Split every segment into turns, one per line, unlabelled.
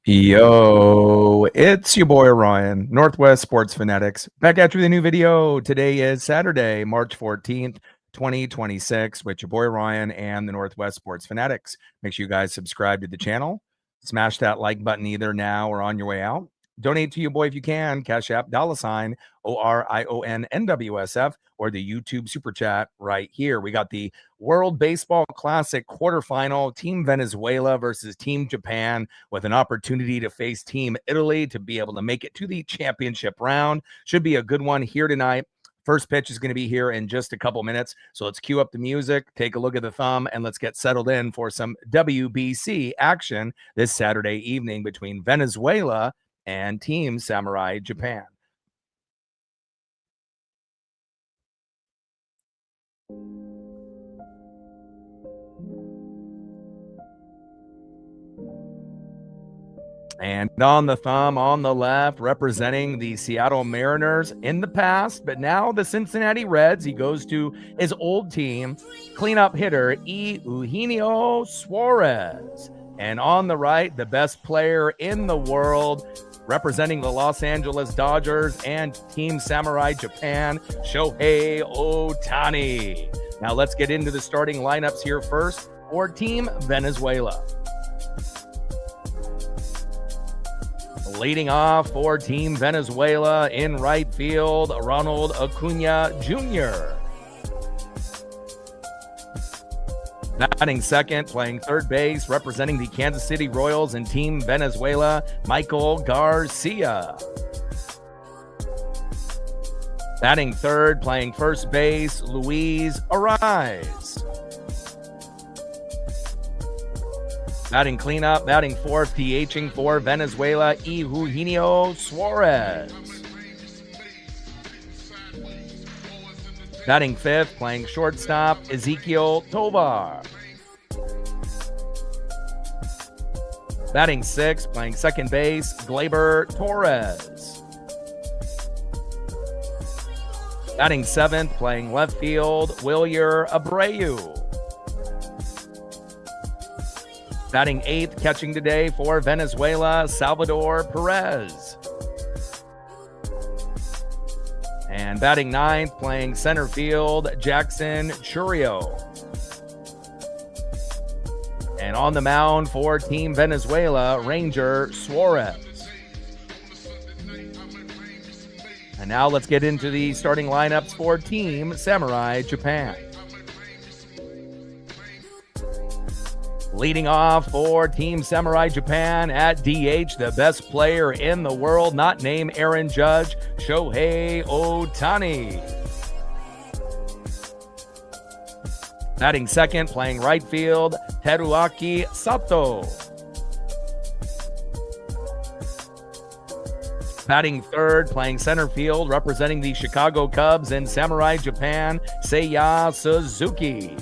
Yo, it's your boy Ryan, Northwest Sports Fanatics, back at you with a new video. Today is Saturday, March 14th, 2026, with your boy Ryan and the Northwest Sports Fanatics. Make sure you guys subscribe to the channel. Smash that like button either now or on your way out. Donate to your boy if you can. Cash App, $ ORIONNWSF, or the YouTube Super Chat right here. We got the World Baseball Classic quarterfinal, Team Venezuela versus Team Japan, with an opportunity to face Team Italy to be able to make it to the championship round. Should be a good one here tonight. First pitch is going to be here in just a couple minutes. So let's cue up the music, take a look at the thumb, and let's get settled in for some WBC action this Saturday evening between Venezuela and Team Samurai Japan. And on the thumb on the left, representing the Seattle Mariners in the past, but now the Cincinnati Reds. He goes to his old team, cleanup hitter Eugenio Suarez. And on the right, the best player in the world, representing the Los Angeles Dodgers and Team Samurai Japan, Shohei Ohtani. Now let's get into the starting lineups here first for Team Venezuela. Leading off for Team Venezuela in right field, Ronald Acuna Jr. Batting second, playing third base, representing the Kansas City Royals and Team Venezuela, Michael Garcia. Batting third, playing first base, Luis Ariz. Batting cleanup, batting fourth, DHing for Venezuela, Eugenio Suarez. Batting fifth, playing shortstop, Ezequiel Tovar. Batting sixth, playing second base, Gleyber Torres. Batting seventh, playing left field, Wilyer Abreu. Batting eighth, catching today for Venezuela, Salvador Perez. And batting ninth, playing center field, Jackson Chourio. And on the mound for Team Venezuela, Ranger Suarez. And now let's get into the starting lineups for Team Samurai Japan. Leading off for Team Samurai Japan at DH, the best player in the world, not named Aaron Judge, Shohei Ohtani. Batting second, playing right field, Teruaki Sato. Batting third, playing center field, representing the Chicago Cubs and Samurai Japan, Seiya Suzuki.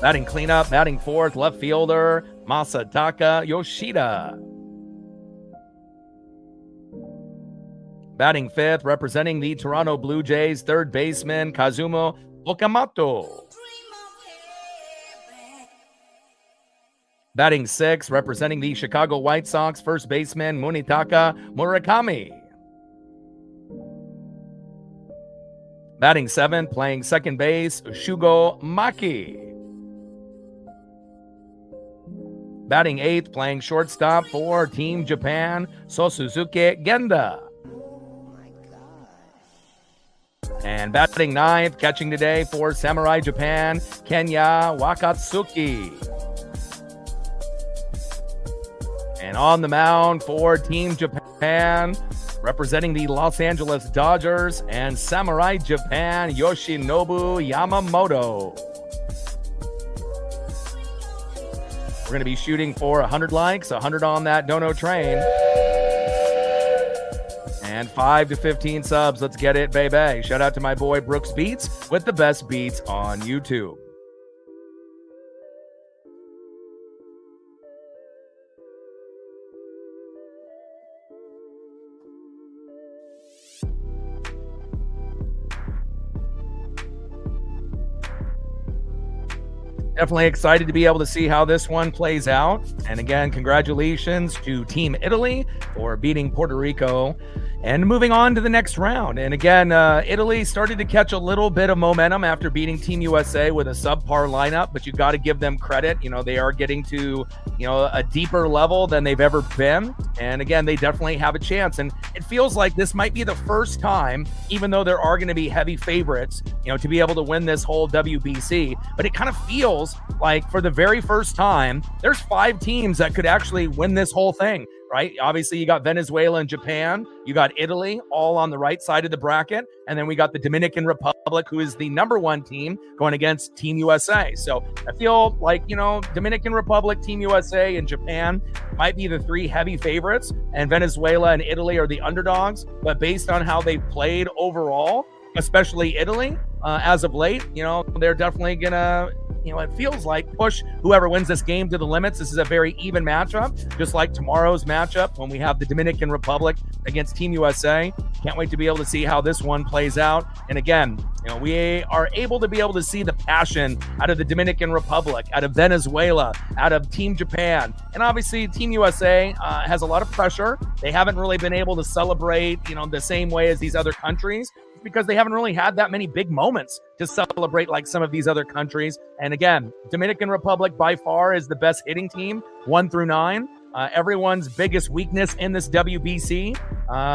Batting cleanup, batting fourth, left fielder, Masataka Yoshida. Batting fifth, representing the Toronto Blue Jays, third baseman, Kazumo Okamoto. Batting sixth, representing the Chicago White Sox, first baseman, Munetaka Murakami. Batting seventh, playing second base, Shugo Maki. Batting eighth, playing shortstop for Team Japan, Sosuzuki Genda. And batting ninth, catching today for Samurai Japan, Kenya Wakatsuki. And on the mound for Team Japan, representing the Los Angeles Dodgers and Samurai Japan, Yoshinobu Yamamoto. We're going to be shooting for 100 likes, 100 on that dono train. And 5 to 15 subs. Let's get it, baby. Shout out to my boy Brooks Beats with the best beats on YouTube. Definitely excited to be able to see how this one plays out. And again, congratulations to Team Italy for beating Puerto Rico and moving on to the next round. And again, Italy started to catch a little bit of momentum after beating Team USA with a subpar lineup, but you got to give them credit. They are getting to, a deeper level than they've ever been. And again, they definitely have a chance. And it feels like this might be the first time, even though there are going to be heavy favorites, to be able to win this whole WBC. But it kind of feels like for the very first time, there's 5 teams that could actually win this whole thing. Right? Obviously, you got Venezuela and Japan. You got Italy, all on the right side of the bracket. And then we got the Dominican Republic, who is the #1 team, going against Team USA. So I feel like, Dominican Republic, Team USA, and Japan might be the 3 heavy favorites. And Venezuela and Italy are the underdogs. But based on how they've played overall, especially Italy, as of late, they're definitely going to, it feels like push whoever wins this game to the limits. This is a very even matchup, just like tomorrow's matchup when we have the Dominican Republic against Team USA. Can't wait to be able to see how this one plays out. And again, we are able to see the passion out of the Dominican Republic, out of Venezuela, out of Team Japan. And obviously Team USA has a lot of pressure. They haven't really been able to celebrate, the same way as these other countries, because they haven't really had that many big moments to celebrate like some of these other countries. And again, Dominican Republic by far is the best hitting team, 1 through 9. Everyone's biggest weakness in this WBC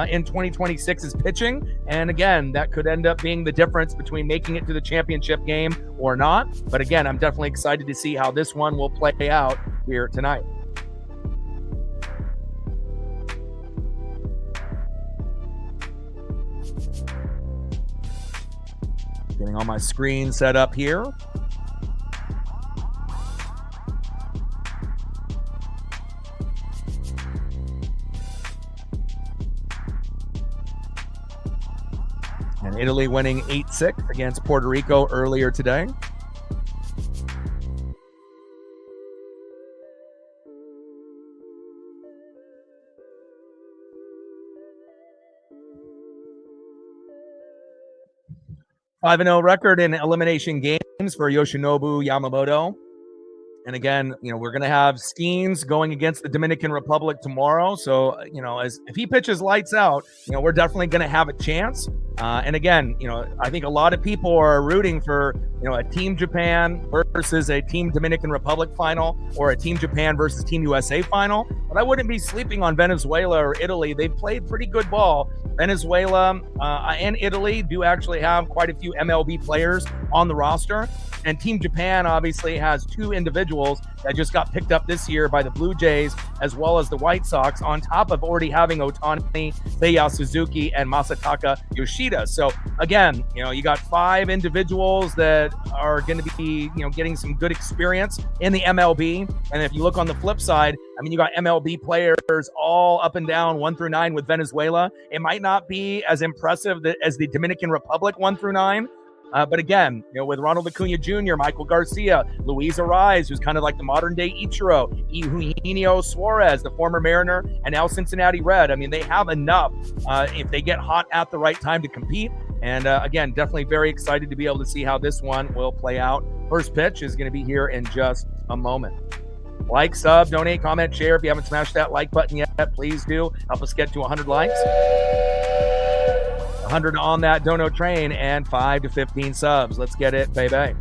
in 2026 is pitching. And again, that could end up being the difference between making it to the championship game or not. But again, I'm definitely excited to see how this one will play out here tonight. Getting all my screen set up here. And Italy winning 8-6 against Puerto Rico earlier today. Five 5-0 record in elimination games for Yoshinobu Yamamoto. And again, we're going to have Skeens going against the Dominican Republic tomorrow. So, if he pitches lights out, we're definitely going to have a chance. And again, I think a lot of people are rooting for, a Team Japan versus a Team Dominican Republic final, or a Team Japan versus Team USA final. But I wouldn't be sleeping on Venezuela or Italy. They've played pretty good ball. Venezuela and Italy do actually have quite a few MLB players on the roster. And Team Japan obviously has 2 individuals that just got picked up this year by the Blue Jays, as well as the White Sox, on top of already having Otani, Seiya Suzuki, and Masataka Yoshida. So again, you got 5 individuals that are going to be, getting some good experience in the MLB. And if you look on the flip side, you got MLB players all up and down 1 through 9 with Venezuela. It might not be as impressive as the Dominican Republic 1 through 9. But again, with Ronald Acuna Jr., Michael Garcia, Luis Ariz, who's kind of like the modern day Ichiro, Eugenio Suarez, the former Mariner, and now Cincinnati Red. They have enough if they get hot at the right time to compete. And again, definitely very excited to be able to see how this one will play out. First pitch is going to be here in just a moment. Like, sub, donate, comment, share. If you haven't smashed that like button yet, please do. Help us get to 100 likes. 100 on that dono train, and 5 to 15 subs. Let's get it, baby.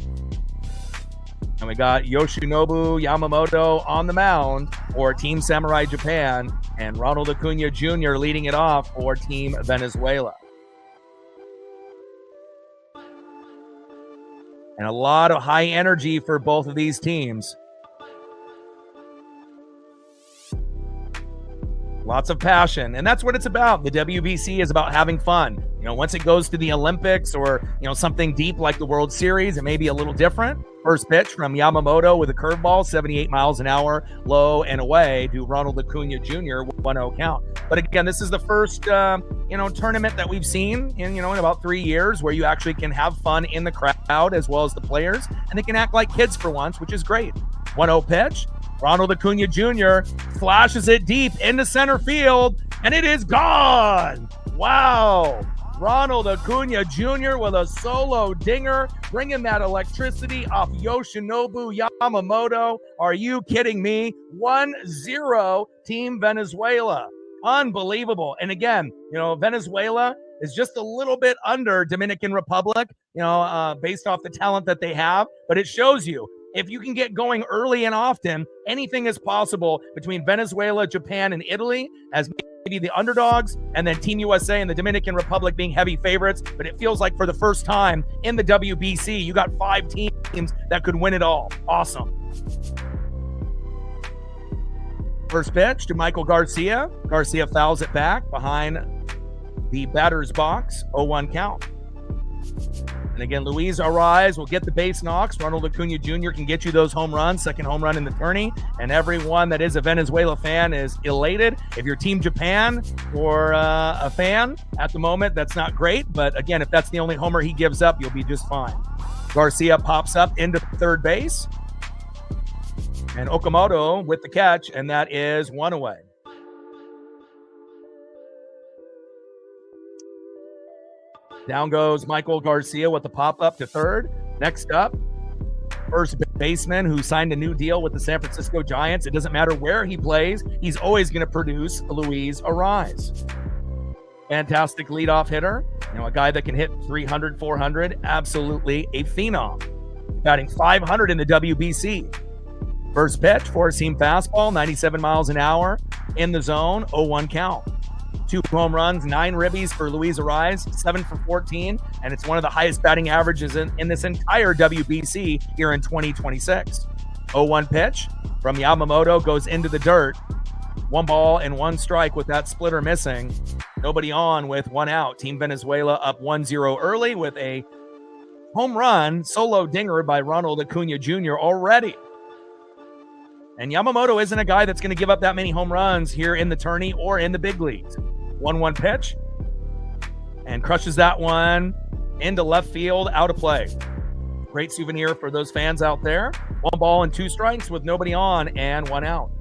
And we got Yoshinobu Yamamoto on the mound for Team Samurai Japan, and Ronald Acuna Jr. leading it off for Team Venezuela. And a lot of high energy for both of these teams. Lots of passion, and that's what it's about. The WBC is about having fun. Once it goes to the Olympics or, something deep like the World Series, it may be a little different. First pitch from Yamamoto with a curveball, 78 miles an hour, low and away to Ronald Acuna Jr. 1-0 count. But again, this is the first, tournament that we've seen in about 3 years where you actually can have fun in the crowd as well as the players, and they can act like kids for once, which is great. 1-0 pitch. Ronald Acuna Jr. flashes it deep into center field, and it is gone. Wow. Ronald Acuna Jr. with a solo dinger, bringing that electricity off Yoshinobu Yamamoto. Are you kidding me? 1-0 Team Venezuela. Unbelievable. And again, Venezuela is just a little bit under Dominican Republic, based off the talent that they have. But it shows you, if you can get going early and often, anything is possible between Venezuela, Japan, and Italy as maybe the underdogs, and then Team USA and the Dominican Republic being heavy favorites. But it feels like for the first time in the WBC, you got 5 teams that could win it all. Awesome. First pitch to Michael Garcia. Garcia fouls it back behind the batter's box. 0-1 count. And again, Luis Ariz will get the base knocks. Ronald Acuna Jr. can get you those home runs, second home run in the tourney. And everyone that is a Venezuela fan is elated. If you're Team Japan or a fan at the moment, that's not great. But again, if that's the only homer he gives up, you'll be just fine. Garcia pops up into third base. And Okamoto with the catch, and that is 1 away. Down goes Michael Garcia with the pop-up to third. Next up, first baseman who signed a new deal with the San Francisco Giants. It doesn't matter where he plays. He's always going to produce. Luis Ariz. Fantastic leadoff hitter. A guy that can hit 300, 400. Absolutely a phenom. Batting 500 in the WBC. First pitch, four-seam fastball, 97 miles an hour, in the zone, 0-1 count. 2 home runs, 9 ribbies for Luis Ariz, 7 for 14, and it's one of the highest batting averages in this entire WBC here in 2026. 0-1 pitch from Yamamoto goes into the dirt. 1 ball and 1 strike with that splitter missing. Nobody on with 1 out. Team Venezuela up 1-0 early with a home run solo dinger by Ronald Acuna Jr. already. And Yamamoto isn't a guy that's going to give up that many home runs here in the tourney or in the big leagues. 1-1 pitch. And crushes that one into left field, out of play. Great souvenir for those fans out there. 1 ball and 2 strikes with nobody on and 1 out.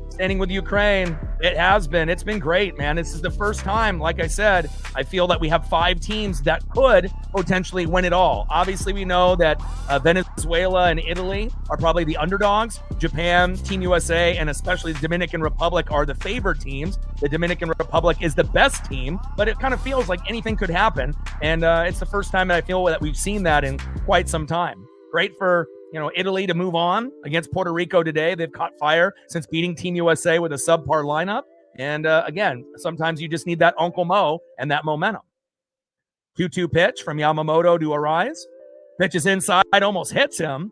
Standing with Ukraine, it's been great, man. This is the first time, like I said, I feel that we have 5 teams that could potentially win it all. Obviously, we know that Venezuela and Italy are probably the underdogs. Japan, Team USA, and especially the Dominican Republic are the favored teams. The Dominican Republic is the best team, but it kind of feels like anything could happen. And it's the first time that I feel that we've seen that in quite some time. Great for Italy to move on against Puerto Rico today. They've caught fire since beating Team USA with a subpar lineup. And again, sometimes you just need that Uncle Mo and that momentum. 2-2 pitch from Yamamoto to Ariz. Pitches inside, almost hits him.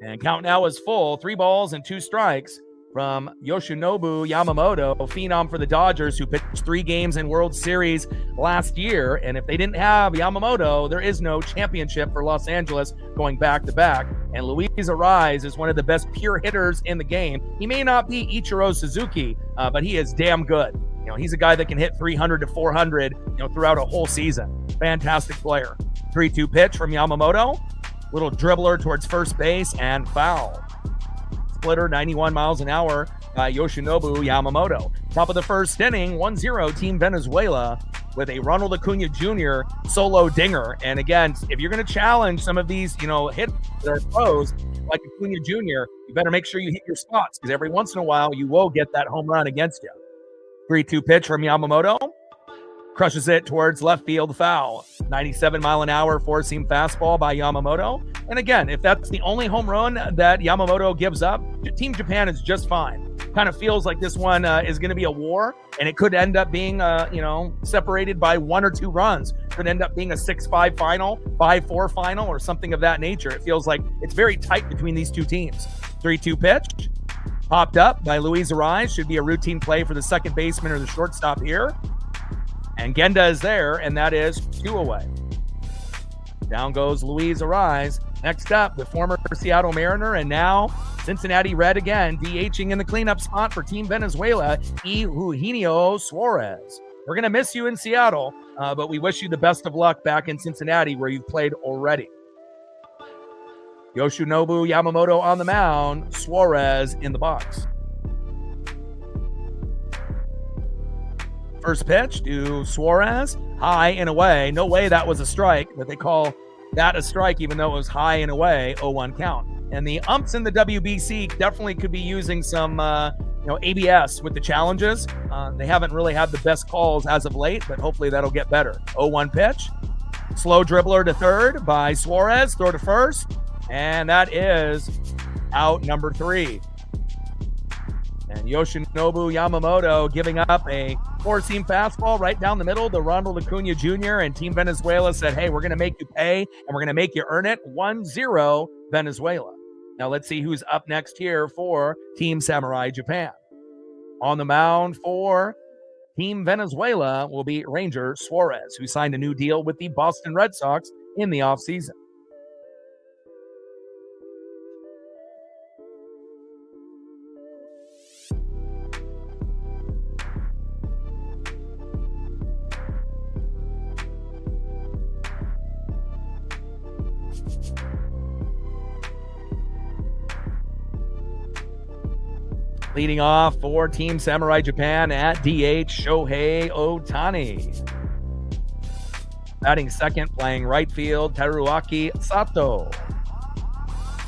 And count now is full. 3 balls and 2 strikes from Yoshinobu Yamamoto, phenom for the Dodgers, who pitched 3 games in World Series last year. And if they didn't have Yamamoto, there is no championship for Los Angeles going back-to-back. And Luis Ariz is one of the best pure hitters in the game. He may not be Ichiro Suzuki, but he is damn good. He's a guy that can hit 300 to 400, throughout a whole season. Fantastic player. 3-2 pitch from Yamamoto. Little dribbler towards first base and foul. Splitter, 91 miles an hour by Yoshinobu Yamamoto. Top of the first inning, 1-0 Team Venezuela with a Ronald Acuna Jr. solo dinger. And again, if you're going to challenge some of these, hits that are pros like Acuna Jr., you better make sure you hit your spots, because every once in a while you will get that home run against you. 3-2 pitch from Yamamoto. Crushes it towards left field, foul. 97 mile an hour four-seam fastball by Yamamoto. And again, if that's the only home run that Yamamoto gives up, Team Japan is just fine. Kind of feels like this one is going to be a war, and it could end up being, separated by 1 or 2 runs. Could end up being a 6-5 final, 5-4 final, or something of that nature. It feels like it's very tight between these 2 teams. 3-2 pitch. Popped up by Luis Ariz. Should be a routine play for the second baseman or the shortstop here. And Genda is there, and that is 2 away. Down goes Luis Ariz. Next up, the former Seattle Mariner and now Cincinnati Red again, DHing in the cleanup spot for Team Venezuela, Eugenio Suarez. We're going to miss you in Seattle, but we wish you the best of luck back in Cincinnati where you've played already. Yoshinobu Yamamoto on the mound, Suarez in the box. First pitch to Suarez, high and away. No way that was a strike, but they call that a strike even though it was high and away, 0-1 count. And the umps in the WBC definitely could be using some ABS with the challenges. They haven't really had the best calls as of late, but hopefully that'll get better. 0-1 pitch. Slow dribbler to third by Suarez. Throw to first. And that is out number 3. And Yoshinobu Yamamoto giving up a 4-seam fastball right down the middle to Ronald Acuna Jr. And Team Venezuela said, hey, we're going to make you pay and we're going to make you earn it. 1-0 Venezuela. Now let's see who's up next here for Team Samurai Japan. On the mound for Team Venezuela will be Ranger Suarez, who signed a new deal with the Boston Red Sox in the offseason. Leading off for Team Samurai Japan at DH, Shohei Ohtani. Batting second, playing right field, Teruaki Sato.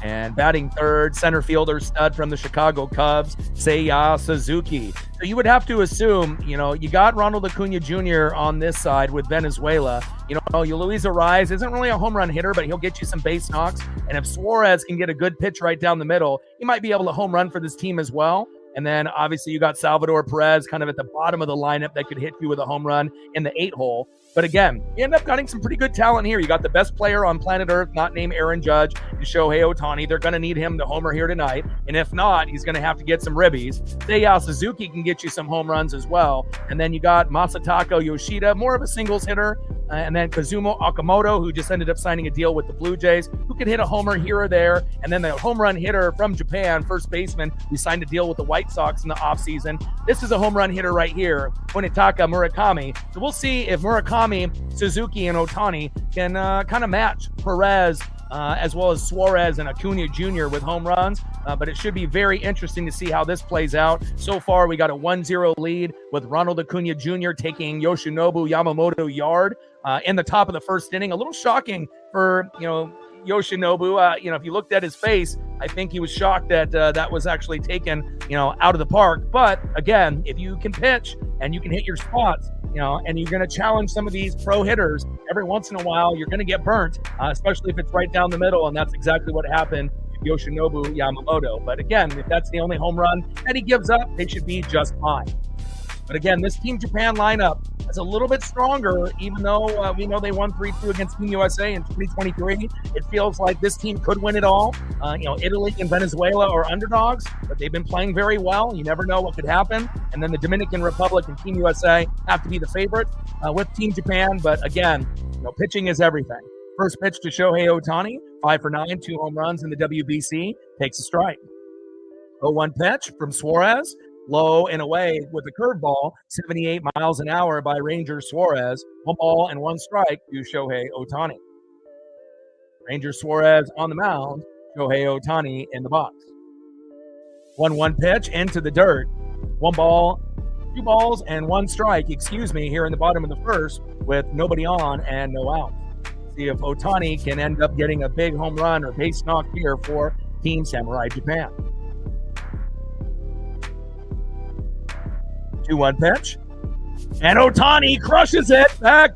And batting third, center fielder stud from the Chicago Cubs, Seiya Suzuki. So you would have to assume, you got Ronald Acuna Jr. on this side with Venezuela. Luis Ariz isn't really a home run hitter, but he'll get you some base knocks. And if Suarez can get a good pitch right down the middle, he might be able to home run for this team as well. And then obviously you got Salvador Perez kind of at the bottom of the lineup that could hit you with a home run in the 8-hole. But again, you end up getting some pretty good talent here. You got the best player on planet Earth, not named Aaron Judge, Shohei Ohtani. They're going to need him to homer here tonight. And if not, he's going to have to get some ribbies. Seiya Suzuki can get you some home runs as well. And then you got Masataka Yoshida, more of a singles hitter. And then Kazumo Okamoto, who just ended up signing a deal with the Blue Jays, who could hit a homer here or there. And then the home run hitter from Japan, first baseman, who signed a deal with the White Sox in the offseason. This is a home run hitter right here, Kunitaka Murakami. So we'll see if Murakami, Suzuki, and Ohtani can kind of match Perez as well as Suarez and Acuna Jr. with home runs. But it should be very interesting to see how this plays out. So far, we got a 1-0 lead with Ronald Acuna Jr. taking Yoshinobu Yamamoto yard in the top of the first inning. A little shocking for, Yoshinobu. If you looked at his face, I think he was shocked that that was actually taken, out of the park. But again, if you can pitch and you can hit your spots, and you're going to challenge some of these pro hitters every once in a while, you're going to get burnt, especially if it's right down the middle. And that's exactly what happened to Yoshinobu Yamamoto. But again, if that's the only home run that he gives up, they should be just fine. But again, this Team Japan lineup is a little bit stronger, even though we know they won 3-2 against Team USA in 2023. It feels like this team could win it all. Italy and Venezuela are underdogs, but they've been playing very well. You never know what could happen. And then the Dominican Republic and Team USA have to be the favorite with Team Japan. But again, pitching is everything. First pitch to Shohei Ohtani, 5 for 9, 2 home runs in the WBC, takes a strike. 0-1 pitch from Suarez. Low and away with a curveball, 78 miles an hour by Ranger Suarez. 1 ball and 1 strike to Shohei Ohtani. Ranger Suarez on the mound, Shohei Ohtani in the box. 1-1 pitch into the dirt. 1 ball, 2 balls, and 1 strike, here in the bottom of the first with nobody on and no out. See if Ohtani can end up getting a big home run or base knock here for Team Samurai Japan. 2-1 pitch. And Ohtani crushes it. Back.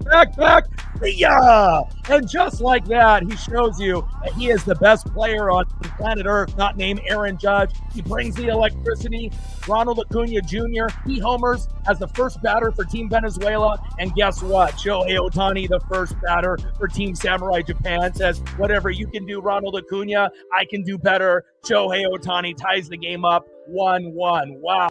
Yeah! And just like that, he shows you that he is the best player on planet Earth, not named Aaron Judge. He brings the electricity. Ronald Acuna Jr., he homers as the first batter for Team Venezuela. And guess what? Shohei Ohtani, the first batter for Team Samurai Japan, says, whatever you can do, Ronald Acuna, I can do better. Shohei Ohtani ties the game up 1-1. Wow.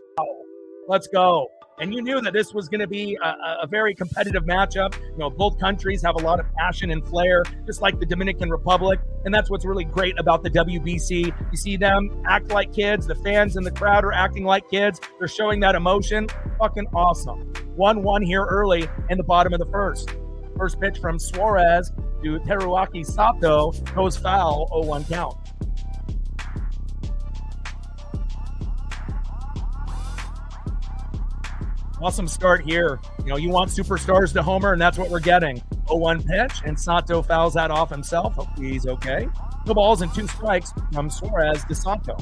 Let's go. And you knew that this was going to be a very competitive matchup. Both countries have a lot of passion and flair, just like the Dominican Republic. And that's what's really great about the WBC. You see them act like kids. The fans in the crowd are acting like kids. They're showing that emotion. Fucking awesome. 1-1 here early in the bottom of the first. First pitch from Suarez to Teruaki Sato goes foul, 0-1 count. Awesome start here. You want superstars to homer, and that's what we're getting. 0-1 pitch, and Sato fouls that off himself. Hopefully he's okay. 2 balls and 2 strikes from Suarez to Sato.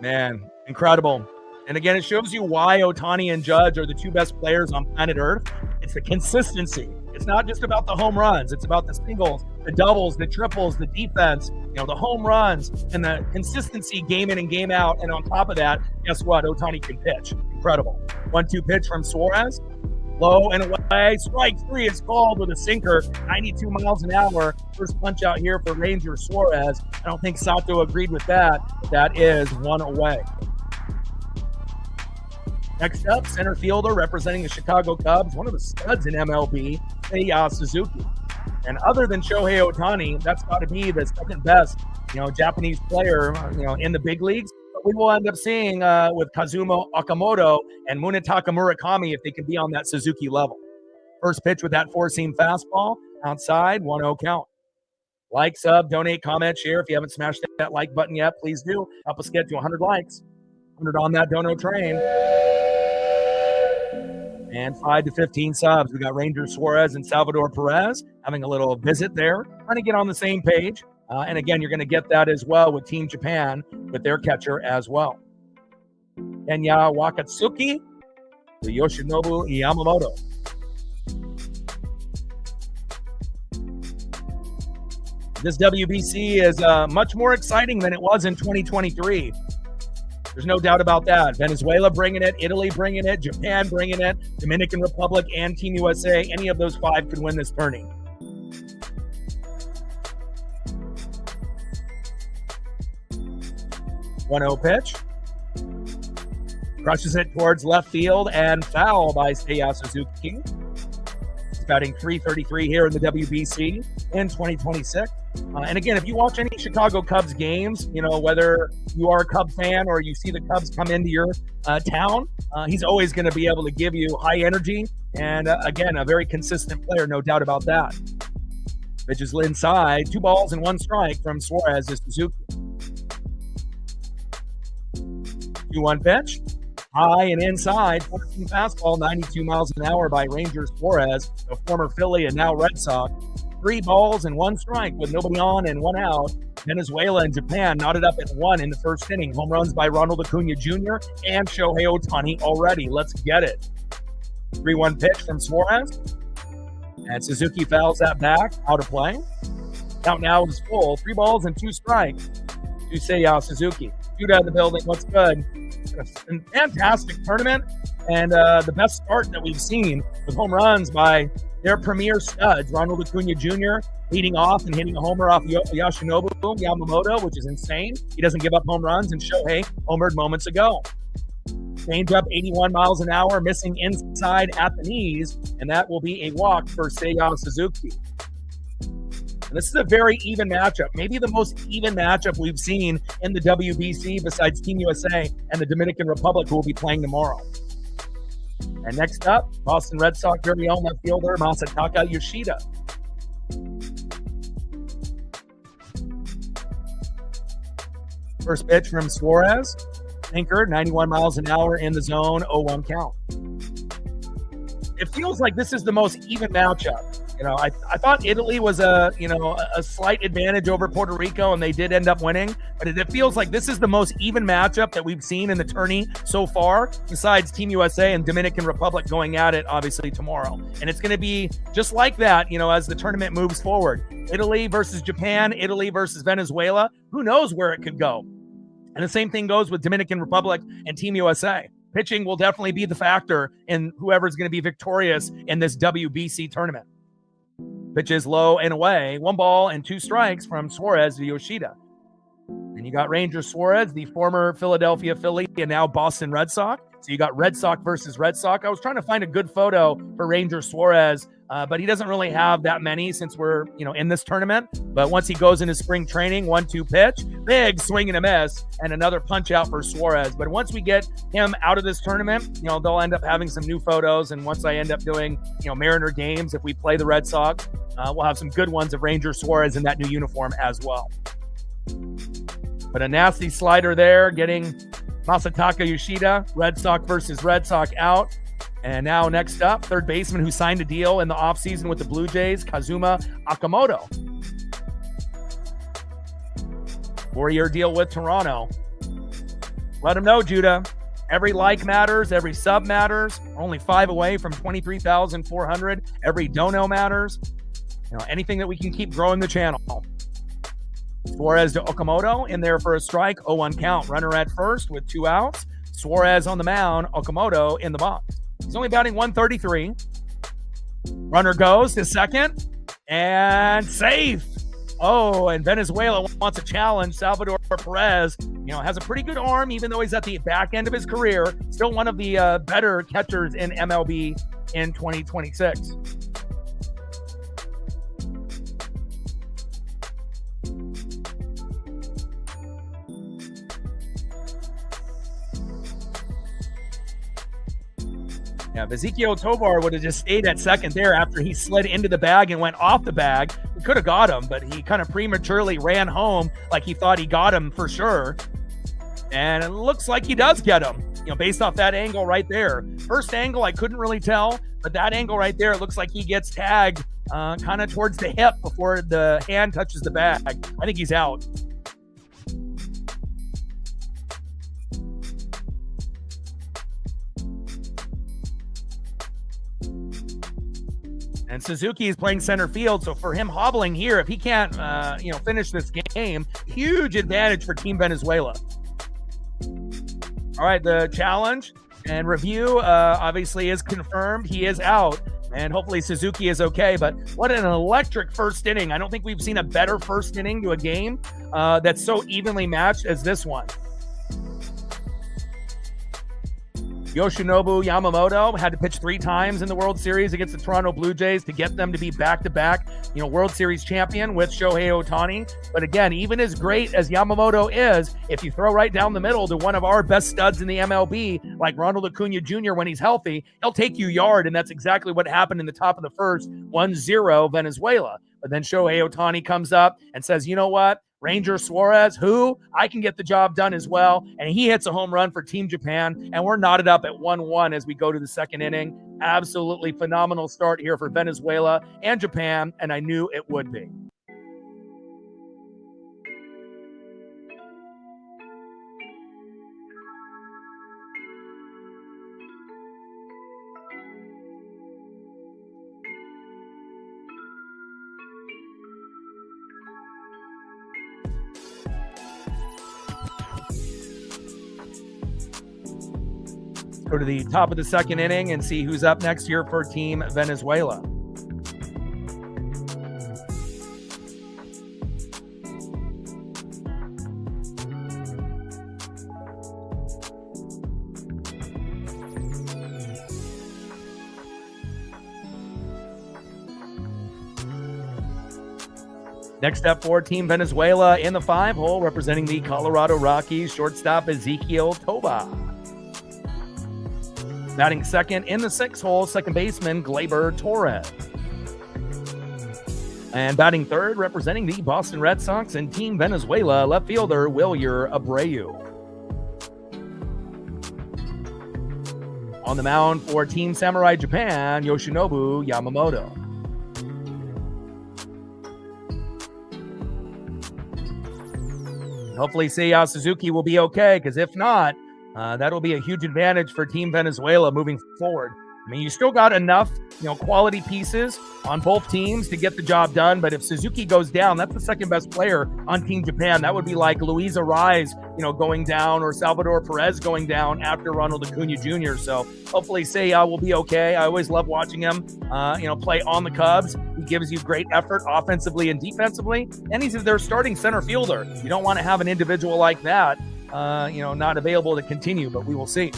Man, incredible. And again, it shows you why Ohtani and Judge are the 2 best players on planet Earth. It's the consistency. It's not just about the home runs. It's about the singles, the doubles, the triples, the defense, the home runs, and the consistency game in and game out. And on top of that, guess what? Ohtani can pitch. Incredible. 1-2 pitch from Suarez. Low and away. Strike 3 is called with a sinker, 92 miles an hour. First punch out here for Ranger Suarez. I don't think Sato agreed with that, but that is 1 away. Next up, center fielder representing the Chicago Cubs, one of the studs in MLB, Seiya Suzuki. And other than Shohei Ohtani, that's got to be the second best, Japanese player, in the big leagues. But we will end up seeing with Kazuma Okamoto and Munetaka Murakami if they can be on that Suzuki level. First pitch with that 4-seam fastball, outside, 1-0 count. Like, sub, donate, comment, share. If you haven't smashed that like button yet, please do. Help us get to 100 likes. 100 on that dono train. And 5 to 15 subs. We got Ranger Suarez and Salvador Perez having a little visit there, trying to get on the same page. And again, you're going to get that as well with Team Japan with their catcher as well. Kenya Wakatsuki to Yoshinobu Yamamoto. This WBC is much more exciting than it was in 2023. There's no doubt about that. Venezuela bringing it, Italy bringing it, Japan bringing it, Dominican Republic and Team USA. Any of those 5 could win this tourney. One-0 pitch. Crushes it towards left field and foul by Seiya Suzuki. He's batting .333 here in the WBC in 2026. And again, if you watch any Chicago Cubs games, whether you are a Cub fan or you see the Cubs come into your town, he's always going to be able to give you high energy. And again, a very consistent player, no doubt about that. Pitch is inside, 2 balls and 1 strike from Suarez to Suzuki. 2-1 pitch. High and inside, 14 fastball, 92 miles an hour by Ranger Suarez, a former Philly and now Red Sox. 3 balls and 1 strike with nobody on and 1 out. Venezuela and Japan knotted up at 1 in the first inning. Home runs by Ronald Acuna Jr. and Shohei Ohtani already. Let's get it. 3-1 pitch from Suarez. And Suzuki fouls that back. Out of play. Count now is full. 3 balls and 2 strikes to Seiya Suzuki. Shoot out of the building. What's good? A fantastic tournament and the best start that we've seen with home runs by their premier studs. Ronald Acuna Jr. leading off and hitting a homer off Yoshinobu Yamamoto, which is insane. He doesn't give up home runs, and Shohei homered moments ago. Change up 81 miles an hour, missing inside at the knees, and that will be a walk for Seiya Suzuki. And this is a very even matchup, maybe the most even matchup we've seen in the WBC besides Team USA and the Dominican Republic, who will be playing tomorrow. And next up, Boston Red Sox very own left fielder Masataka Yoshida. First pitch from Suarez, sinker, 91 miles an hour in the zone, 0-1 count. It feels like this is the most even matchup. I thought Italy was a slight advantage over Puerto Rico, and they did end up winning. But it feels like this is the most even matchup that we've seen in the tourney so far, besides Team USA and Dominican Republic going at it, obviously, tomorrow. And it's going to be just like that, as the tournament moves forward. Italy versus Japan, Italy versus Venezuela. Who knows where it could go? And the same thing goes with Dominican Republic and Team USA. Pitching will definitely be the factor in whoever's going to be victorious in this WBC tournament. Pitch is low and away. 1 ball and 2 strikes from Suarez to Yoshida. And you got Ranger Suarez, the former Philadelphia Philly and now Boston Red Sox. So you got Red Sox versus Red Sox. I was trying to find a good photo for Ranger Suarez, but he doesn't really have that many since we're, in this tournament. But once he goes into spring training, 1-2 pitch, big swing and a miss, and another punch out for Suarez. But once we get him out of this tournament, they'll end up having some new photos. And once I end up doing, Mariner games, if we play the Red Sox, we'll have some good ones of Ranger Suarez in that new uniform as well. But a nasty slider there, getting Masataka Yoshida, Red Sox versus Red Sox out. And now next up, third baseman who signed a deal in the offseason with the Blue Jays, Kazuma Okamoto. 4-year deal with Toronto. Let him know, Judah. Every like matters. Every sub matters. Only 5 away from 23,400. Every dono matters. Anything that we can keep growing the channel. Suarez to Okamoto in there for a strike. 0-1 count. Runner at first with 2 outs. Suarez on the mound. Okamoto in the box. He's only batting 133. Runner goes to second. And safe. Oh, and Venezuela wants a challenge. Salvador Perez, has a pretty good arm, even though he's at the back end of his career. Still one of the better catchers in MLB in 2026. Yeah, if Ezequiel Tovar would have just stayed at second there after he slid into the bag and went off the bag, we could have got him, but he kind of prematurely ran home like he thought he got him for sure. And it looks like he does get him, based off that angle right there. First angle, I couldn't really tell, but that angle right there, it looks like he gets tagged kind of towards the hip before the hand touches the bag. I think he's out. And Suzuki is playing center field, so for him hobbling here, if he can't, finish this game, huge advantage for Team Venezuela. All right, the challenge and review obviously is confirmed. He is out, and hopefully Suzuki is okay. But what an electric first inning. I don't think we've seen a better first inning to a game that's so evenly matched as this one. Yoshinobu Yamamoto had to pitch 3 times in the World Series against the Toronto Blue Jays to get them to be back-to-back, World Series champion with Shohei Ohtani. But again, even as great as Yamamoto is, if you throw right down the middle to one of our best studs in the MLB, like Ronald Acuna Jr. when he's healthy, he'll take you yard, and that's exactly what happened in the top of the first, 1-0 Venezuela. But then Shohei Ohtani comes up and says, you know what? Ranger Suarez, I can get the job done as well. And he hits a home run for Team Japan. And we're knotted up at 1-1 as we go to the second inning. Absolutely phenomenal start here for Venezuela and Japan. And I knew it would be. Go to the top of the second inning and see who's up next here for Team Venezuela. Next up for Team Venezuela in the 5-hole, representing the Colorado Rockies, shortstop Ezequiel Tovar. Batting second in the 6-hole, second baseman Gleyber Torres. And batting third, representing the Boston Red Sox and Team Venezuela, left fielder Wilyer Abreu. On the mound for Team Samurai Japan, Yoshinobu Yamamoto. Hopefully Seiya Suzuki will be okay, because if not, that'll be a huge advantage for Team Venezuela moving forward. I mean, you still got enough, quality pieces on both teams to get the job done. But if Suzuki goes down, that's the second best player on Team Japan. That would be like Luis Arraez, going down, or Salvador Perez going down after Ronald Acuna Jr. So hopefully Seiya will be okay. I always love watching him, play on the Cubs. He gives you great effort offensively and defensively. And he's their starting center fielder. You don't want to have an individual like that, not available to continue, but we will see.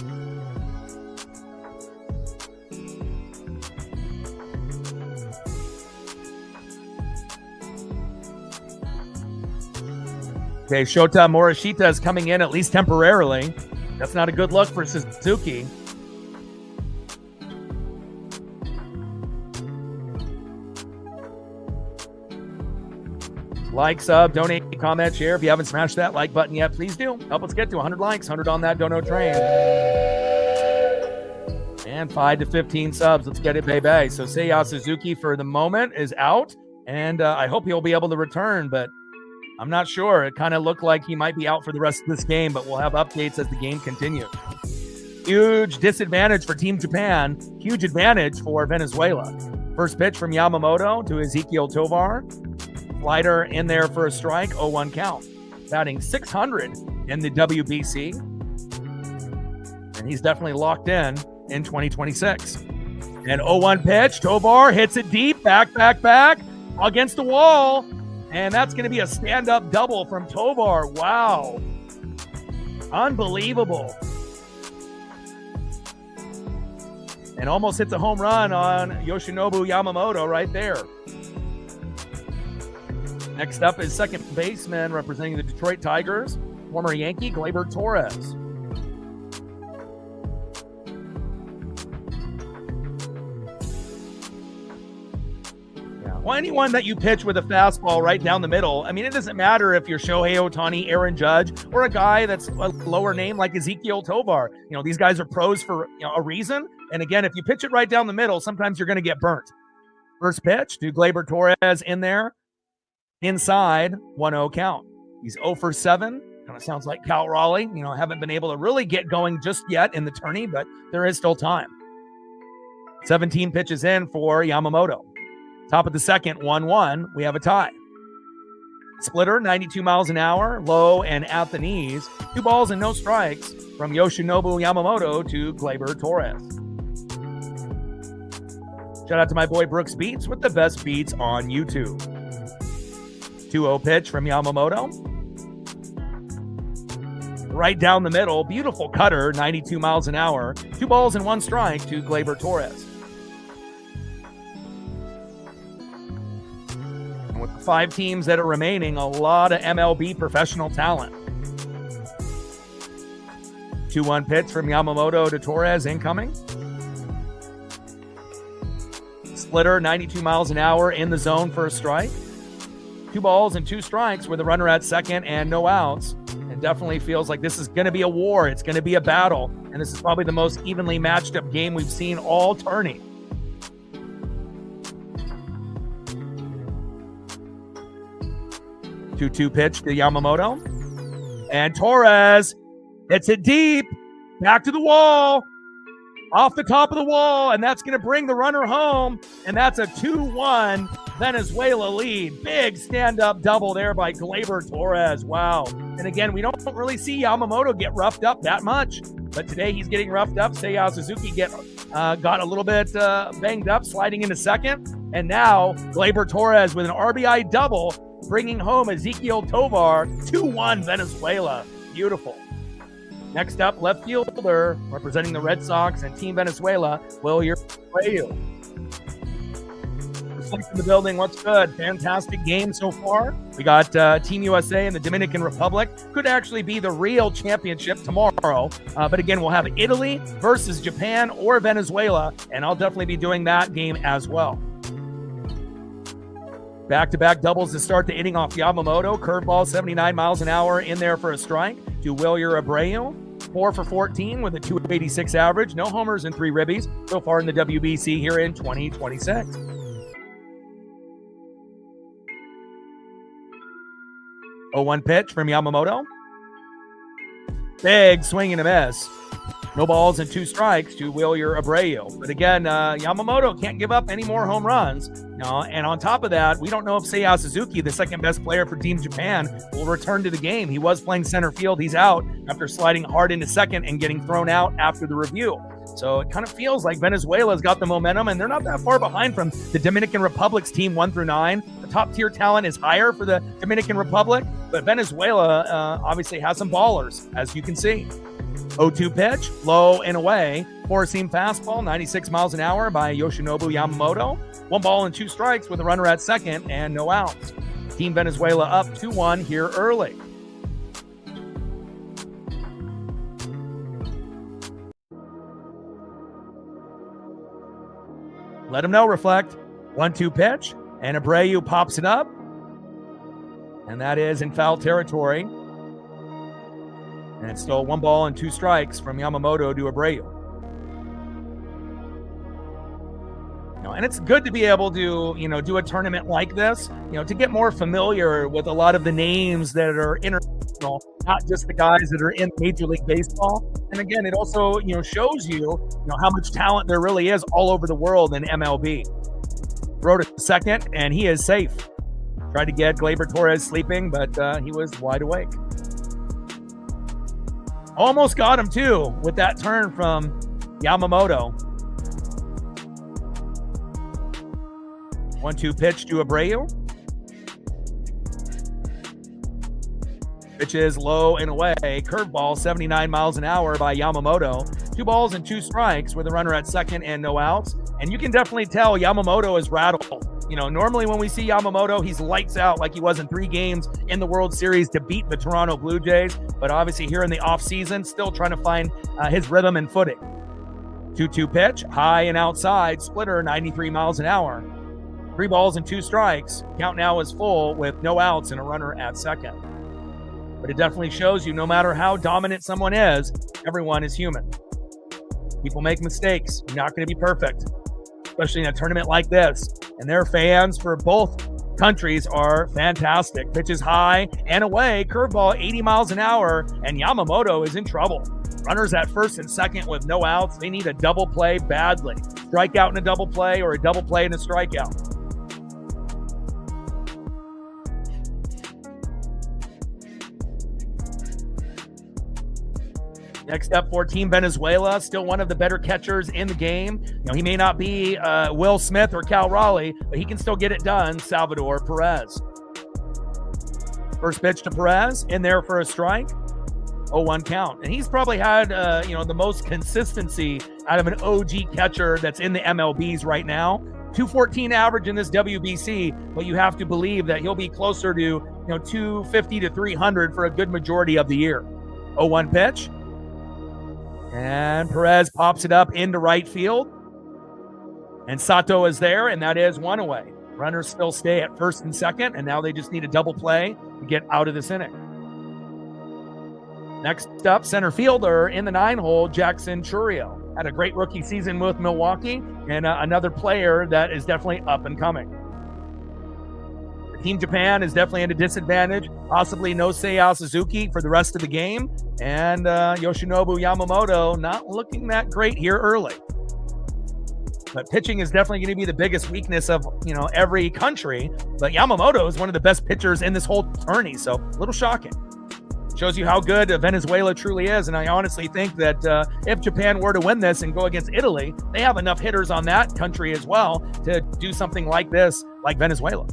Okay, Shota Morishita is coming in at least temporarily. That's not a good look for Suzuki. Like, sub, donate, comment, share. If you haven't smashed that like button yet, please do. Help us get to 100 likes, 100 on that dono train. And 5 to 15 subs. Let's get it, baby. So Seiya Suzuki for the moment is out, and I hope he'll be able to return, but I'm not sure. It kind of looked like he might be out for the rest of this game, but we'll have updates as the game continues. Huge disadvantage for Team Japan. Huge advantage for Venezuela. First pitch from Yamamoto to Ezekiel Tovar. Slider in there for a strike, 0-1 count. Batting 600 in the WBC. And he's definitely locked in 2026. And 0-1 pitch, Tovar hits it deep, back, against the wall. And that's going to be a stand-up double from Tovar. Wow. Unbelievable. And almost hits a home run on Yoshinobu Yamamoto right there. Next up is second baseman representing the Detroit Tigers, former Yankee Gleyber Torres. Well, anyone that you pitch with a fastball right down the middle, I mean, it doesn't matter if you're Shohei Ohtani, Aaron Judge, or a guy that's a lower name like Ezekiel Tovar. You know, these guys are pros for a reason. And again, if you pitch it right down the middle, sometimes you're going to get burnt. First pitch to Gleyber Torres in there. Inside, 1-0 count. He's 0 for 7. Kind of sounds like Cal Raleigh. Haven't been able to really get going just yet in the tourney, but there is still time. 17 pitches in for Yamamoto. Top of the second, 1-1. We have a tie. Splitter, 92 miles an hour, low and at the knees. 2 balls and no strikes from Yoshinobu Yamamoto to Gleyber Torres. Shout out to my boy Brooks Beats with the best beats on YouTube. 2-0 pitch from Yamamoto. Right down the middle, beautiful cutter, 92 miles an hour. 2 balls and 1 strike to Gleyber Torres. And with the 5 teams that are remaining, a lot of MLB professional talent. 2-1 pitch from Yamamoto to Torres incoming. Splitter, 92 miles an hour in the zone for a strike. 2 balls and 2 strikes with a runner at second and no outs. And definitely feels like this is going to be a war. It's going to be a battle. And this is probably the most evenly matched up game we've seen all tourney. Two pitch to Yamamoto. And Torres hits it deep. Back to the wall. Off the top of the wall. And that's going to bring the runner home. And that's a 2-1 Venezuela lead. Big stand-up double there by Gleyber Torres. Wow. And again, we don't really see Yamamoto get roughed up that much. But today he's getting roughed up. Seiya Suzuki got a little bit banged up, sliding into second. And now Gleyber Torres with an RBI double, bringing home Ezekiel Tovar. 2-1 Venezuela. Beautiful. Next up, left fielder representing the Red Sox and Team Venezuela, Wilyer Abreu. In the building, what's good? Fantastic game so far. We got Team USA and the Dominican Republic. Could actually be the real championship tomorrow. But again, we'll have Italy versus Japan or Venezuela, and I'll definitely be doing that game as well. Back-to-back doubles to start the inning off Yamamoto. Curveball, 79 miles an hour in there for a strike to Wilyer Abreu. 4 for 14 with a 286 average. No homers and 3 ribbies so far in the WBC here in 2026. 0-1 pitch from Yamamoto. Big swing and a miss. No balls and 2 strikes to Wilyer Abreu. But again, Yamamoto can't give up any more home runs. And on top of that, we don't know if Seiya Suzuki, the second best player for Team Japan, will return to the game. He was playing center field. He's out after sliding hard into second and getting thrown out after the review. So it kind of feels like Venezuela's got the momentum, and they're not that far behind from the Dominican Republic's team 1 through 9. The top tier talent is higher for the Dominican Republic, but Venezuela obviously has some ballers, as you can see. 0-2 pitch, low and away. 4-seam fastball, 96 miles an hour by Yoshinobu Yamamoto. 1 ball and 2 strikes with a runner at second and no outs. Team Venezuela up 2-1 here early. Let him know, Reflect. 1-2 pitch, and Abreu pops it up. And that is in foul territory. And it's still 1 ball and 2 strikes from Yamamoto to Abreu. And it's good to be able to, do a tournament like this, to get more familiar with a lot of the names that are international, not just the guys that are in Major League Baseball. And again, it also, shows you, how much talent there really is all over the world in MLB. Throw to second, and he is safe. Tried to get Gleyber Torres sleeping, but he was wide awake. Almost got him, too, with that turn from Yamamoto. 1-2 pitch to Abreu. Pitch is low and away. Curveball, 79 miles an hour by Yamamoto. 2 balls and 2 strikes with a runner at second and no outs. And you can definitely tell Yamamoto is rattled. Normally when we see Yamamoto, he's lights out like he was in 3 games in the World Series to beat the Toronto Blue Jays. But obviously here in the offseason, still trying to find his rhythm and footing. 2-2 pitch, high and outside, splitter, 93 miles an hour. 3 balls and 2 strikes. Count now is full with no outs and a runner at second. But it definitely shows you no matter how dominant someone is, everyone is human. People make mistakes. You're not going to be perfect, especially in a tournament like this. And their fans for both countries are fantastic. Pitches high and away. Curveball, 80 miles an hour. And Yamamoto is in trouble. Runners at first and second with no outs. They need a double play badly. Strikeout in a double play or a double play and a strikeout. Next up for Team Venezuela, still one of the better catchers in the game. He may not be Will Smith or Cal Raleigh, but he can still get it done. Salvador Perez. First pitch to Perez, in there for a strike. 0-1 count. And he's probably had, the most consistency out of an OG catcher that's in the MLBs right now. 214 average in this WBC, but you have to believe that he'll be closer to, 250 to 300 for a good majority of the year. 0-1 pitch. And Perez pops it up into right field. And Sato is there, and that is 1 away. Runners still stay at first and second, and now they just need a double play to get out of this inning. Next up, center fielder in the 9-hole, Jackson Chourio. Had a great rookie season with Milwaukee, and another player that is definitely up and coming. Team Japan is definitely at a disadvantage. Possibly no Seiya Suzuki for the rest of the game. And Yoshinobu Yamamoto not looking that great here early. But pitching is definitely going to be the biggest weakness of, every country. But Yamamoto is one of the best pitchers in this whole tourney. So a little shocking. Shows you how good Venezuela truly is. And I honestly think that if Japan were to win this and go against Italy, they have enough hitters on that country as well to do something like this, like Venezuela.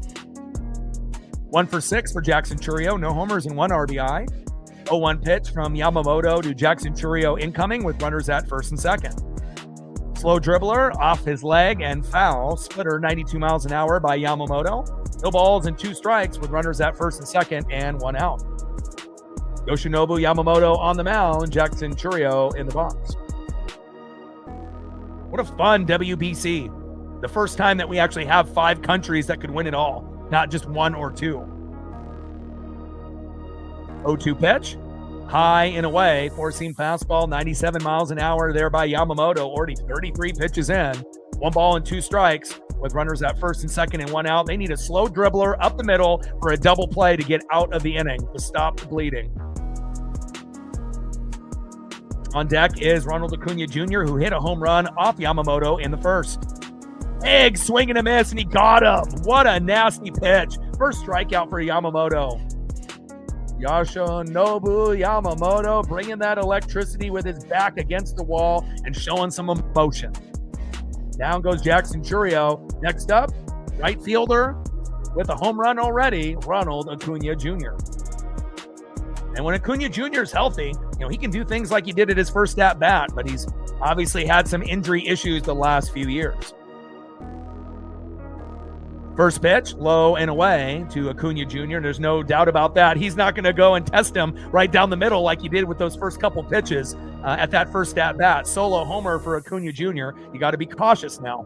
1 for 6 for Jackson Chourio. No homers and 1 RBI. 0-1 pitch from Yamamoto to Jackson Chourio incoming with runners at first and second. Slow dribbler off his leg and foul. Splitter 92 miles an hour by Yamamoto. No balls and 2 strikes with runners at first and second and 1 out. Yoshinobu Yamamoto on the mound. Jackson Chourio in the box. What a fun WBC. The first time that we actually have 5 countries that could win it all. Not just 1 or 2. 0-2 pitch. High and away. Four-seam fastball, 97 miles an hour there by Yamamoto. Already 33 pitches in. 1 ball and 2 strikes with runners at first and second and 1 out. They need a slow dribbler up the middle for a double play to get out of the inning to stop the bleeding. On deck is Ronald Acuna Jr., who hit a home run off Yamamoto in the first. Big swing and a miss, and he got him. What a nasty pitch. First strikeout for Yamamoto. Yoshinobu Yamamoto bringing that electricity with his back against the wall and showing some emotion. Down goes Jackson Chourio. Next up, right fielder with a home run already, Ronald Acuna Jr. And when Acuna Jr. is healthy, he can do things like he did at his first at-bat, but he's obviously had some injury issues the last few years. First pitch, low and away to Acuna Jr. There's no doubt about that. He's not going to go and test him right down the middle like he did with those first couple pitches at that first at-bat. Solo homer for Acuna Jr. You got to be cautious now.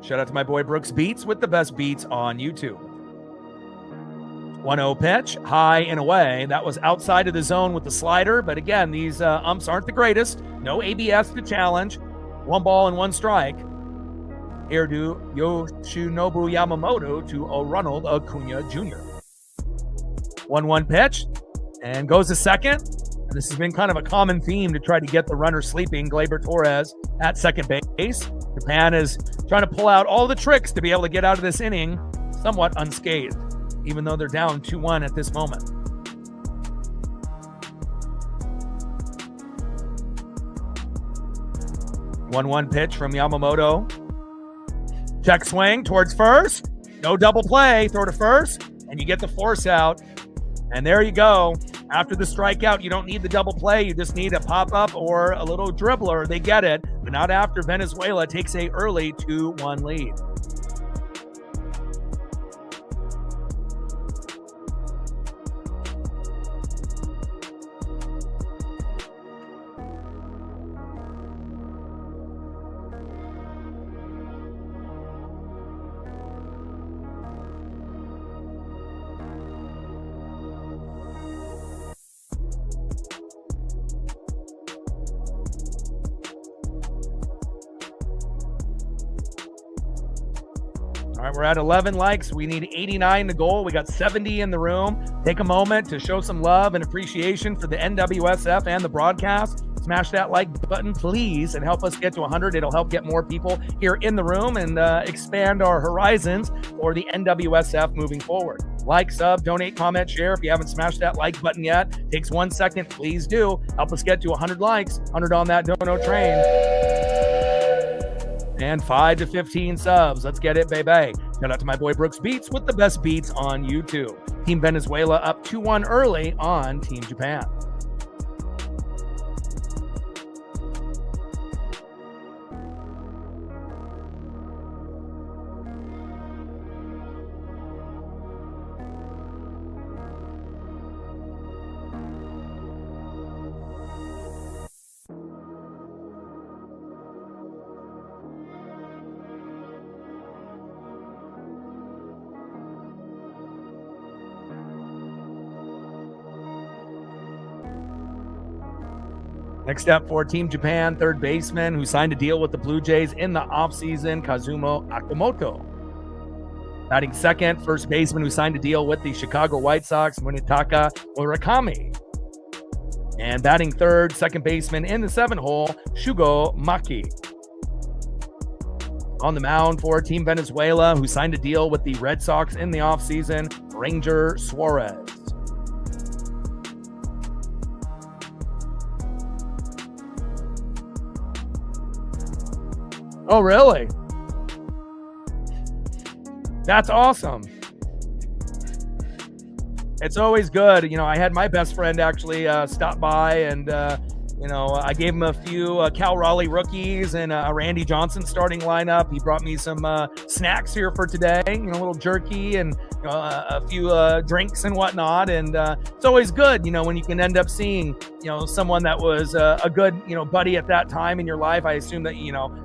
Shout out to my boy Brooks Beats with the best beats on YouTube. 1-0 pitch, high and away. That was outside of the zone with the slider, but again, these umps aren't the greatest. No ABS to challenge. 1 ball and 1 strike. Here to Yoshinobu Yamamoto to Ronald Acuna Jr. 1-1 pitch, and goes to second. And this has been kind of a common theme to try to get the runner sleeping. Gleyber Torres at second base. Japan is trying to pull out all the tricks to be able to get out of this inning somewhat unscathed, even though they're down 2-1 at this moment. One pitch from Yamamoto. Check swing towards first. No double play. Throw to first, and you get the force out. And there you go. After the strikeout, you don't need the double play. You just need a pop-up or a little dribbler. They get it, but not after Venezuela takes a early 2-1 lead. All right, we're at 11 likes. We need 89 to goal. We got 70 in the room. Take a moment to show some love and appreciation for the NWSF and the broadcast. Smash that like button, please, and help us get to 100. It'll help get more people here in the room and expand our horizons for the NWSF moving forward. Like, sub, donate, comment, share. If you haven't smashed that like button yet, takes 1 second. Please do. Help us get to 100 likes, 100 on that dono train. And 5 to 15 subs. Let's get it, baby. Shout out to my boy Brooks Beats with the best beats on YouTube. Team Venezuela up 2-1 early on Team Japan. Next up for Team Japan, third baseman who signed a deal with the Blue Jays in the offseason, Kazumo Akamoto. Batting second, first baseman who signed a deal with the Chicago White Sox, Munetaka Murakami. And batting third, second baseman in the 7-hole, Shugo Maki. On the mound for Team Venezuela, who signed a deal with the Red Sox in the offseason, Ranger Suarez. Oh, really? That's awesome. It's always good. You know, I had my best friend actually stop by and, I gave him a few Cal Raleigh rookies and a Randy Johnson starting lineup. He brought me some snacks here for today, a little jerky and a few drinks and whatnot. And it's always good, when you can end up seeing, someone that was a good, buddy at that time in your life. I assume that,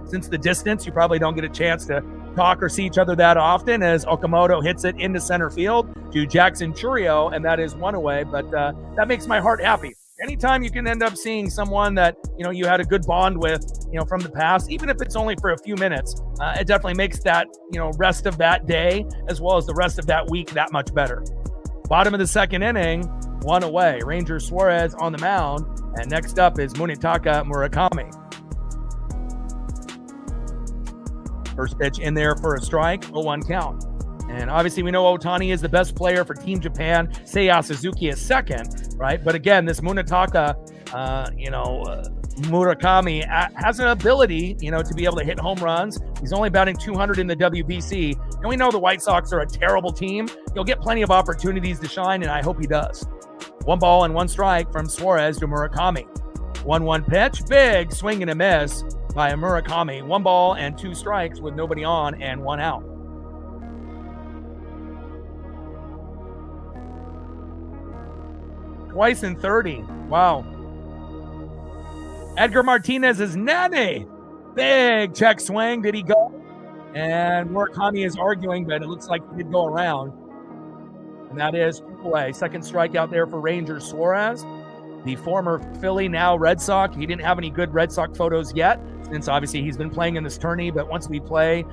since the distance, you probably don't get a chance to talk or see each other that often, as Okamoto hits it into center field to Jackson Churio, and that is one away. But that makes my heart happy. Anytime you can end up seeing someone that, you had a good bond with, from the past, even if it's only for a few minutes, it definitely makes that, rest of that day as well as the rest of that week that much better. Bottom of the second inning, one away. Ranger Suarez on the mound. And next up is Munetaka Murakami. First pitch in there for a strike, 0-1 count. And obviously we know Ohtani is the best player for Team Japan. Seiya Suzuki is second, right? But again, this Munetaka, Murakami has an ability, to be able to hit home runs. He's only batting 200 in the WBC. And we know the White Sox are a terrible team. He'll get plenty of opportunities to shine, and I hope he does. 1 ball and 1 strike from Suarez to Murakami. 1-1 pitch, big swing and a miss by Murakami. 1 ball and 2 strikes with nobody on and 1 out. Twice in 30. Wow. Edgar Martinez is nanny. Big check swing. Did he go? And Murakami is arguing, but it looks like he did go around. And that is 2 away. Second strikeout there for Ranger Suarez, the former Philly, now Red Sox. He didn't have any good Red Sox photos yet, since obviously he's been playing in this tourney. But once we play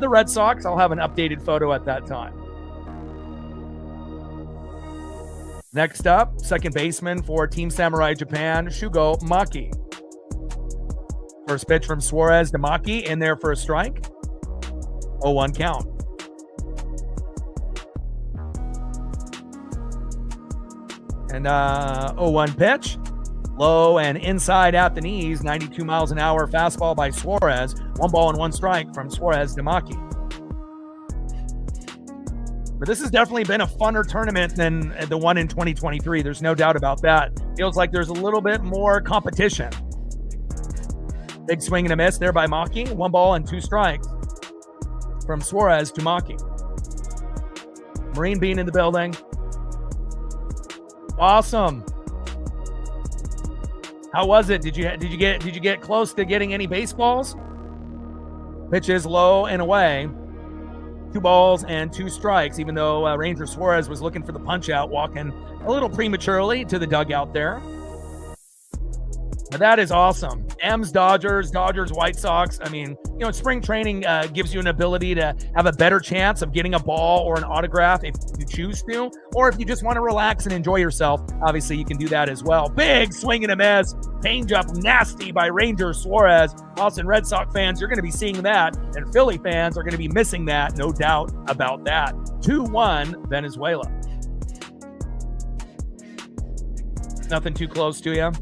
the Red Sox, I'll have an updated photo at that time. Next up, second baseman for Team Samurai Japan, Shugo Maki. First pitch from Suarez to Maki, in there for a strike. 0-1 count. And 0-1 pitch. Low and inside at the knees, 92 miles an hour fastball by Suarez. 1 ball and 1 strike from Suarez to Maki. But this has definitely been a funner tournament than the one in 2023. There's no doubt about that. Feels like there's a little bit more competition. Big swing and a miss there by Maki. 1 ball and 2 strikes from Suarez to Maki. Marine Bean in the building. Awesome. How was it? Did you get close to getting any baseballs? Pitch is low and away. 2 balls and 2 strikes, even though Ranger Suarez was looking for the punch out, walking a little prematurely to the dugout there. But that is awesome. M's Dodgers, White Sox. I mean, spring training gives you an ability to have a better chance of getting a ball or an autograph if you choose to, or if you just want to relax and enjoy yourself. Obviously, you can do that as well. Big swing and a miss. Change-up nasty by Ranger Suarez. Boston Red Sox fans, you're going to be seeing that, and Philly fans are going to be missing that, no doubt about that. 2-1 Venezuela. Nothing too close to you.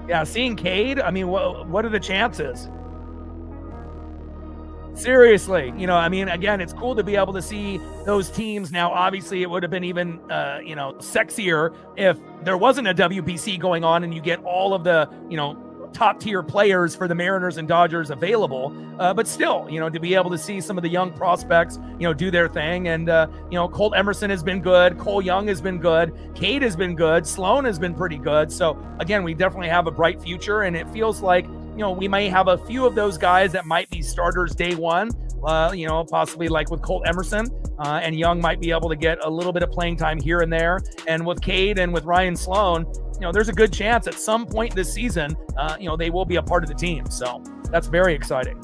Yeah, seeing Cade, I mean, what are the chances? Seriously, again, it's cool to be able to see those teams. Now, obviously, it would have been even, sexier if there wasn't a WBC going on and you get all of the, top tier players for the Mariners and Dodgers available. But still, to be able to see some of the young prospects, do their thing. And, Colt Emerson has been good. Cole Young has been good. Cade has been good. Sloan has been pretty good. So again, we definitely have a bright future, and it feels like, we may have a few of those guys that might be starters day one, possibly like with Colt Emerson, and Young might be able to get a little bit of playing time here and there. And with Cade and with Ryan Sloan, there's a good chance at some point this season, they will be a part of the team. So that's very exciting.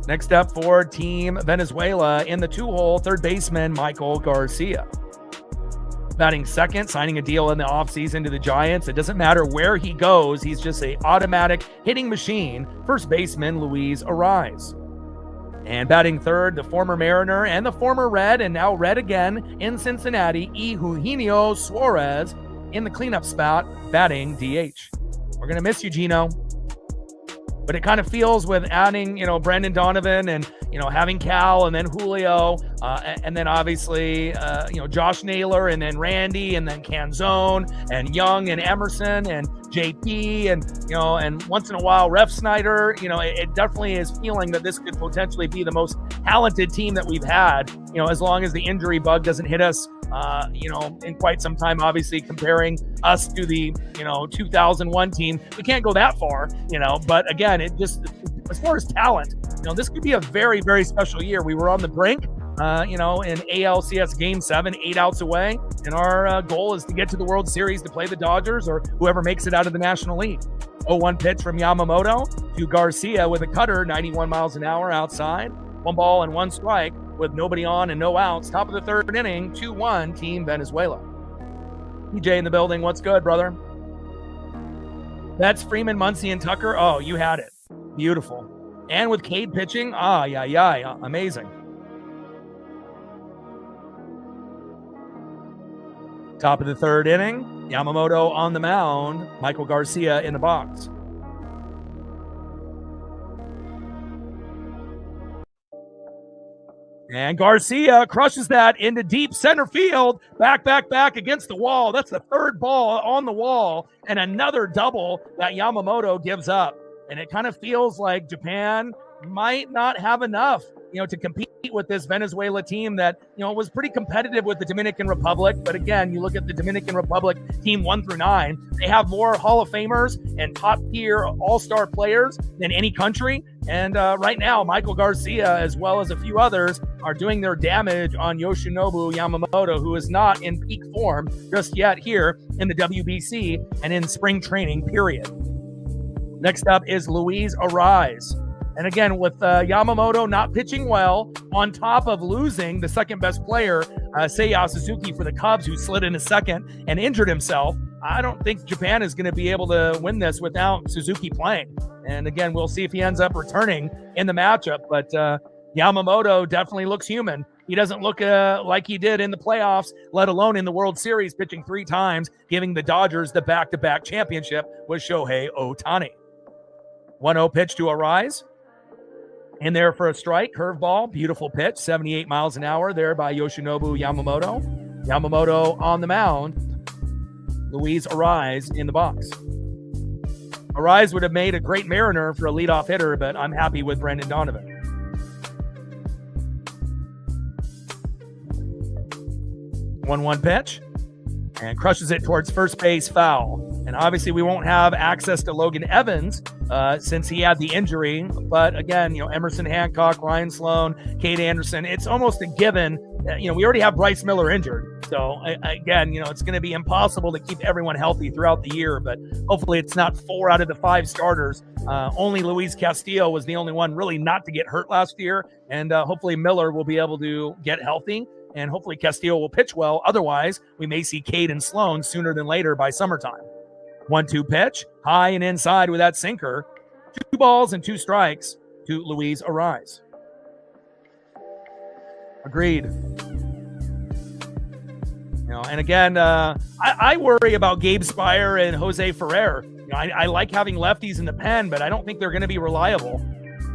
Next up for Team Venezuela in the 2-hole, third baseman Michael Garcia. Batting second, signing a deal in the offseason to the Giants. It doesn't matter where he goes, he's just an automatic hitting machine. First baseman Luis Ariz. And batting third, the former Mariner and the former Red, and now Red again in Cincinnati, Eugenio Suarez in the cleanup spot, batting DH. We're going to miss you, Gino. But it kind of feels with adding, Brendan Donovan and, having Cal and then Julio and then obviously, Josh Naylor and then Randy and then Canzone and Young and Emerson and JP and, and once in a while, Ref Snyder, it definitely is feeling that this could potentially be the most talented team that we've had, as long as the injury bug doesn't hit us, in quite some time. Obviously, comparing us to the, 2001 team, we can't go that far, but again, it just, as far as talent, this could be a very, very special year. We were on the brink, in ALCS Game 7, 8 outs away, and our goal is to get to the World Series to play the Dodgers or whoever makes it out of the National League. 0-1 pitch from Yamamoto to Garcia with a cutter, 91 miles an hour outside. 1 ball and 1 strike with nobody on and no outs. Top of the third inning, 2-1 Team Venezuela. PJ in the building. What's good, brother? That's Freeman, Muncy, and Tucker. Oh, you had it. Beautiful. And with Cade pitching, amazing. Top of the third inning, Yamamoto on the mound, Michael Garcia in the box. And Garcia crushes that into deep center field, back against the wall. That's the third ball on the wall, and another double that Yamamoto gives up. And it kind of feels like Japan might not have enough, to compete with this Venezuela team that, was pretty competitive with the Dominican Republic. But again, you look at the Dominican Republic team 1 through 9, they have more Hall of Famers and top tier all-star players than any country. And right now, Michael Garcia, as well as a few others, are doing their damage on Yoshinobu Yamamoto, who is not in peak form just yet here in the WBC and in spring training period. Next up is Luis Arraez. And again, with Yamamoto not pitching well, on top of losing the second best player, Seiya Suzuki, for the Cubs, who slid in a second and injured himself, I don't think Japan is going to be able to win this without Suzuki playing. And again, we'll see if he ends up returning in the matchup. But Yamamoto definitely looks human. He doesn't look like he did in the playoffs, let alone in the World Series, pitching 3 times, giving the Dodgers the back-to-back championship with Shohei Ohtani. 1-0 pitch to Arraez. In there for a strike, curveball, beautiful pitch, 78 miles an hour there by Yoshinobu Yamamoto. Yamamoto on the mound, Luis Arraez in the box. Arraez would have made a great Mariner for a leadoff hitter, but I'm happy with Brendan Donovan. 1-1 pitch, and crushes it towards first base, foul. And obviously we won't have access to Logan Evans since he had the injury. But again, Emerson Hancock, Ryan Sloan, Cade Anderson, it's almost a given. We already have Bryce Miller injured. So again, it's going to be impossible to keep everyone healthy throughout the year. But hopefully it's not 4 out of the 5 starters. Only Luis Castillo was the only one really not to get hurt last year. And hopefully Miller will be able to get healthy. And hopefully Castillo will pitch well. Otherwise, we may see Cade and Sloan sooner than later by summertime. 1-2 pitch, high and inside with that sinker. 2 balls and 2 strikes to Luis Arraez. Agreed. And again, I worry about Gabe Spire and Jose Ferrer. I like having lefties in the pen, but I don't think they're going to be reliable,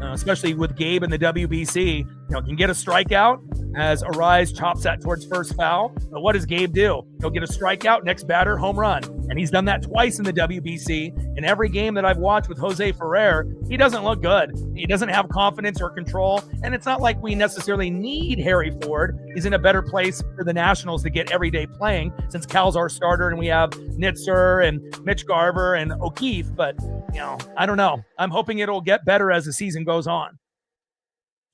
especially with Gabe in the WBC. Can get a strikeout as Arraez chops that towards first, foul. But what does Gabe do? He'll get a strikeout, next batter, home run. And he's done that twice in the WBC. In every game that I've watched with Jose Ferrer, he doesn't look good. He doesn't have confidence or control. And it's not like we necessarily need Harry Ford. He's in a better place for the Nationals to get everyday playing since Cal's our starter and we have Nitzer and Mitch Garver and O'Keefe. But, I don't know. I'm hoping it'll get better as the season goes on.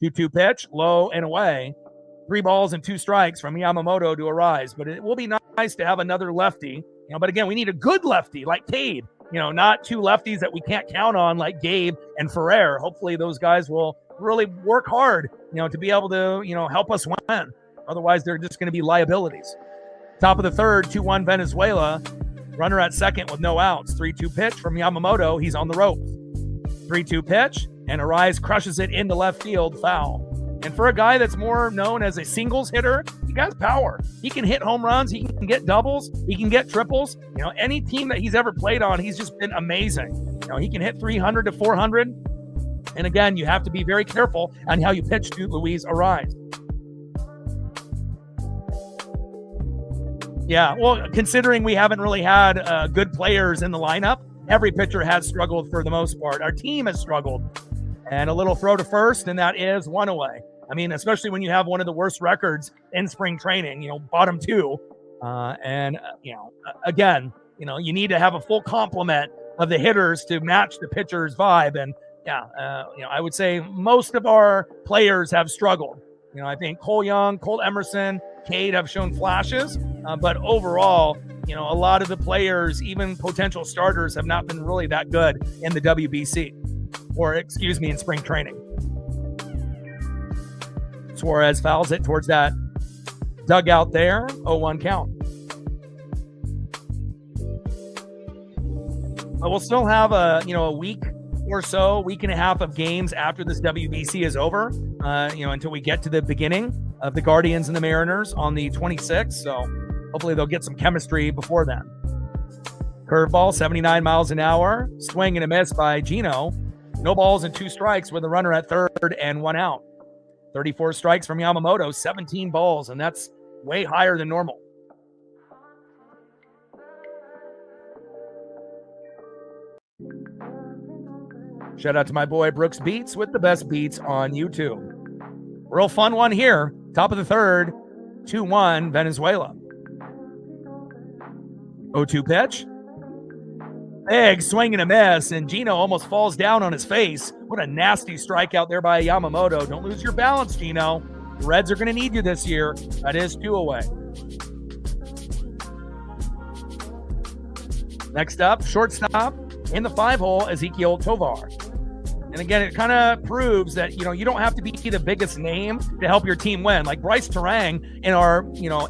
2-2 pitch, low and away. 3 balls and 2 strikes from Yamamoto to Arraez. But it will be nice to have another lefty. But again, we need a good lefty like Cade. Not 2 lefties that we can't count on like Gabe and Ferrer. Hopefully those guys will really work hard, to be able to, help us win. Otherwise, they're just going to be liabilities. Top of the third, 2-1 Venezuela. Runner at second with no outs. 3-2 pitch from Yamamoto. He's on the ropes. 3-2 pitch, and Arraez crushes it into left field, foul. And for a guy that's more known as a singles hitter, he got power. He can hit home runs. He can get doubles. He can get triples. Any team that he's ever played on, he's just been amazing. He can hit 300 to 400. And again, you have to be very careful on how you pitch to Luis Arraez. Yeah, well, considering we haven't really had good players in the lineup, every pitcher has struggled for the most part. Our team has struggled. And a little throw to first, and that is 1 away. I mean, especially when you have one of the worst records in spring training, bottom 2. Again, you need to have a full complement of the hitters to match the pitcher's vibe. And I would say most of our players have struggled. I think Cole Young, Cole Emerson, Cade have shown flashes, but overall, a lot of the players, even potential starters, have not been really that good in the WBC. In spring training. Suarez fouls it towards that dugout there. 0-1 count. But we'll still have a week or so, week and a half of games after this WBC is over, until we get to the beginning of the Guardians and the Mariners on the 26th. So hopefully they'll get some chemistry before then. Curveball, 79 miles an hour, swing and a miss by Gino. No balls and 2 strikes with a runner at third and 1 out. 34 strikes from Yamamoto, 17 balls, and that's way higher than normal. Shout out to my boy Brooks Beats with the best beats on YouTube. Real fun one here. Top of the third, 2-1 Venezuela. 0-2 pitch. Big swing and a miss, and Gino almost falls down on his face. What a nasty strikeout there by Yamamoto. Don't lose your balance, Gino. The Reds are going to need you this year. That is 2 away. Next up, shortstop in the 5-hole, Ezequiel Tovar. And again, it kind of proves that, you don't have to be the biggest name to help your team win. Like Bryce Terang in our,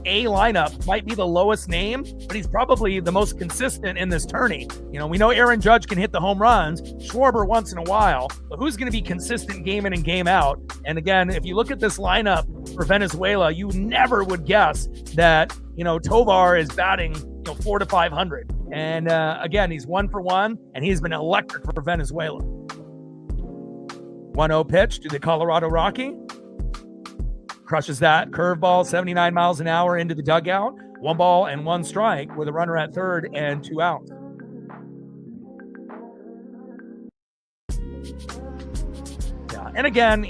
A lineup might be the lowest name, but he's probably the most consistent in this tourney. We know Aaron Judge can hit the home runs, Schwarber once in a while, but who's going to be consistent game in and game out? And again, if you look at this lineup for Venezuela, you never would guess that, Tovar is batting, 400 to 500. And again, he's 1 for 1, and he's been electric for Venezuela. 1-0 pitch to the Colorado Rocky. Crushes that curveball, 79 miles an hour into the dugout. 1 ball and 1 strike with a runner at third and 2 outs. Yeah, and again,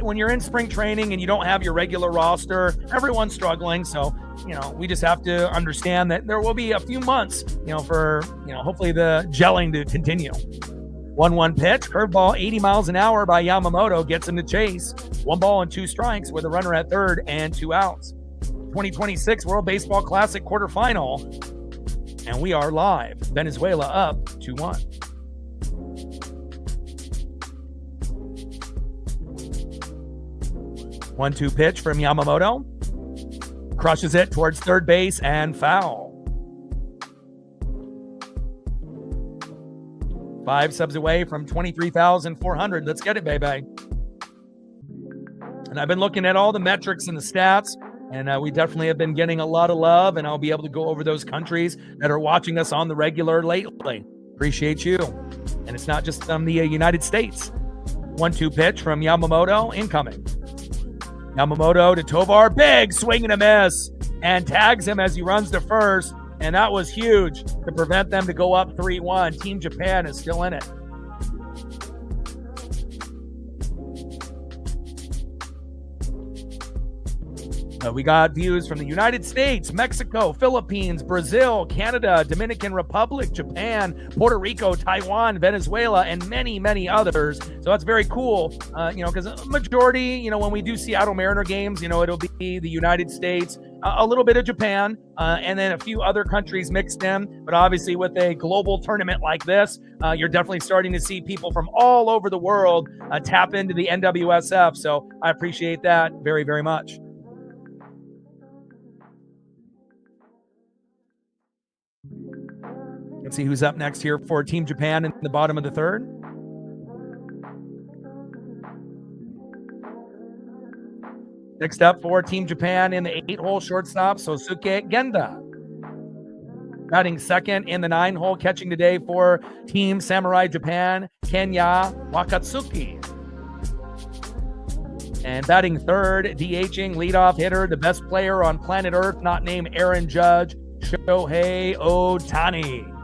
when you're in spring training and you don't have your regular roster, everyone's struggling. So, we just have to understand that there will be a few months, for, hopefully the gelling to continue. 1-1 pitch, curveball, 80 miles an hour by Yamamoto, gets him to chase. 1 ball and 2 strikes with a runner at third and 2 outs. 2026 World Baseball Classic quarterfinal, and we are live. Venezuela up 2-1. One-two pitch from Yamamoto. Crushes it towards third base and foul. 5 subs away from 23,400. Let's get it, baby. And I've been looking at all the metrics and the stats, and we definitely have been getting a lot of love, and I'll be able to go over those countries that are watching us on the regular lately. Appreciate you. And it's not just from the United States. 1-2 pitch from Yamamoto, incoming. Yamamoto to Tovar, big swing and a miss, and tags him as he runs to first. And that was huge to prevent them to go up 3-1. Team Japan is still in it. We got views from the United States, Mexico, Philippines, Brazil, Canada, Dominican Republic, Japan, Puerto Rico, Taiwan, Venezuela, and many, many others. So that's very cool, because a majority, when we do Seattle Mariner games, it'll be the United States, a little bit of Japan, and then a few other countries mixed in. But obviously with a global tournament like this, you're definitely starting to see people from all over the world tap into the NWSF. So I appreciate that very, very much. Let's see who's up next here for Team Japan in the bottom of the third. Next up for Team Japan in the 8-hole shortstop, Sosuke Genda. Batting second in the 9-hole, catching today for Team Samurai Japan, Kenya Wakatsuki. And batting third, DHing leadoff hitter, the best player on planet Earth, not named Aaron Judge, Shohei Ohtani.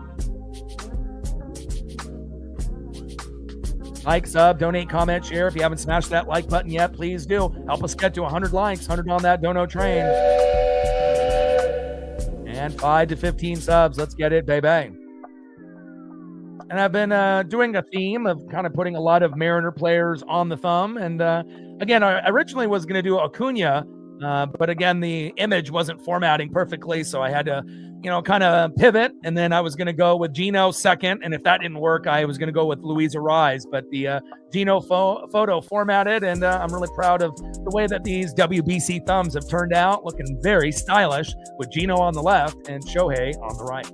Like, sub, donate, comment, share. If you haven't smashed that like button yet, please do. Help us get to 100 likes, 100 on that dono train. And 5 to 15 subs. Let's get it, baby. And I've been doing a theme of kind of putting a lot of Mariner players on the thumb. And again, I originally was going to do Acuna, but again, the image wasn't formatting perfectly, so I had to, kind of pivot. And then I was going to go with Gino second, and if that didn't work, I was going to go with Luis Ariz. But the Gino photo formatted, and I'm really proud of the way that these WBC thumbs have turned out, looking very stylish with Gino on the left and Shohei on the right.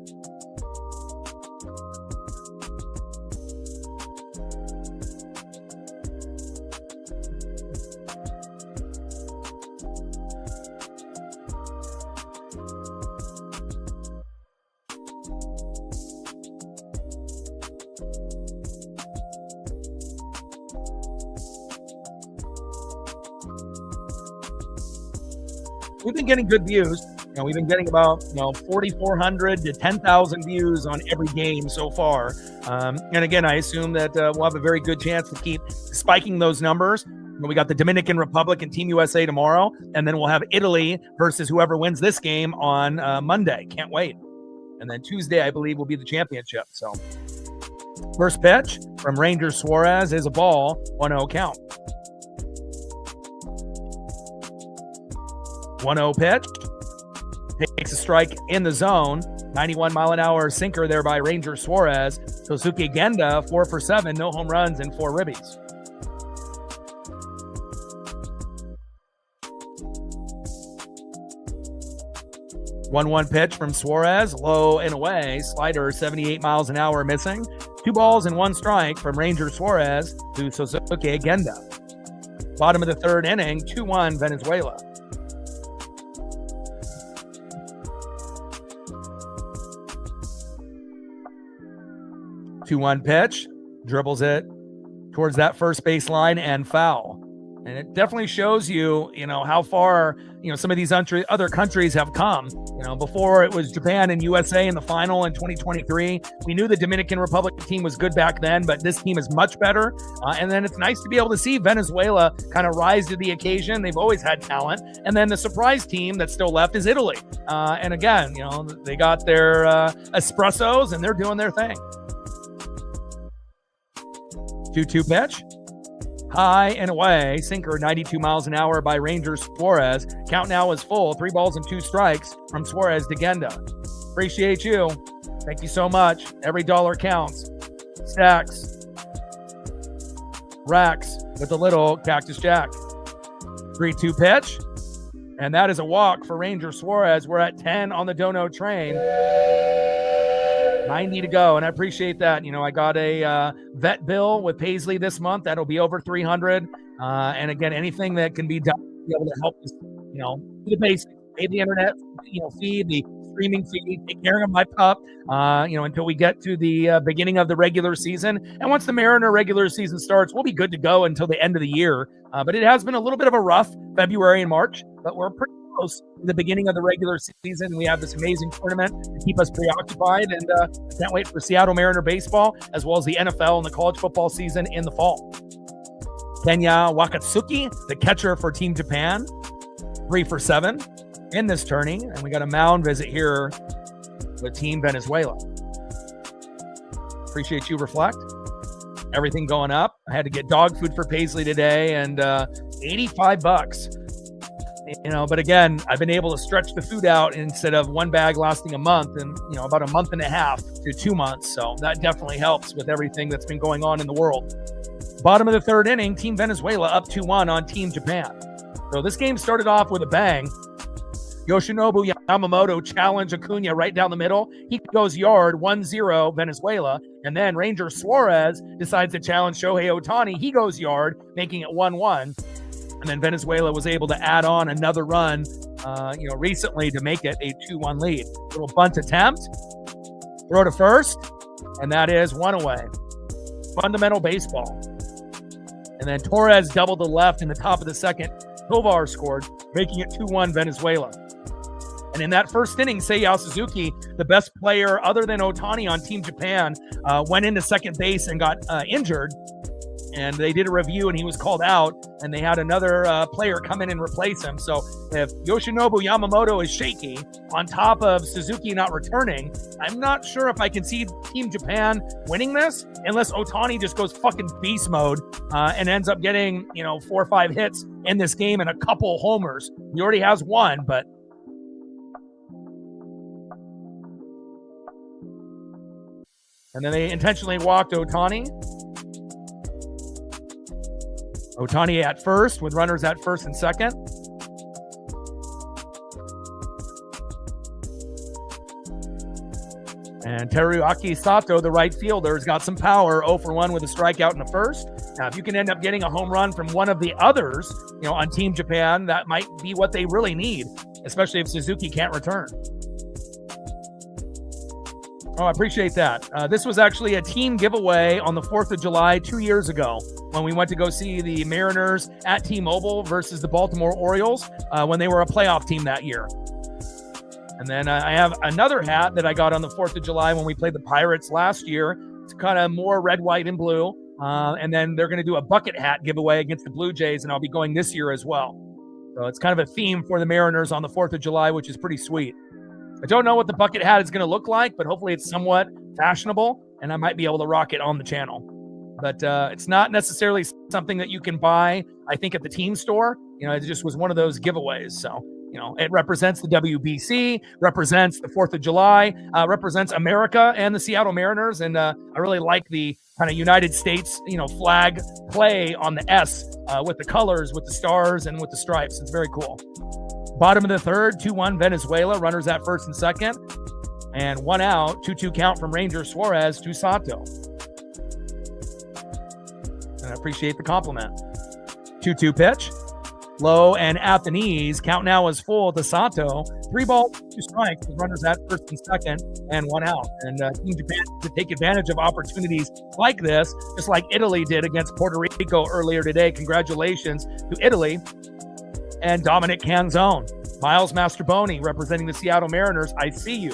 we've been getting good views. We've been getting about 4,400 to 10,000 views on every game so far. And again, I assume that we'll have a very good chance to keep spiking those numbers. We got the Dominican Republic and Team USA tomorrow, and then we'll have Italy versus whoever wins this game on Monday. Can't wait. And then Tuesday, I believe, will be the championship. So first pitch from Ranger Suarez is a ball, 1-0 count. 1-0 pitch. Takes a strike in the zone. 91-mile-an-hour sinker there by Ranger Suarez. Suzuki Genda, 4 for 7, no home runs and 4 ribbies. One pitch from Suarez, low and away. Slider, 78 miles an hour, missing. 2 balls and 1 strike from Ranger Suarez to Suzuki Genda. Bottom of the third inning, 2-1 Venezuela. 2-1 pitch, dribbles it towards that first base line and foul. And it definitely shows you, how far, some of these other countries have come. Before it was Japan and USA in the final in 2023. We knew the Dominican Republic team was good back then, but this team is much better. And then it's nice to be able to see Venezuela kind of rise to the occasion. They've always had talent. And then the surprise team that's still left is Italy. And again, they got their espressos and they're doing their thing. 2-2 pitch. High and away. Sinker, 92 miles an hour by Ranger Suarez. Count now is full. 3 balls and 2 strikes from Suarez to Genda. Appreciate you. Thank you so much. Every dollar counts. Stacks. Racks with a little Cactus Jack. 3-2 pitch. And that is a walk for Ranger Suarez. We're at 10 on the Dono train. 90 to go, and I appreciate that. I got a vet bill with Paisley this month. That'll be over 300. And again, anything that can be done to be able to help us, do the basics, pay the internet, feed, the streaming feed, take care of my pup, until we get to the beginning of the regular season. And once the Mariner regular season starts, we'll be good to go until the end of the year. But it has been a little bit of a rough February and March, but we're pretty close to the beginning of the regular season. We have this amazing tournament to keep us preoccupied, and I can't wait for Seattle Mariner baseball, as well as the NFL and the college football season in the fall. Kenya Wakatsuki, the catcher for Team Japan, 3 for 7 in this tourney, and we got a mound visit here with Team Venezuela. Appreciate you, Reflect. Everything going up. I had to get dog food for Paisley today, and $85. But again, I've been able to stretch the food out instead of one bag lasting a month and, about a month and a half to 2 months. So that definitely helps with everything that's been going on in the world. Bottom of the third inning, Team Venezuela up 2-1 on Team Japan. So this game started off with a bang. Yoshinobu Yamamoto challenged Acuna right down the middle. He goes yard, 1-0 Venezuela. And then Ranger Suarez decides to challenge Shohei Ohtani. He goes yard, making it 1-1. And then Venezuela was able to add on another run, recently to make it a 2-1 lead. Little bunt attempt, throw to first, and that is 1 away. Fundamental baseball. And then Torres doubled to left in the top of the second. Tovar scored, making it 2-1 Venezuela. And in that first inning, Seiya Suzuki, the best player other than Ohtani on Team Japan, went into second base and got injured. And they did a review, and he was called out, and they had another player come in and replace him. So if Yoshinobu Yamamoto is shaky, on top of Suzuki not returning, I'm not sure if I can see Team Japan winning this, unless Ohtani just goes fucking beast mode and ends up getting, 4 or 5 hits in this game and a couple homers. He already has 1, but... And then they intentionally walked Ohtani. Ohtani at first, with runners at first and second. And Teruaki Sato, the right fielder, has got some power, 0 for 1 with a strikeout in the first. Now, if you can end up getting a home run from one of the others, on Team Japan, that might be what they really need, especially if Suzuki can't return. Oh, I appreciate that. This was actually a team giveaway on the 4th of July 2 years ago when we went to go see the Mariners at T-Mobile versus the Baltimore Orioles when they were a playoff team that year. And then I have another hat that I got on the 4th of July when we played the Pirates last year. It's kind of more red, white, and blue. And then they're going to do a bucket hat giveaway against the Blue Jays, and I'll be going this year as well. So it's kind of a theme for the Mariners on the 4th of July, which is pretty sweet. I don't know what the bucket hat is going to look like, but hopefully it's somewhat fashionable, and I might be able to rock it on the channel. But it's not necessarily something that you can buy, I think, at the team store. You know, it just was one of those giveaways. So, you know, it represents the WBC, represents the 4th of July, represents America and the Seattle Mariners. And I really like the kind of United States, you know, flag play on the S with the colors, with the stars, and with the stripes. It's very cool. Bottom of the third, 2-1 Venezuela, runners at first and second. And 1 out, 2-2 count from Ranger Suarez to Sato. And I appreciate the compliment. 2-2 pitch. Low and at the knees. Count now is full to Sato. 3 balls, 2 strikes with runners at first and second, and 1 out. And Team Japan to take advantage of opportunities like this, just like Italy did against Puerto Rico earlier today. Congratulations to Italy. And Dominic Canzone. Miles Mastroboni representing the Seattle Mariners. I see you.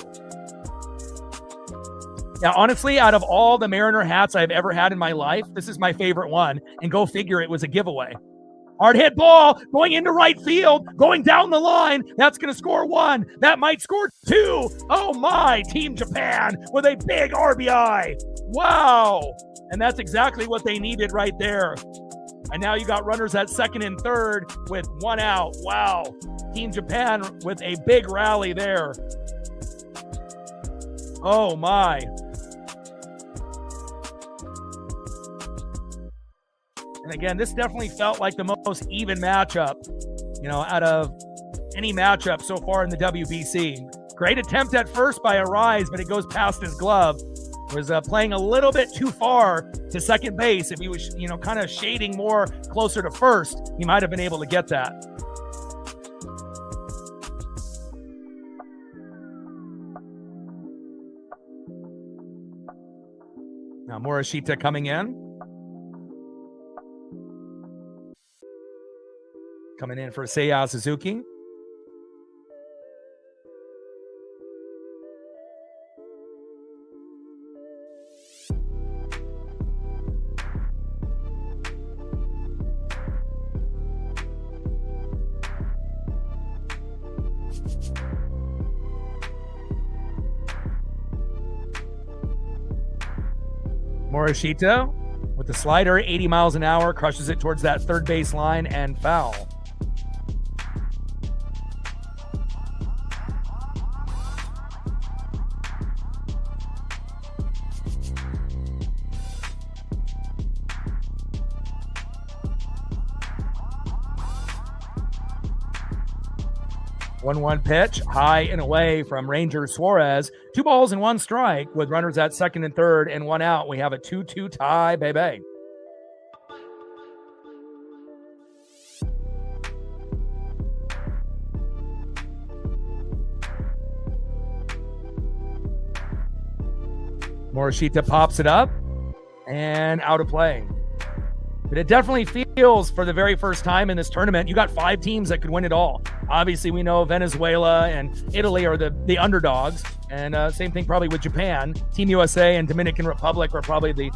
Now, honestly, out of all the Mariner hats I've ever had in my life, this is my favorite one. And go figure, it was a giveaway. Hard hit ball going into right field, going down the line. That's going to score 1. That might score 2. Oh my, Team Japan with a big RBI. Wow. And that's exactly what they needed right there. And now you got runners at second and third with 1 out. Wow. Team Japan with a big rally there. Oh my. And again, this definitely felt like the most even matchup, you know, out of any matchup so far in the WBC. Great attempt at first by Arise, but it goes past his glove. Was playing a little bit too far to second base. If he was, you know, kind of shading more closer to first, he might have been able to get that. Now Morishita coming in. Coming in for Seiya Suzuki. Morishita with the slider, 80 miles an hour, crushes it towards that third base line and foul. One pitch, high and away from Ranger Suarez. 2 balls and 1 strike with runners at second and third and 1 out. We have a 2-2 tie, baby. Morishita pops it up and out of play. But it definitely feels, for the very first time in this tournament, you got 5 teams that could win it all. Obviously, we know Venezuela and Italy are the underdogs, and same thing probably with Japan. Team USA and Dominican Republic are probably the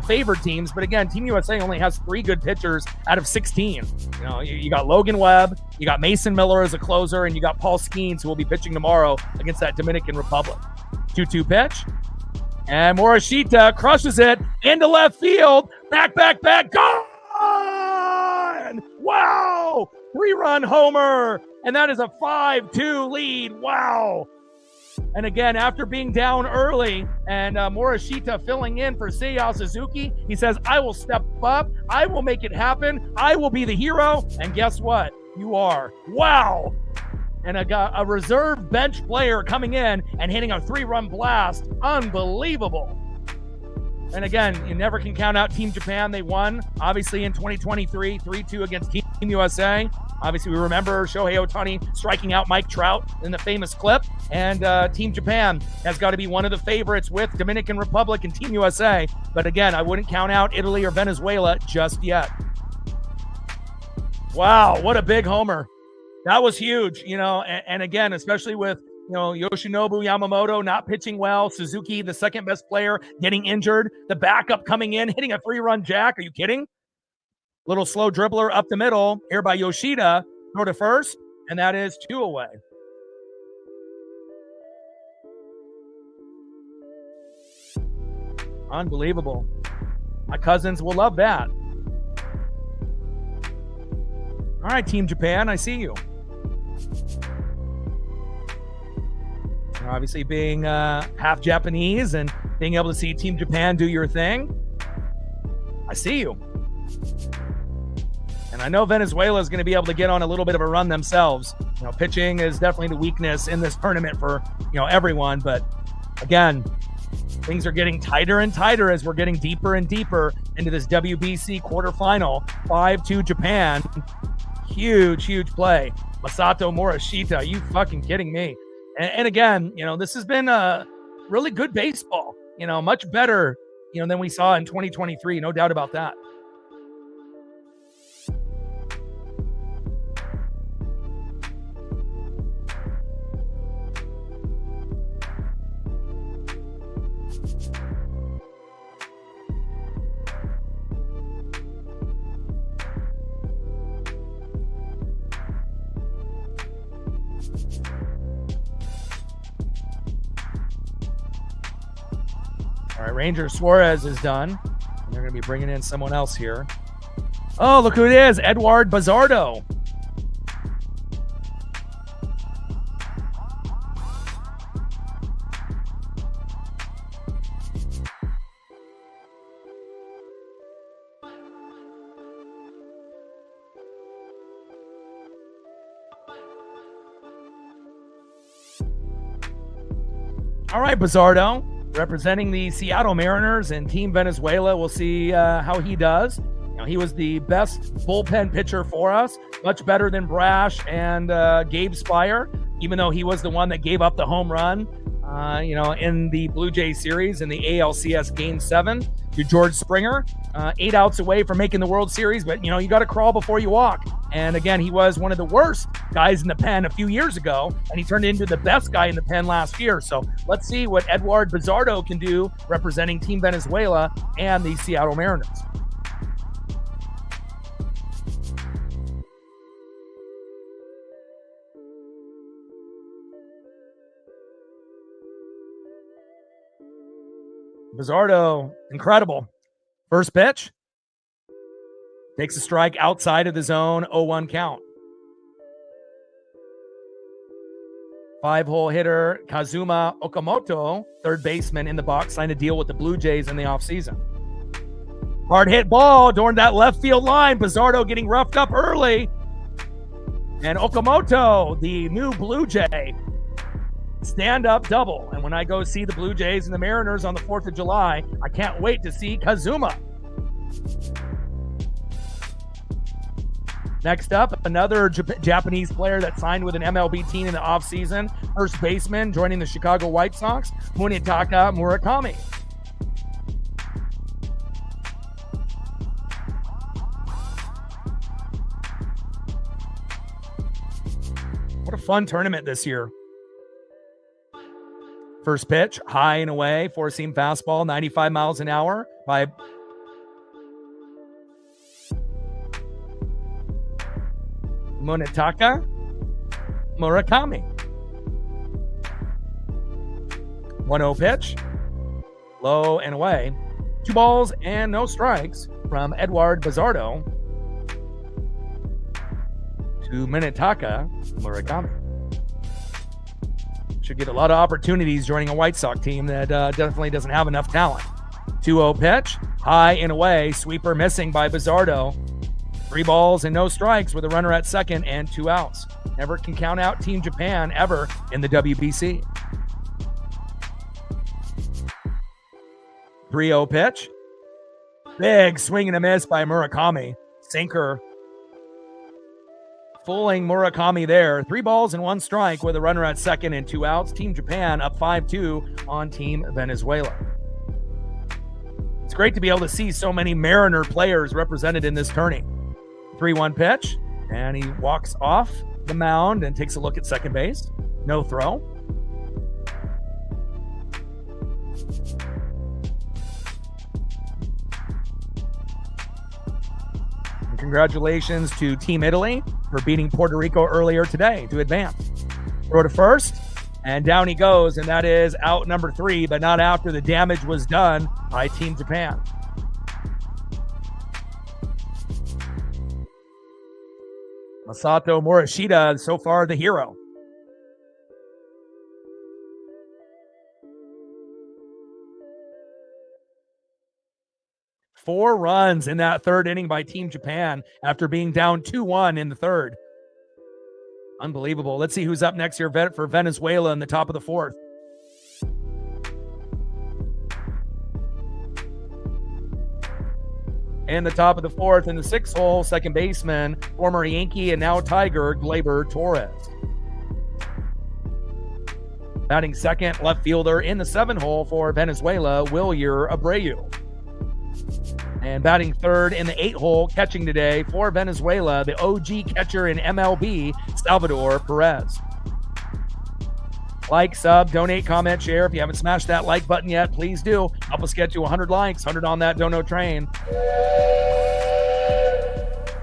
favored teams. But again, Team USA only has 3 good pitchers out of 16. You know, you got Logan Webb, you got Mason Miller as a closer, and you got Paul Skeens, who will be pitching tomorrow against that Dominican Republic. 2-2 pitch. And Morishita crushes it into left field. Back, gone! Wow! 3-run homer. And that is a 5-2 lead. Wow. And again, after being down early and Morishita filling in for Seiya Suzuki, he says, I will step up. I will make it happen. I will be the hero. And guess what? You are. Wow. And a reserve bench player coming in and hitting a 3-run blast. Unbelievable. And again, you never can count out Team Japan. They won, obviously, in 2023, 3-2 against Team USA. Obviously, we remember Shohei Ohtani striking out Mike Trout in the famous clip. And Team Japan has got to be one of the favorites with Dominican Republic and Team USA. But again, I wouldn't count out Italy or Venezuela just yet. Wow, what a big homer. That was huge, and again, especially with, Yoshinobu Yamamoto not pitching well, Suzuki, the second best player, getting injured, the backup coming in, hitting a 3-run jack. Are you kidding? Little slow dribbler up the middle here by Yoshida, throw to first, and that is 2 away. Unbelievable. My cousins will love that. All right, Team Japan, I see you. Obviously, being half Japanese and being able to see Team Japan do your thing, I see you. And I know Venezuela is going to be able to get on a little bit of a run themselves. Pitching is definitely the weakness in this tournament for, everyone. But again, things are getting tighter and tighter as we're getting deeper and deeper into this WBC quarterfinal. 5-2 Japan. Huge, huge play. Masato Morishita, you fucking kidding me? And again, this has been a really good baseball, much better, than we saw in 2023. No doubt about that. All right, Ranger Suarez is done. And they're going to be bringing in someone else here. Oh, look who it is. Edward Bazardo. All right, Bazardo, representing the Seattle Mariners and Team Venezuela. We'll see how he does. He was the best bullpen pitcher for us, much better than Brash and Gabe Spire, even though he was the one that gave up the home run, in the Blue Jays series in the ALCS Game 7 to George Springer. 8 outs away from making the World Series, but, you got to crawl before you walk. And again, he was one of the worst guys in the pen a few years ago, and he turned into the best guy in the pen last year. So let's see what Edward Bazardo can do representing Team Venezuela and the Seattle Mariners. Bazardo, incredible. First pitch. Takes a strike outside of the zone, 0-1 count. 5-hole hitter Kazuma Okamoto, third baseman in the box, signed a deal with the Blue Jays in the offseason. Hard hit ball during that left field line. Bazardo getting roughed up early. And Okamoto, the new Blue Jay, stand-up double. And when I go see the Blue Jays and the Mariners on the 4th of July, I can't wait to see Kazuma. Next up, another Japanese player that signed with an MLB team in the offseason. First baseman joining the Chicago White Sox, Munetaka Murakami. What a fun tournament this year. First pitch, high and away, four-seam fastball, 95 miles an hour by Munetaka Murakami. 1-0 pitch, low and away. 2 balls and no strikes from Edward Bazardo to Munetaka Murakami. Should get a lot of opportunities joining a White Sox team that definitely doesn't have enough talent. 2-0 pitch, high and away, sweeper missing by Bazardo. 3 balls and no strikes with a runner at second and 2 outs. Never can count out Team Japan ever in the WBC. 3-0 pitch. Big swing and a miss by Murakami. Sinker. fooling Murakami there. 3 balls and 1 strike with a runner at second and 2 outs. Team Japan up 5-2 on Team Venezuela. It's great to be able to see so many Mariner players represented in this tourney. 3-1 pitch, and he walks off the mound and takes a look at second base. No throw. And congratulations to Team Italy for beating Puerto Rico earlier today to advance. Throw to first, and down he goes, and that is out number 3, but not after the damage was done by Team Japan. Masato Morishita, so far the hero. Four runs in that third inning by Team Japan after being down 2-1 in the third. Unbelievable. Let's see who's up next here for Venezuela in the top of the fourth. In the top of the fourth, in the 6th hole, second baseman, former Yankee and now Tiger, Gleyber Torres. Batting second, left fielder in the 7th hole for Venezuela, Wilyer Abreu. And batting third in the 8th hole, catching today for Venezuela, the OG catcher in MLB, Salvador Perez. Like, sub, donate, comment, share. If you haven't smashed that like button yet, please do. Help us get to 100 likes, 100 on that dono train.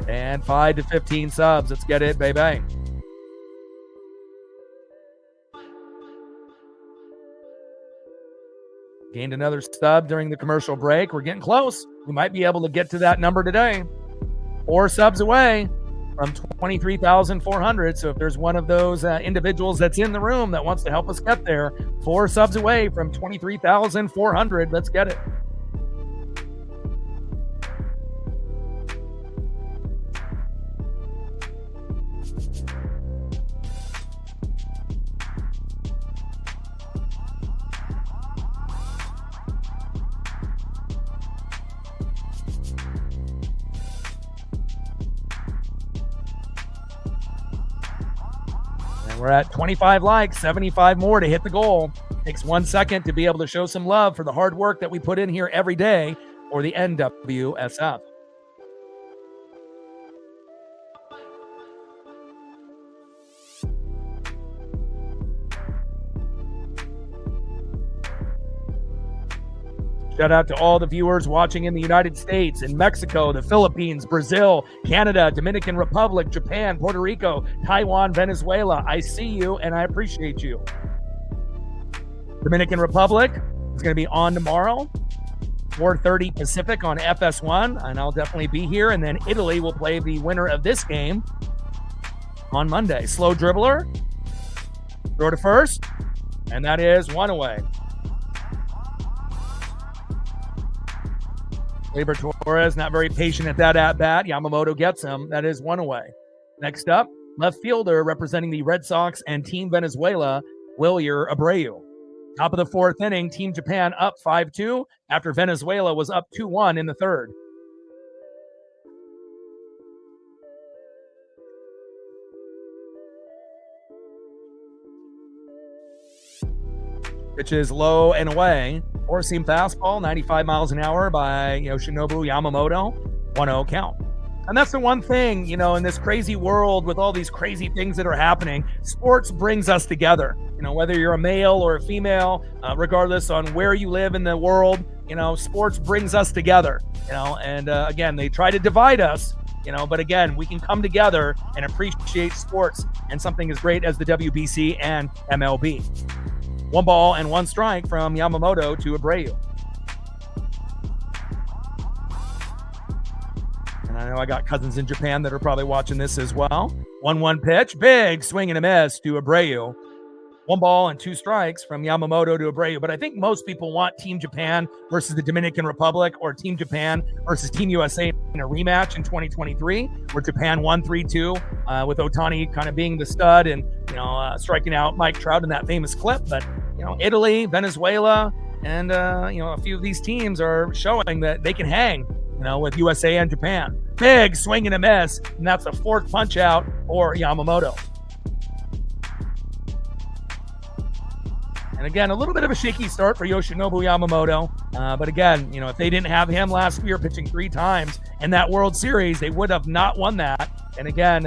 And 5 to 15 subs. Let's get it, baby. Gained another sub during the commercial break. We're getting close. We might be able to get to that number today. 4 subs away from 23,400. So if there's one of those individuals that's in the room that wants to help us get there, 4 subs away from 23,400. Let's get it. We're at 25 likes, 75 more to hit the goal. Takes 1 second to be able to show some love for the hard work that we put in here every day for the NWSF. Shout out to all the viewers watching in the United States, in Mexico, the Philippines, Brazil, Canada, Dominican Republic, Japan, Puerto Rico, Taiwan, Venezuela. I see you and I appreciate you. Dominican Republic is going to be on tomorrow, 4:30 Pacific on FS1, and I'll definitely be here. And then Italy will play the winner of this game on Monday. Slow dribbler, throw to first, and that is 1 away. Gleyber Torres not very patient at that at-bat. Yamamoto gets him. That is 1 away. Next up, left fielder representing the Red Sox and Team Venezuela, Wilyer Abreu. Top of the 4th inning, Team Japan up 5-2 after Venezuela was up 2-1 in the third. Pitch is low and away. 4-seam fastball, 95 miles an hour by Yoshinobu Yamamoto. 1-0 count. And that's the one thing, in this crazy world with all these crazy things that are happening, sports brings us together. Whether you're a male or a female, regardless on where you live in the world, sports brings us together, and again, they try to divide us, but again, we can come together and appreciate sports and something as great as the WBC and MLB. 1 ball and 1 strike from Yamamoto to Abreu. And I know I got cousins in Japan that are probably watching this as well. 1-1 pitch, big swing and a miss to Abreu. 1 ball and 2 strikes from Yamamoto to Abreu. But I think most people want Team Japan versus the Dominican Republic or Team Japan versus Team USA in a rematch in 2023, where Japan won 3-2 with Ohtani kind of being the stud and striking out Mike Trout in that famous clip. But Italy, Venezuela, and a few of these teams are showing that they can hang with USA and Japan. Big swing and a miss, and that's a fourth punch out for Yamamoto. And again, a little bit of a shaky start for Yoshinobu Yamamoto. But again, if they didn't have him last year pitching 3 times in that World Series, they would have not won that. And again,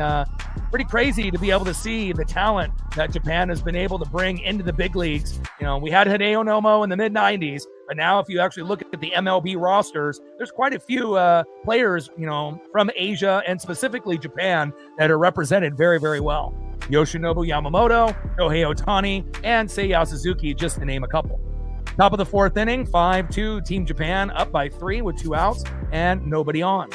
pretty crazy to be able to see the talent that Japan has been able to bring into the big leagues. We had Hideo Nomo in the mid-90s, but now if you actually look at the MLB rosters, there's quite a few players, from Asia and specifically Japan that are represented very, very well. Yoshinobu Yamamoto, Shohei Ohtani, and Seiya Suzuki, just to name a couple. Top of the 4th inning, 5-2, Team Japan up by 3 with 2 outs and nobody on.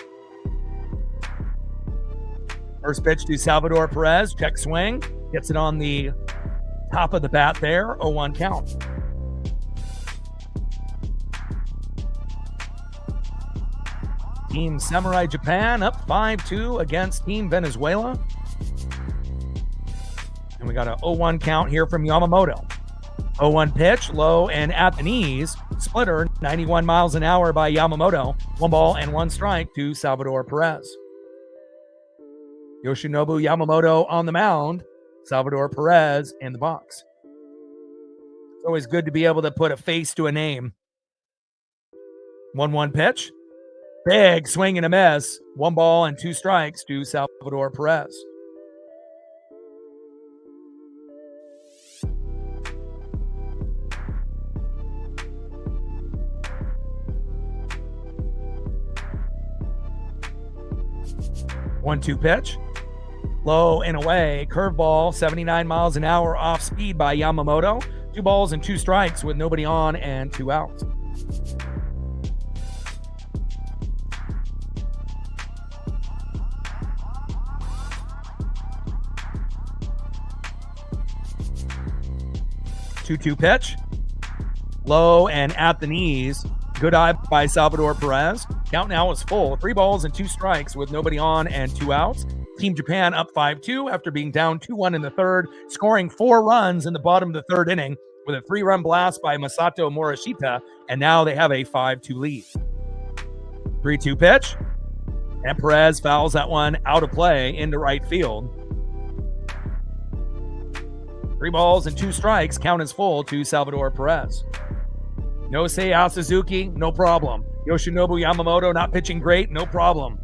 First pitch to Salvador Perez, check swing, gets it on the top of the bat there, 0-1 count. Team Samurai Japan up 5-2 against Team Venezuela. And we got a 0-1 count here from Yamamoto. 0-1 pitch, low and at the knees. Splitter, 91 miles an hour by Yamamoto. 1 ball and 1 strike to Salvador Perez. Yoshinobu Yamamoto on the mound. Salvador Perez in the box. It's always good to be able to put a face to a name. 1-1 pitch. Big swing and a miss. 1 ball and 2 strikes to Salvador Perez. One-two pitch, low and away, curveball, 79 miles an hour off speed by Yamamoto. 2 balls and 2 strikes with nobody on and 2 outs. Two-two pitch, low and at the knees. Good eye by Salvador Perez. Count now is full. 3 balls and 2 strikes with nobody on and 2 outs. Team Japan up 5-2 after being down 2-1 in the 3rd, scoring 4 runs in the bottom of the 3rd inning with a 3-run blast by Masato Morishita, and now they have a 5-2 lead. 3-2 pitch, and Perez fouls that one out of play into right field. 3 balls and 2 strikes, count is full to Salvador Perez. No Seiya Suzuki, no problem. Yoshinobu Yamamoto not pitching great, no problem.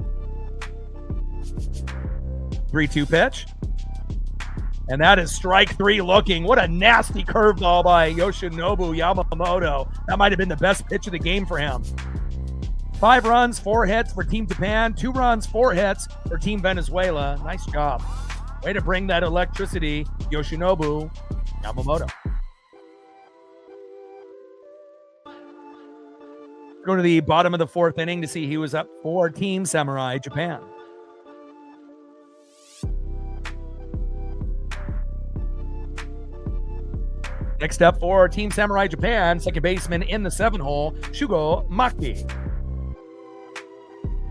3-2 pitch. And that is strike 3 looking. What a nasty curveball by Yoshinobu Yamamoto. That might have been the best pitch of the game for him. 5 runs, 4 hits for Team Japan. 2 runs, 4 hits for Team Venezuela. Nice job. Way to bring that electricity, Yoshinobu Yamamoto. Go to the bottom of the 4th inning to see who was up for Team Samurai Japan. Next up for Team Samurai Japan, second baseman in the 7 hole, Shugo Maki.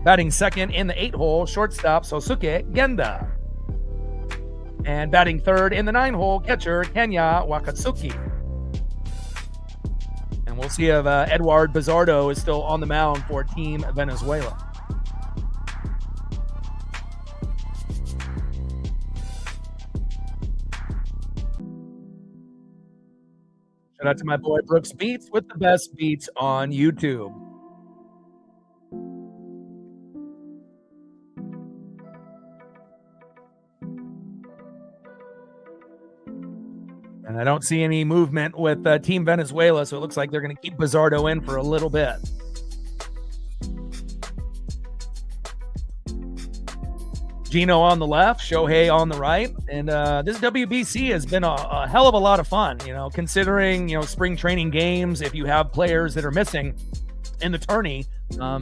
Batting second in the 8 hole, shortstop Sosuke Genda. And batting third in the 9 hole, catcher Kenya Wakatsuki. And we'll see if Eduard Bizardo is still on the mound for Team Venezuela. Shout out to my boy Brooks Beats with the best beats on YouTube. And I don't see any movement with Team Venezuela, so it looks like they're going to keep Bizardo in for a little bit. Gino on the left, Shohei on the right, and this WBC has been a hell of a lot of fun, considering, spring training games, if you have players that are missing in the tourney. A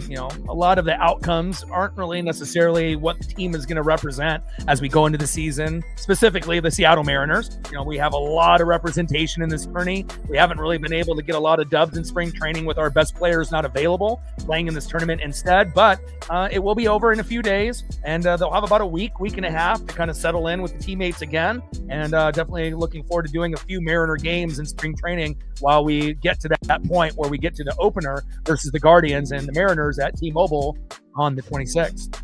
lot of the outcomes aren't really necessarily what the team is going to represent as we go into the season, specifically the Seattle Mariners. We have a lot of representation in this tourney. We haven't really been able to get a lot of dubs in spring training with our best players not available, playing in this tournament instead, but it will be over in a few days, and they'll have about a week and a half to kind of settle in with the teammates again, and definitely looking forward to doing a few Mariner games in spring training while we get to that point where we get to the opener versus the Guardians and the Mariners at T-Mobile on the 26th.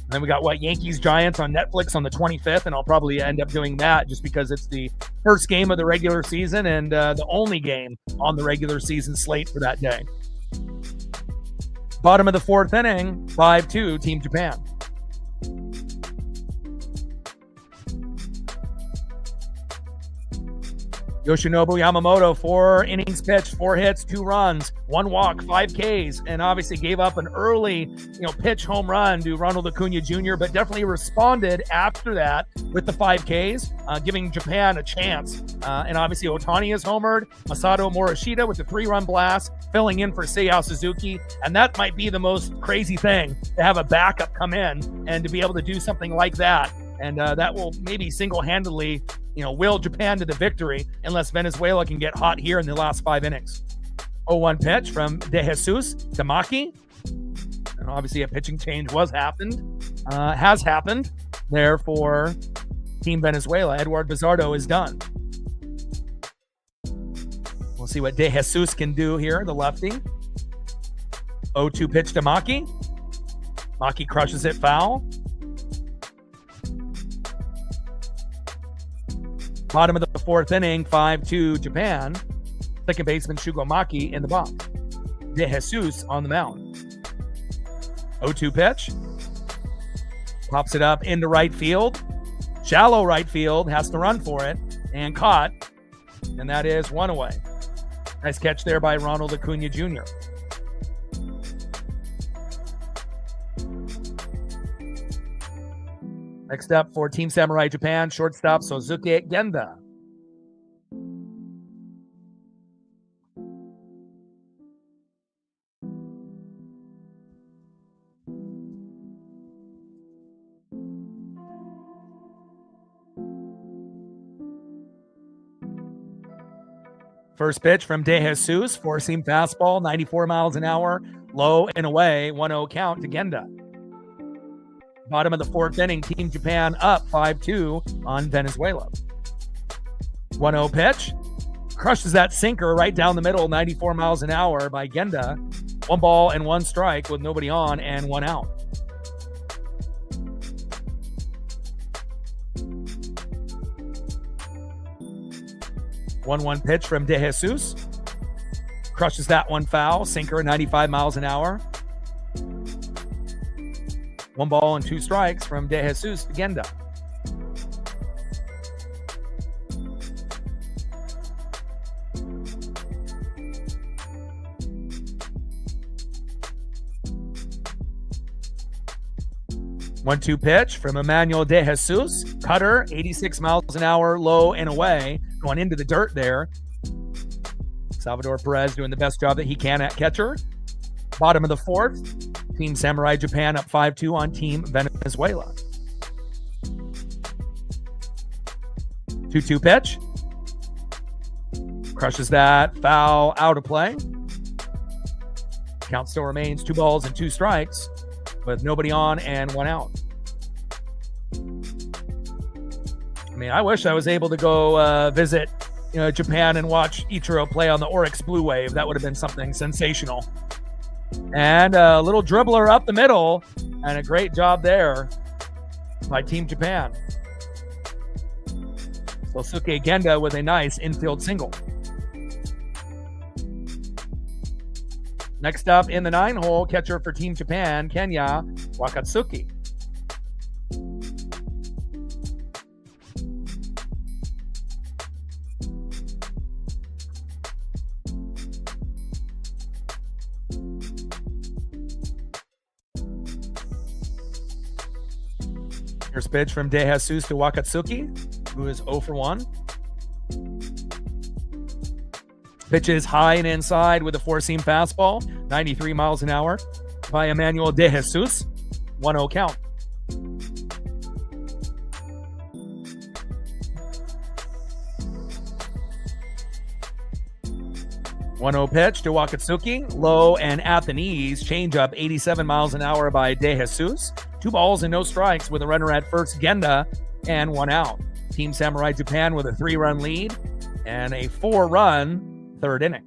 And then we got Yankees Giants on Netflix on the 25th, and I'll probably end up doing that just because it's the first game of the regular season and the only game on the regular season slate for that day. Bottom of the 4th inning, 5-2, Team Japan. Yoshinobu Yamamoto, 4 innings pitched, 4 hits, 2 runs, 1 walk, 5 Ks, and obviously gave up an early, pitch home run to Ronald Acuna Jr., but definitely responded after that with the 5 Ks, giving Japan a chance. And obviously Ohtani is homered, Masato Morishita with the 3-run blast, filling in for Seiya Suzuki, and that might be the most crazy thing, to have a backup come in and to be able to do something like that. And that will maybe single-handedly, will Japan to the victory unless Venezuela can get hot here in the last 5 innings. 0-1 pitch from De Jesus to Maki. And obviously a pitching change has happened there for Team Venezuela. Eduard Bizardo is done. We'll see what De Jesus can do here, the lefty. 0-2 pitch to Maki. Maki crushes it foul. Bottom of the 4th inning, 5-2 Japan. Second baseman Shugo Maki in the box. De Jesus on the mound. 0-2 pitch. Pops it up into right field. Shallow right field, has to run for it, and caught. And that is 1 away. Nice catch there by Ronald Acuna Jr. Next up for Team Samurai Japan, shortstop Suzuki Genda. First pitch from De Jesus, 4-seam fastball, 94 miles an hour, low and away, 1-0 count to Genda. Bottom of the 4th inning, Team Japan up 5-2 on Venezuela. 1-0 pitch. Crushes that sinker right down the middle, 94 miles an hour by Genda. 1 ball and 1 strike with nobody on and 1 out. One pitch from De Jesus. Crushes that one foul. Sinker, 95 miles an hour. 1 ball and 2 strikes from De Jesus to Genda. One-two pitch from Emmanuel De Jesus. Cutter, 86 miles an hour, low and away. Going into the dirt there. Salvador Perez doing the best job that he can at catcher. Bottom of the 4th. Team Samurai Japan up 5-2 on Team Venezuela. 2-2 pitch. Crushes that foul out of play. Count still remains 2 balls and 2 strikes with nobody on and 1 out. I mean, I wish I was able to go visit Japan and watch Ichiro play on the Oryx Blue Wave. That would have been something sensational. And a little dribbler up the middle, and a great job there by Team Japan. Sosuke Genda with a nice infield single. Next up in the 9-hole, catcher for Team Japan, Kenya Wakatsuki. First pitch from De Jesus to Wakatsuki, who is 0 for 1. Pitches high and inside with a 4-seam fastball, 93 miles an hour by Emmanuel De Jesus. 1-0 count. One-0 pitch to Wakatsuki, low and at the knees, changeup 87 miles an hour by De Jesus. 2 balls and no strikes with a runner at first, Genda, and 1 out. Team Samurai Japan with a 3-run lead and a 4-run 3rd inning.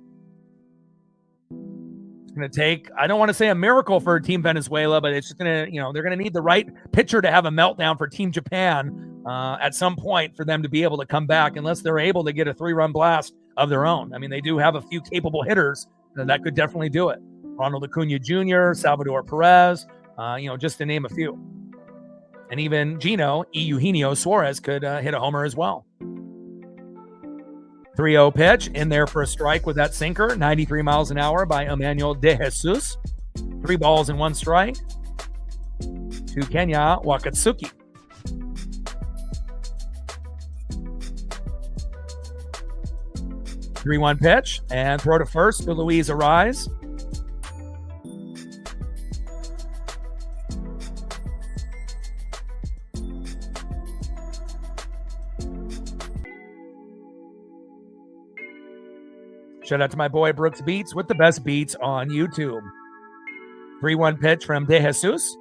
going to take, I don't want to say a miracle for Team Venezuela, but it's just going to, they're going to need the right pitcher to have a meltdown for Team Japan at some point for them to be able to come back, unless they're able to get a 3-run blast of their own. I mean, they do have a few capable hitters that could definitely do it. Ronald Acuna Jr., Salvador Perez, just to name a few. And even Gino, Eugenio Suarez could hit a homer as well. 3-0 pitch in there for a strike with that sinker, 93 miles an hour by Emmanuel De Jesus. 3 balls and 1 strike to Kenya Wakatsuki. Three 3-1 pitch and throw to first to Luis Ariz. Shout out to my boy Brooks Beats with the best beats on YouTube. 3-1 pitch from De Jesus.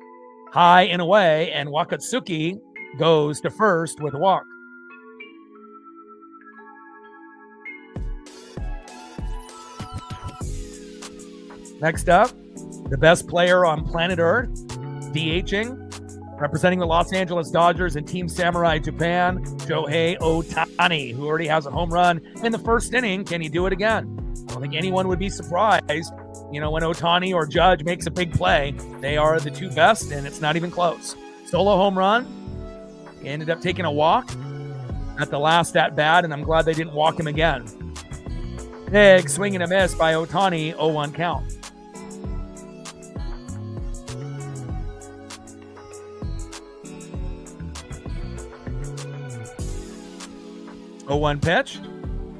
High and away, and Wakatsuki goes to first with a walk. Next up, the best player on planet Earth, DHing, representing the Los Angeles Dodgers and Team Samurai Japan, Shohei Ohtani, who already has a home run in the first inning. Can he do it again? I don't think anyone would be surprised, when Ohtani or Judge makes a big play. They are the 2 best, and it's not even close. Solo home run. He ended up taking a walk at the last at-bat, and I'm glad they didn't walk him again. Big swing and a miss by Ohtani, 0-1 count. Pitch.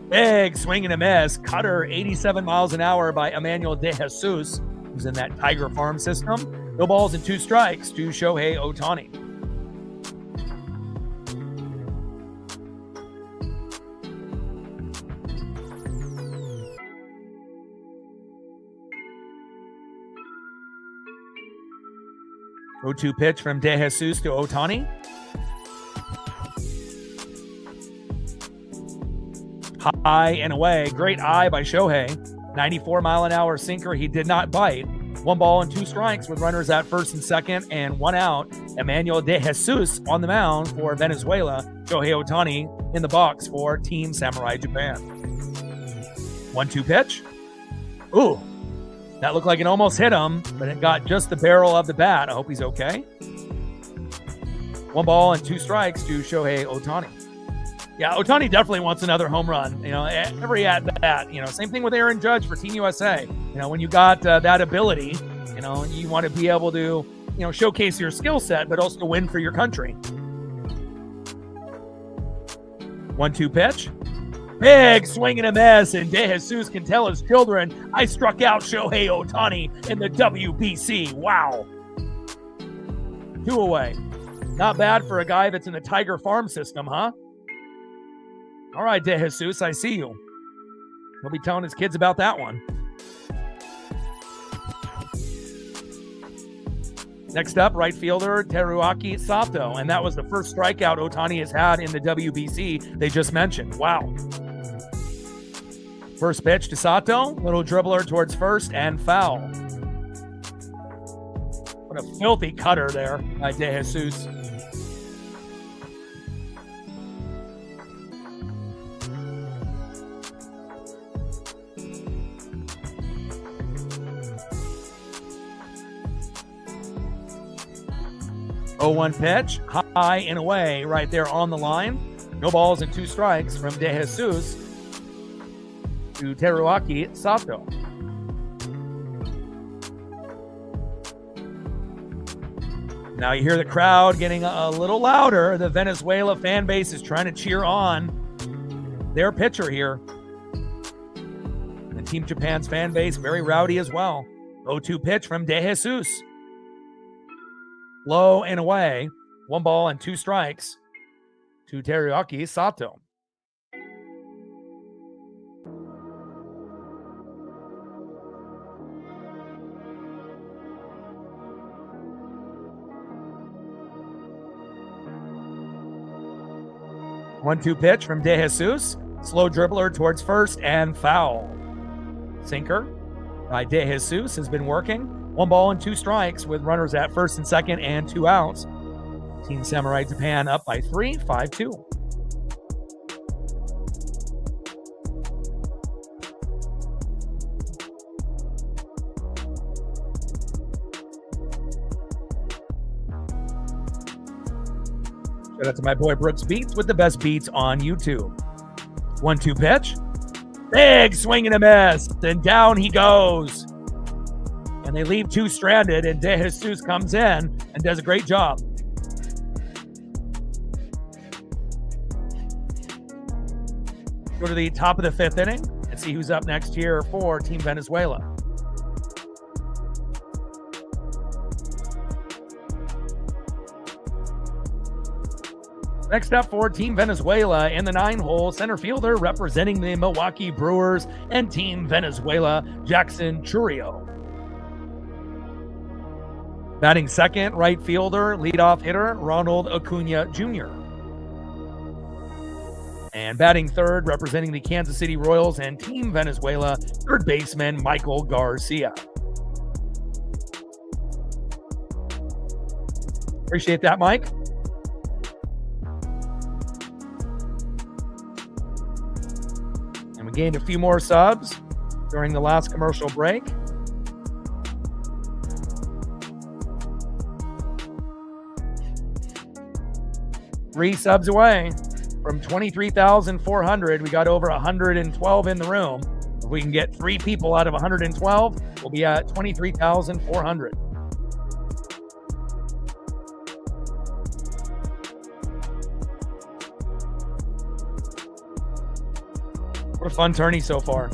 Big swing and a miss. Cutter, 87 miles an hour by Emmanuel De Jesus, who's in that Tiger Farm system. No balls and 2 strikes to Shohei Ohtani. Pitch from De Jesus to Ohtani. High and away. Great eye by Shohei. 94-mile-an-hour sinker. He did not bite. 1 ball and 2 strikes with runners at first and second and 1 out. Emmanuel De Jesus on the mound for Venezuela. Shohei Ohtani in the box for Team Samurai Japan. 1-2 pitch. Ooh, that looked like it almost hit him, but it got just the barrel of the bat. I hope he's okay. 1 ball and 2 strikes to Shohei Ohtani. Yeah, Ohtani definitely wants another home run. Every at bat. Same thing with Aaron Judge for Team USA. When you got that ability, you want to be able to, showcase your skill set, but also win for your country. 1-2 pitch. Big swing and a miss, and De Jesus can tell his children, I struck out Shohei Ohtani in the WBC. Wow. 2 away. Not bad for a guy that's in the Tiger Farm system, huh? All right, De Jesus, I see you. He'll be telling his kids about that one. Next up, right fielder Teruaki Sato, and that was the first strikeout Ohtani has had in the WBC they just mentioned. Wow. First pitch to Sato, little dribbler towards first and foul. What a filthy cutter there by De Jesus. Oh, 0-1 pitch, high and away right there on the line. No balls and 2 strikes from De Jesus to Teruaki Sato. Now you hear the crowd getting a little louder. The Venezuela fan base is trying to cheer on their pitcher here. And Team Japan's fan base, very rowdy as well. 0-2 pitch from De Jesus. Low and away. 1 ball and 2 strikes to Teruaki Sato. One-two pitch from De Jesus. Slow dribbler towards first and foul. Sinker. De Jesus has been working. 1 ball and 2 strikes with runners at first and second and 2 outs. Team Samurai Japan up by 3, 5-2. Shout out to my boy Brooks Beats with the best beats on YouTube. 1-2 pitch. Big swing and a miss. Then down he goes. And they leave 2 stranded, and De Jesus comes in and does a great job. Go to the top of the 5th inning and see who's up next here for Team Venezuela. Next up for Team Venezuela in the 9-hole, center fielder representing the Milwaukee Brewers and Team Venezuela, Jackson Churio. Batting second, right fielder, leadoff hitter, Ronald Acuna Jr. And batting third, representing the Kansas City Royals and Team Venezuela, third baseman Michael Garcia. Appreciate that, Mike. And we gained a few more subs during the last commercial break. Three subs away from 23,400. We got over 112 in the room. If we can get 3 people out of 112, we'll be at 23,400. What a fun tourney so far.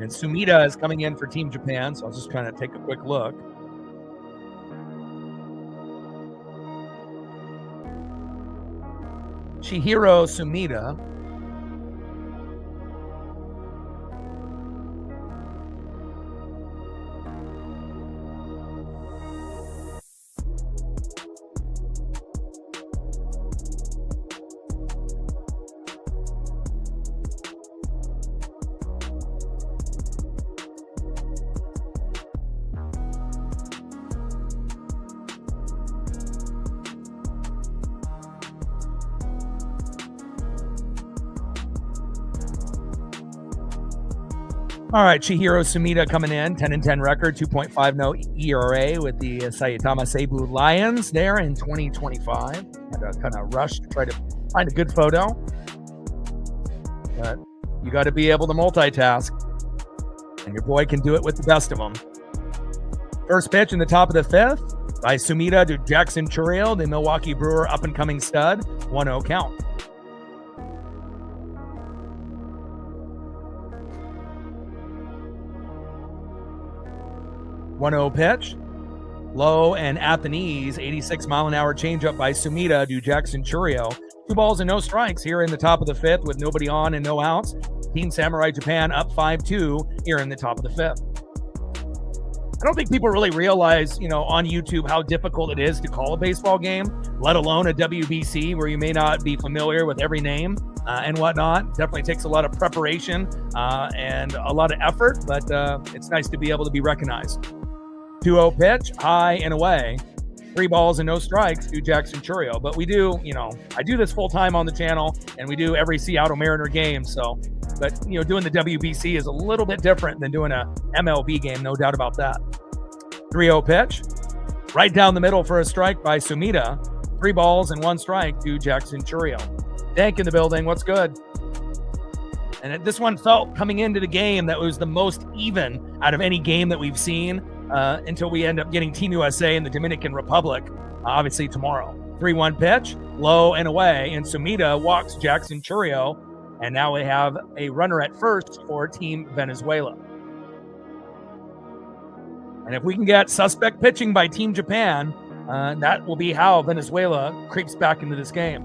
And Sumida is coming in for Team Japan, so I'll just kind of take a quick look. Chihiro Sumida. All right, Chihiro Sumida coming in, 10-10 record, 2.50 ERA with the Saitama Seibu Lions there in 2025. Had to kind of rush to try to find a good photo. But you got to be able to multitask, and your boy can do it with the best of them. First pitch in the top of the 5th by Sumida to Jackson Churio, the Milwaukee Brewer up-and-coming stud, 1-0 count. 1-0 pitch, low and at the knees, 86-mile-an-hour changeup by Sumida to Jackson Churio. 2 balls and no strikes here in the top of the 5th with nobody on and no outs. Team Samurai Japan up 5-2 here in the top of the 5th. I don't think people really realize, on YouTube how difficult it is to call a baseball game, let alone a WBC where you may not be familiar with every name and whatnot. Definitely takes a lot of preparation and a lot of effort, but it's nice to be able to be recognized. 2-0 pitch, high and away. 3 balls and no strikes to Jackson Churio. But we do, I do this full time on the channel, and we do every Seattle Mariner game. But doing the WBC is a little bit different than doing a MLB game, no doubt about that. 3-0 pitch, right down the middle for a strike by Sumida. 3 balls and 1 strike to Jackson Churio. Dank in the building. What's good? And this one felt coming into the game that was the most even out of any game that we've seen. Until we end up getting Team USA in the Dominican Republic, obviously tomorrow. 3-1 pitch, low and away, and Sumida walks Jackson Churio, and now we have a runner at first for Team Venezuela. And if we can get suspect pitching by Team Japan, that will be how Venezuela creeps back into this game.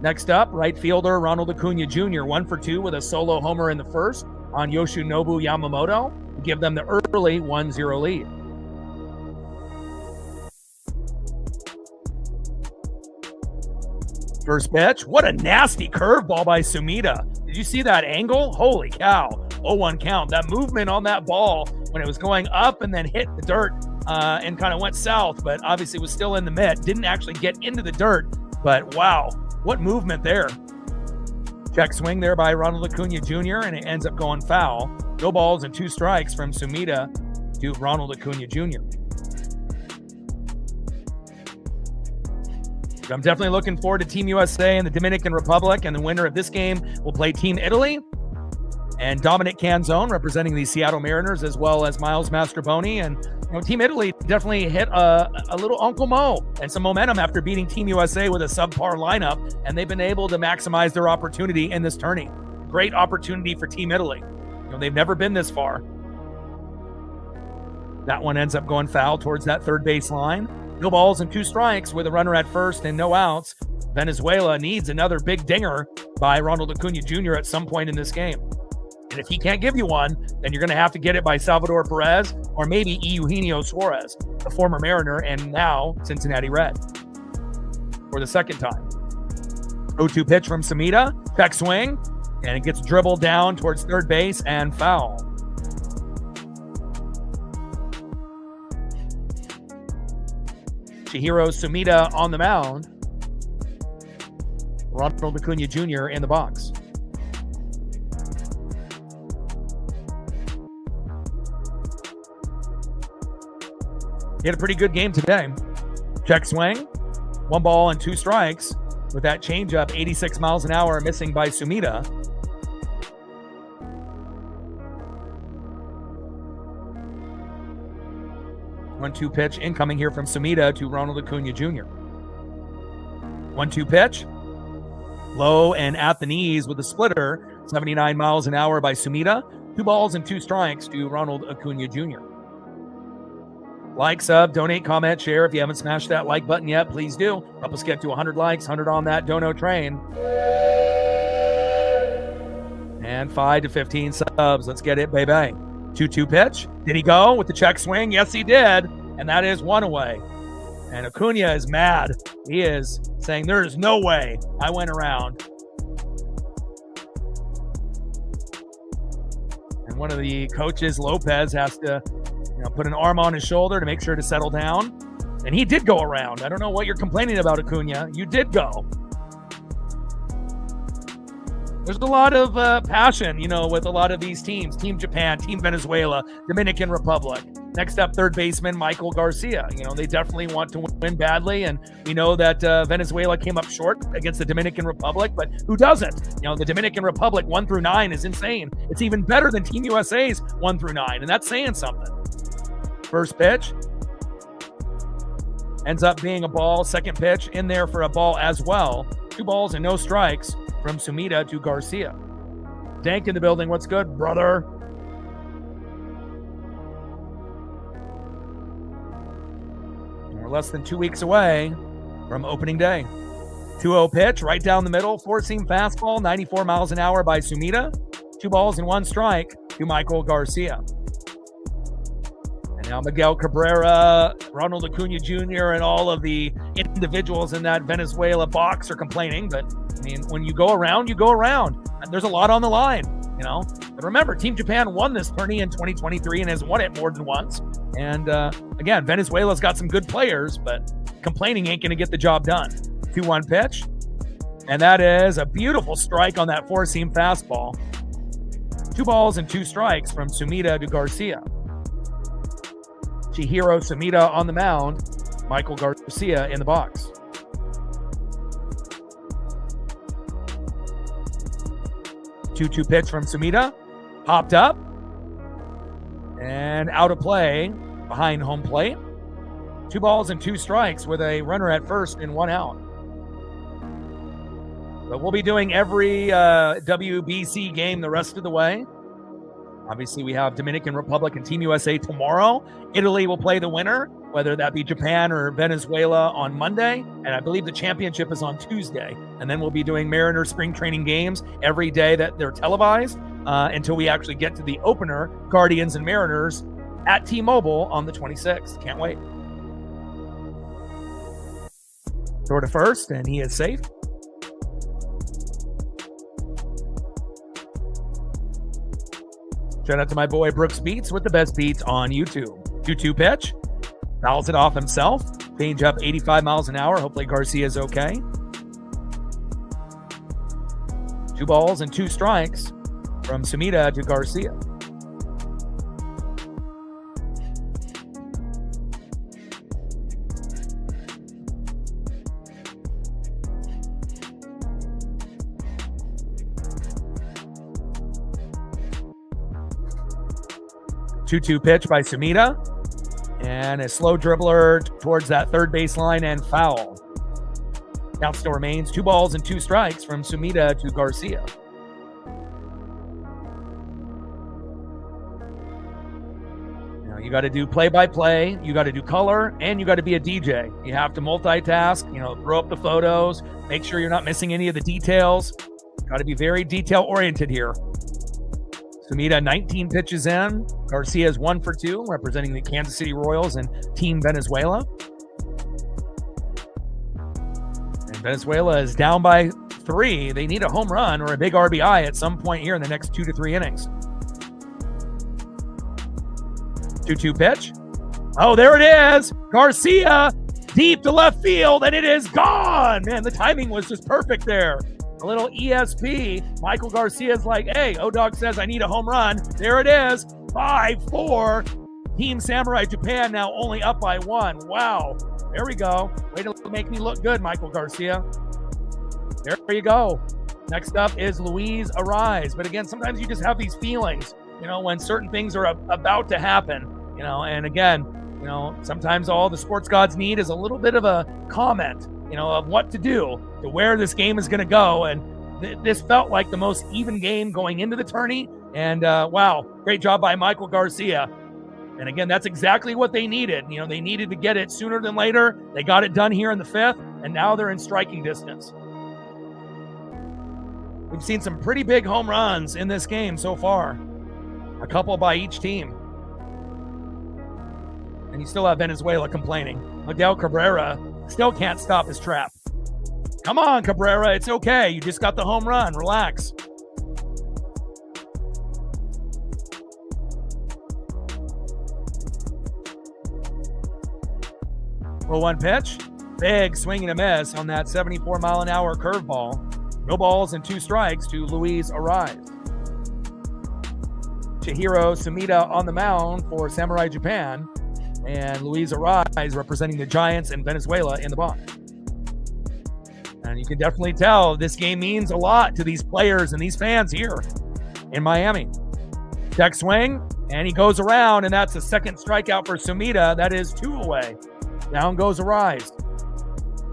Next up, right fielder Ronald Acuna Jr., 1 for 2 with a solo homer in the first on Yoshinobu Yamamoto to give them the early 1-0 lead. First pitch, what a nasty curveball by Sumida. Did you see that angle? Holy cow. 0-1 count. That movement on that ball when it was going up and then hit the dirt and kind of went south, but obviously was still in the mitt. Didn't actually get into the dirt, but wow, what movement there. Check swing there by Ronald Acuna Jr., and it ends up going foul. No balls and 2 strikes from Sumida to Ronald Acuna Jr. I'm definitely looking forward to Team USA and the Dominican Republic, and the winner of this game will play Team Italy. And Dominic Canzone representing the Seattle Mariners, as well as Miles Mastrobuoni. And Team Italy definitely hit a little Uncle Mo and some momentum after beating Team USA with a subpar lineup, and they've been able to maximize their opportunity in this tourney. Great opportunity for Team Italy. They've never been this far. That one ends up going foul towards that third base line. No balls and 2 strikes with a runner at first and no outs. Venezuela needs another big dinger by Ronald Acuna Jr. at some point in this game. And if he can't give you one, then you're going to have to get it by Salvador Perez or maybe Eugenio Suarez, the former Mariner and now Cincinnati Red, for the second time. 0-2 pitch from Sumida, check swing, and it gets dribbled down towards third base and foul. Chihiro Sumida on the mound. Ronald Acuna Jr. in the box. He had a pretty good game today. Check swing, 1 ball and 2 strikes with that changeup, 86 miles an hour, missing by Sumida. One-two pitch incoming here from Sumida to Ronald Acuna Jr. 1-2 pitch. Low and at the knees with a splitter, 79 miles an hour by Sumida. 2 balls and 2 strikes to Ronald Acuna Jr. Like, sub, donate, comment, share. If you haven't smashed that like button yet, please do. Help us get to 100 likes, 100 on that dono train. And 5 to 15 subs. Let's get it, baby. 2-2 pitch. Did he go with the check swing? Yes, he did. And that is 1 away. And Acuna is mad. He is saying, there is no way I went around. And one of the coaches, Lopez, has to put an arm on his shoulder to make sure to settle down. And he did go around. I don't know what you're complaining about, Acuna. You did go. There's a lot of passion, with a lot of these teams. Team Japan, Team Venezuela, Dominican Republic. Next up, third baseman Michael Garcia. They definitely want to win badly, and we know that Venezuela came up short against the Dominican Republic, but who doesn't? The Dominican Republic 1 through 9 is insane. It's even better than Team USA's 1 through 9, and that's saying something. First pitch ends up being a ball. Second pitch in there for a ball as well. 2 balls and no strikes from Sumida to Garcia. Dank in the building. What's good, brother? We're less than 2 weeks away from opening day. 2-0 pitch right down the middle. 4-seam fastball, 94 miles an hour by Sumida. 2 balls and 1 strike to Michael Garcia. And now Miguel Cabrera, Ronald Acuna Jr., and all of the individuals in that Venezuela box are complaining. But, when you go around, you go around. And there's a lot on the line, But remember, Team Japan won this tourney in 2023 and has won it more than once. And, again, Venezuela's got some good players, but complaining ain't going to get the job done. 2-1 pitch. And that is a beautiful strike on that 4-seam fastball. 2 balls and 2 strikes from Sumida to Garcia. Chihiro Sumida on the mound. Michael Garcia in the box. 2-2 pitch from Sumida. Popped up. And out of play behind home plate. 2 balls and 2 strikes with a runner at first and 1 out. But we'll be doing every WBC game the rest of the way. Obviously, we have Dominican Republic and Team USA tomorrow. Italy will play the winner whether that be Japan or Venezuela on Monday. And I believe the championship is on Tuesday. And then we'll be doing Mariners spring training games every day that they're televised until we actually get to the opener, Guardians and Mariners, at T-Mobile on the 26th. Can't wait. Throw to first, and he is safe. Shout out to my boy Brooks Beats with the best beats on YouTube. 2-2 pitch. Fouls it off himself. Change up 85 miles an hour. Hopefully Garcia's okay. 2 balls and 2 strikes from Sumida to Garcia. Two-two pitch by Sumida, and a slow dribbler towards that third baseline and foul. Count still remains 2 balls and 2 strikes from Sumida to Garcia. Now you got to do play-by-play, you got to do color, and you got to be a DJ. You have to multitask, throw up the photos, make sure you're not missing any of the details. Got to be very detail-oriented here. Sumida 19 pitches in. Garcia is 1 for 2, representing the Kansas City Royals and Team Venezuela. And Venezuela is down by 3. They need a home run or a big RBI at some point here in the next 2 to 3 innings. 2-2 pitch. Oh, there it is. Garcia deep to left field, and it is gone. Man, the timing was just perfect there. A little ESP. Michael Garcia's like, hey, O-Dog says I need a home run. There it is. 5-4. Team Samurai Japan now only up by 1. Wow. There we go. Way to make me look good, Michael Garcia. There you go. Next up is Luis Arise. But again, sometimes you just have these feelings, when certain things are about to happen, and again, sometimes all the sports gods need is a little bit of a comment, of what to do, to where this game is going to go. And this felt like the most even game going into the tourney. And wow, great job by Michael Garcia. And again, that's exactly what they needed. They needed to get it sooner than later. They got it done here in the 5th, and now they're in striking distance. We've seen some pretty big home runs in this game so far. A couple by each team. And you still have Venezuela complaining. Miguel Cabrera still can't stop his trap. Come on, Cabrera. It's okay. You just got the home run. Relax. Well, 1 pitch. Big swing and a miss on that 74-mile-an-hour curveball. No balls and 2 strikes to Luis Arise. Chihiro Sumida on the mound for Samurai Japan. And Luis Arise representing the Giants and Venezuela in the box. And you can definitely tell this game means a lot to these players and these fans here in Miami. Check swing, and he goes around, and that's a second strikeout for Sumida. That is 2 away. Down goes Arise.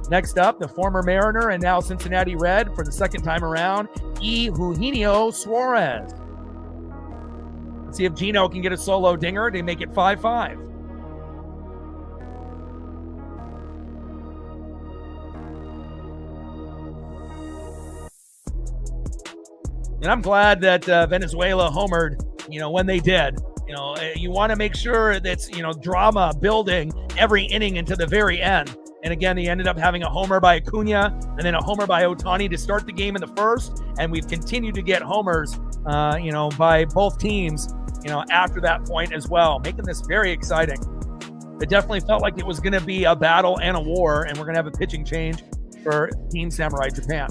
Next up, the former Mariner and now Cincinnati Red for the second time around, Eugenio Suarez. Let's see if Gino can get a solo dinger to make it 5-5. And I'm glad that Venezuela homered, when they did. You want to make sure that's, drama building every inning into the very end. And again, they ended up having a homer by Acuna and then a homer by Ohtani to start the game in the 1st. And we've continued to get homers, by both teams, after that point as well, making this very exciting. It definitely felt like it was going to be a battle and a war, and we're going to have a pitching change for Team Samurai Japan.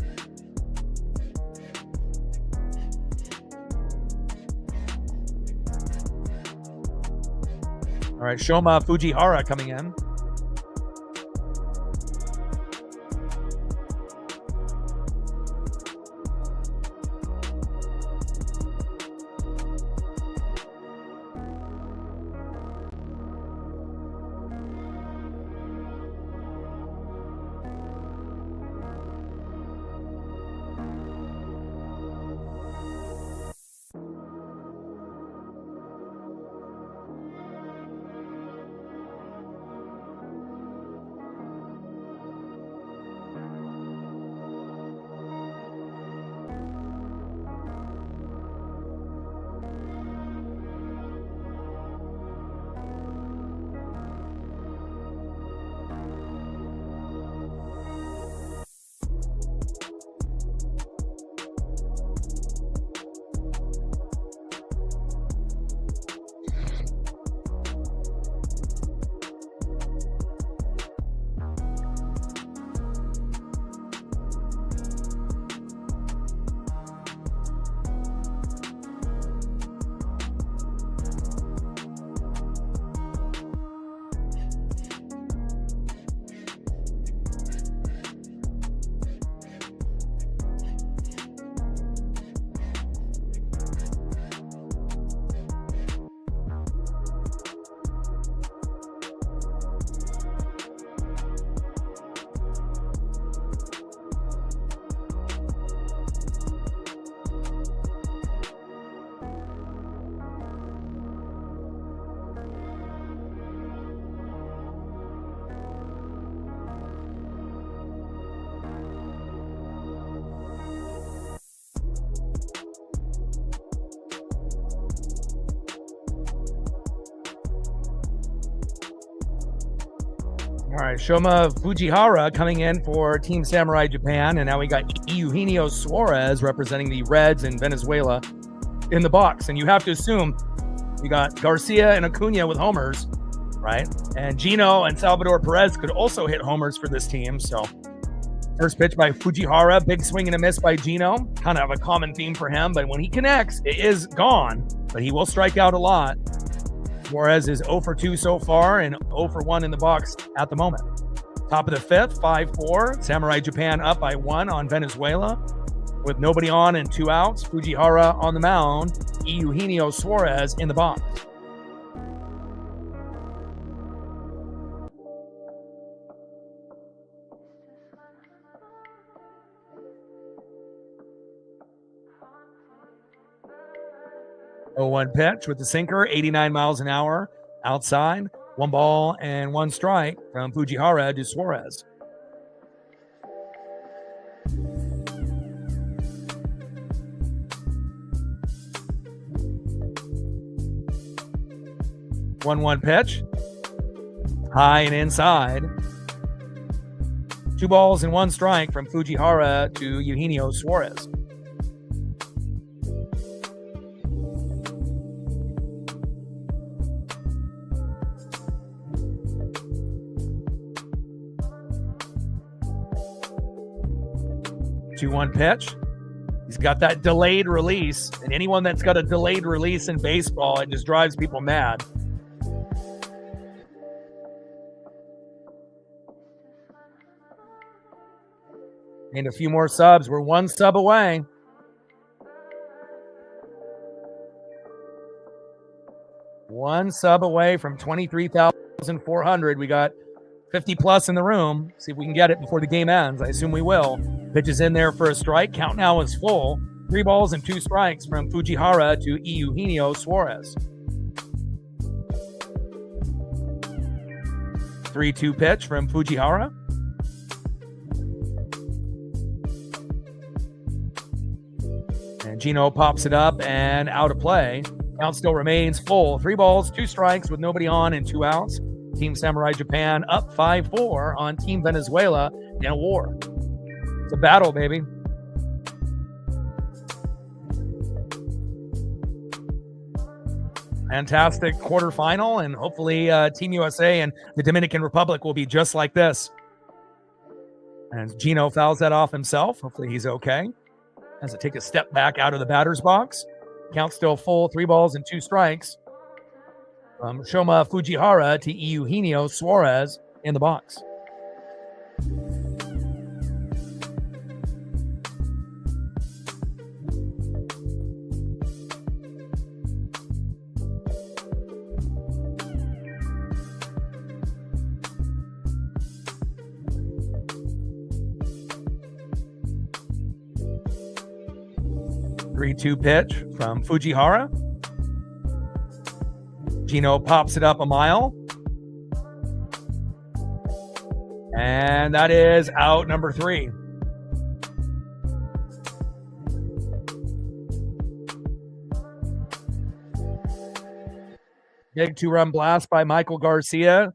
All right, Shoma Fujihara coming in. All right, Shoma Fujihara coming in for Team Samurai Japan, and now we got Eugenio Suarez representing the Reds in Venezuela in the box. And you have to assume you got Garcia and Acuna with homers, right? And Gino and Salvador Perez could also hit homers for this team. So first pitch by Fujihara, big swing and a miss by Gino. Kind of a common theme for him, but when he connects, it is gone, but he will strike out a lot. Suarez is 0 for 2 so far and 0 for 1 in the box at the moment. Top of the fifth, 5-4. Samurai Japan up by 1 on Venezuela. With nobody on and 2 outs, Fujihara on the mound, Eugenio Suarez in the box. Oh, 1 pitch with the sinker, 89 miles an hour outside. 1 ball and 1 strike from Fujihara to Suarez. One pitch, high and inside. 2 balls and 1 strike from Fujihara to Eugenio Suarez. One pitch. He's got that delayed release, and anyone that's got a delayed release in baseball, it just drives people mad. And a few more subs. We're 1 sub away. One sub away from 23,400. We got 50 plus in the room. See if we can get it before the game ends. I assume we will. Pitch is in there for a strike. Count now is full. 3 balls and 2 strikes from Fujihara to Eugenio Suarez. 3-2 pitch from Fujihara. And Gino pops it up and out of play. Count still remains full. 3 balls, 2 strikes with nobody on and 2 outs. Team Samurai Japan up 5-4 on Team Venezuela in a war. It's a battle, baby. Fantastic quarterfinal, and hopefully Team USA and the Dominican Republic will be just like this. And Gino fouls that off himself. Hopefully he's okay. Has to take a step back out of the batter's box. Count still full, 3 balls and 2 strikes. Shoma Fujihara to Eugenio Suarez in the box. Three-two pitch from Fujihara. Gino pops it up a mile. And that is out number 3. Big 2-run blast by Michael Garcia.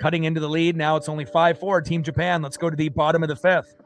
Cutting into the lead. Now it's only 5-4. Team Japan. Let's go to the bottom of the 5th.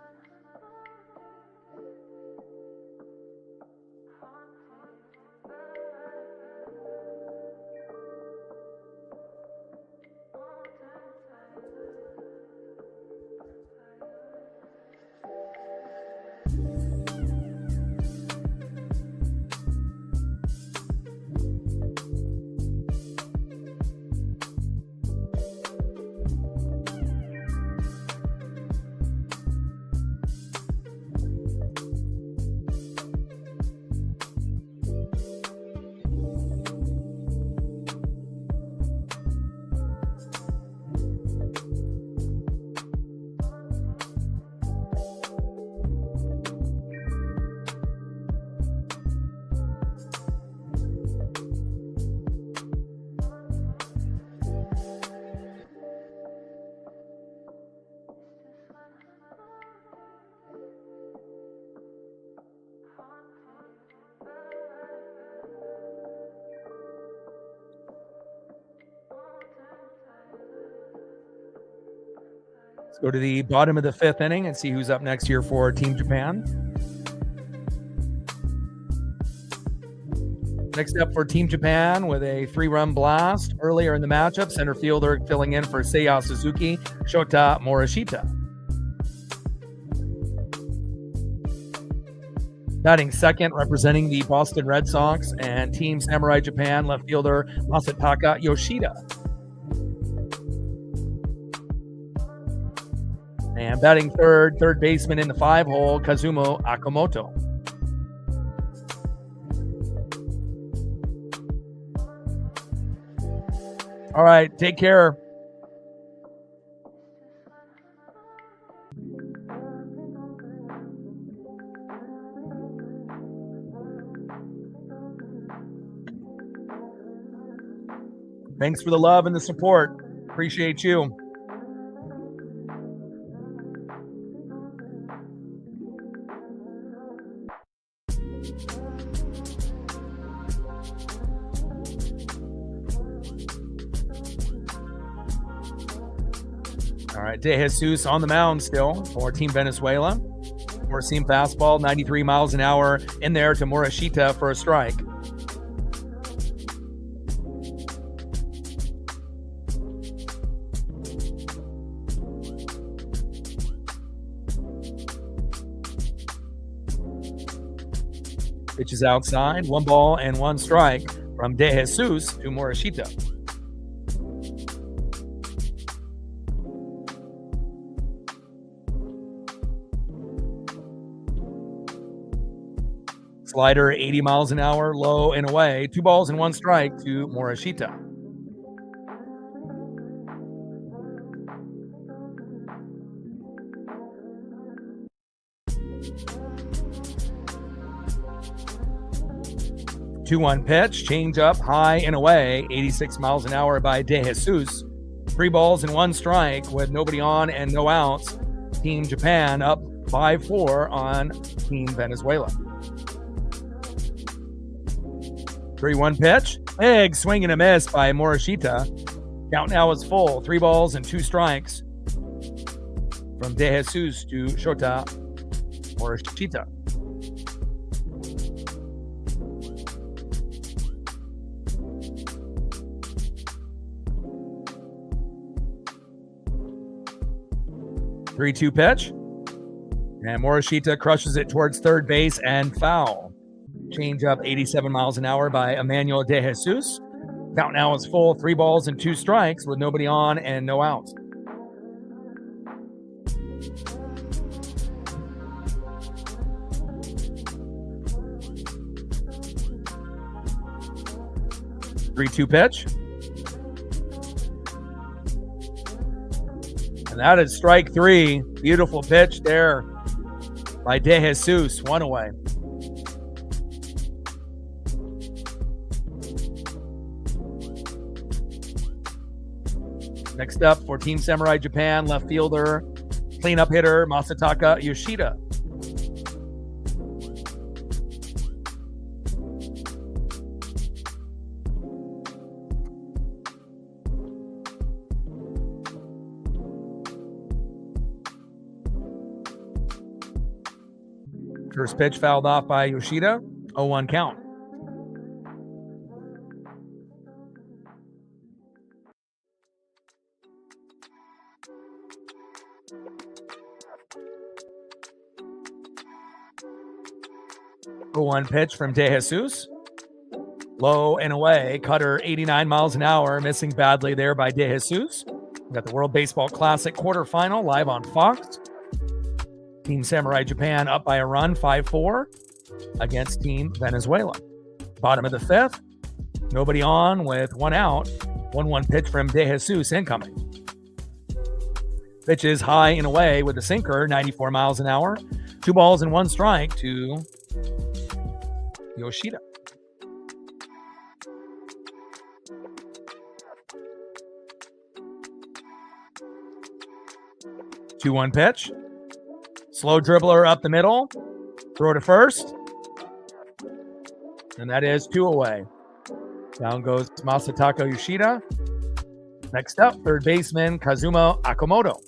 Let's go to the bottom of the 5th inning and see who's up next here for Team Japan. Next up for Team Japan with a 3-run blast earlier in the matchup, center fielder filling in for Seiya Suzuki, Shota Morishita. Batting second, representing the Boston Red Sox and Team Samurai Japan, left fielder Masataka Yoshida. And batting third baseman in the 5-hole, Kazumo Akamoto. All right, take care. Thanks for the love and the support. Appreciate you. All right, De Jesus on the mound still for Team Venezuela. Four-seam fastball, 93 miles an hour in there to Morishita for a strike. Pitch is outside, 1 ball and 1 strike from De Jesus to Morishita. Slider 80 miles an hour, low and away. 2 balls and 1 strike to Morishita. Two-one pitch, change up, high and away, 86 miles an hour by De Jesus. 3 balls and 1 strike with nobody on and no outs. Team Japan up 5-4 on Team Venezuela. 3-1 pitch, big swing and a miss by Morishita. Count now is full, 3 balls and 2 strikes from De Jesus to Shota Morishita. Three-two pitch, and Morishita crushes it towards third base and foul. Change up 87 miles an hour by Emmanuel De Jesus. Count now is full, 3 balls and 2 strikes with nobody on and no outs. Three-two pitch. And that is strike 3. Beautiful pitch there by De Jesus. 1 away. Next up for Team Samurai Japan, left fielder, cleanup hitter Masataka Yoshida. First pitch fouled off by Yoshida. 0-1 count. One pitch from De Jesus. Low and away. Cutter 89 miles an hour. Missing badly there by De Jesus. We got the World Baseball Classic quarterfinal live on Fox. Team Samurai Japan up by a run, 5-4 against Team Venezuela. Bottom of the 5th. Nobody on with 1 out. 1-1 pitch from De Jesus incoming. Pitch is high and away with a sinker, 94 miles an hour. 2 balls and 1 strike to Yoshida. Two-one pitch. Slow dribbler up the middle. Throw to first. And that is 2 away. Down goes Masataka Yoshida. Next up, third baseman Kazumo Akamoto.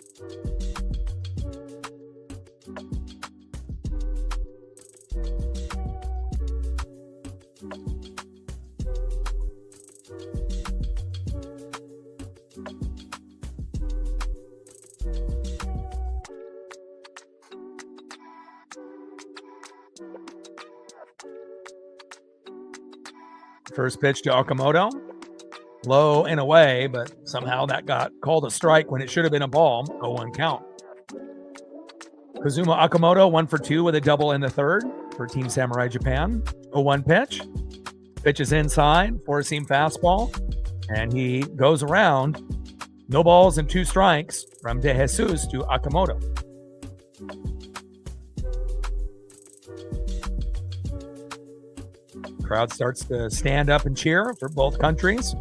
First pitch to Okamoto. Low and away, but somehow that got called a strike when it should have been a ball. 0-1 count. Kazuma Okamoto 1 for 2 with a double in the third for Team Samurai Japan. 0-1 pitch. Pitch is inside, four-seam fastball, and he goes around. No balls and 2 strikes from De Jesus to Okamoto. Crowd starts to stand up and cheer for both countries.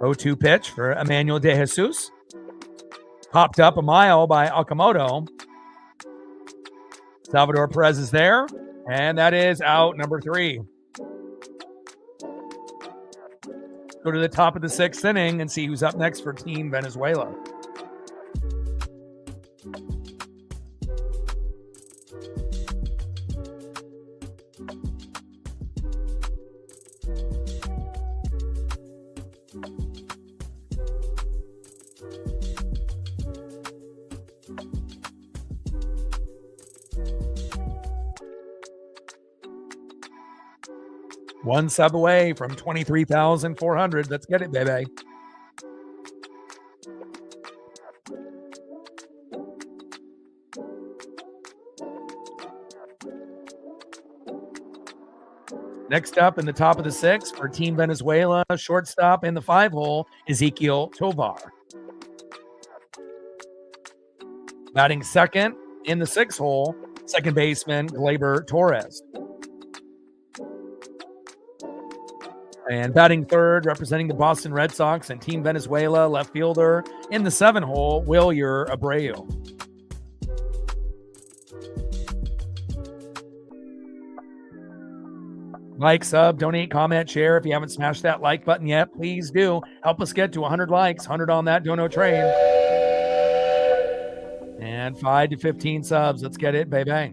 0-2 pitch for Emmanuel De Jesus. Popped up a mile by Okamoto. Salvador Perez is there, and that is out number 3. Go to the top of the 6th inning and see who's up next for Team Venezuela. One sub away from 23,400. Let's get it, baby. Next up in the top of the 6th for Team Venezuela, shortstop in the 5-hole, Ezequiel Tovar. Batting second in the 6-hole, second baseman Gleyber Torres. And batting third, representing the Boston Red Sox and Team Venezuela, left fielder in the 7-hole, Wilyer Abreu. Like, sub, donate, comment, share. If you haven't smashed that like button yet, please do. Help us get to 100 likes, 100 on that dono train. And 5 to 15 subs. Let's get it, baby.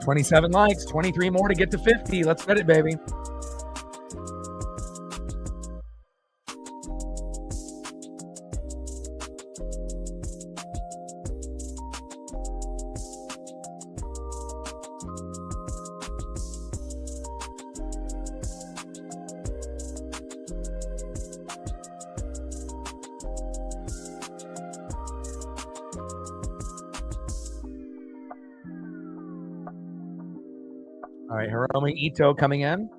$27 likes, 23 more to get to 50. Let's get it, baby. All right, Hiromi Ito coming in.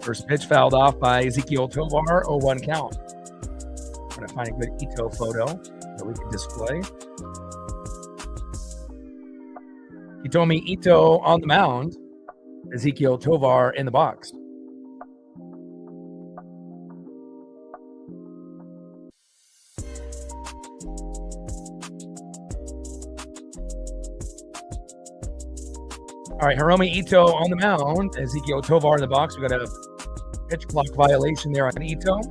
First pitch fouled off by Ezequiel Tovar, 0-1 count. I'm going to find a good Ito photo that we can display. Hitomi Ito on the mound, Ezequiel Tovar in the box. All right, Hiromi Ito on the mound, Ezequiel Tovar in the box. We got a pitch clock violation there on Ito.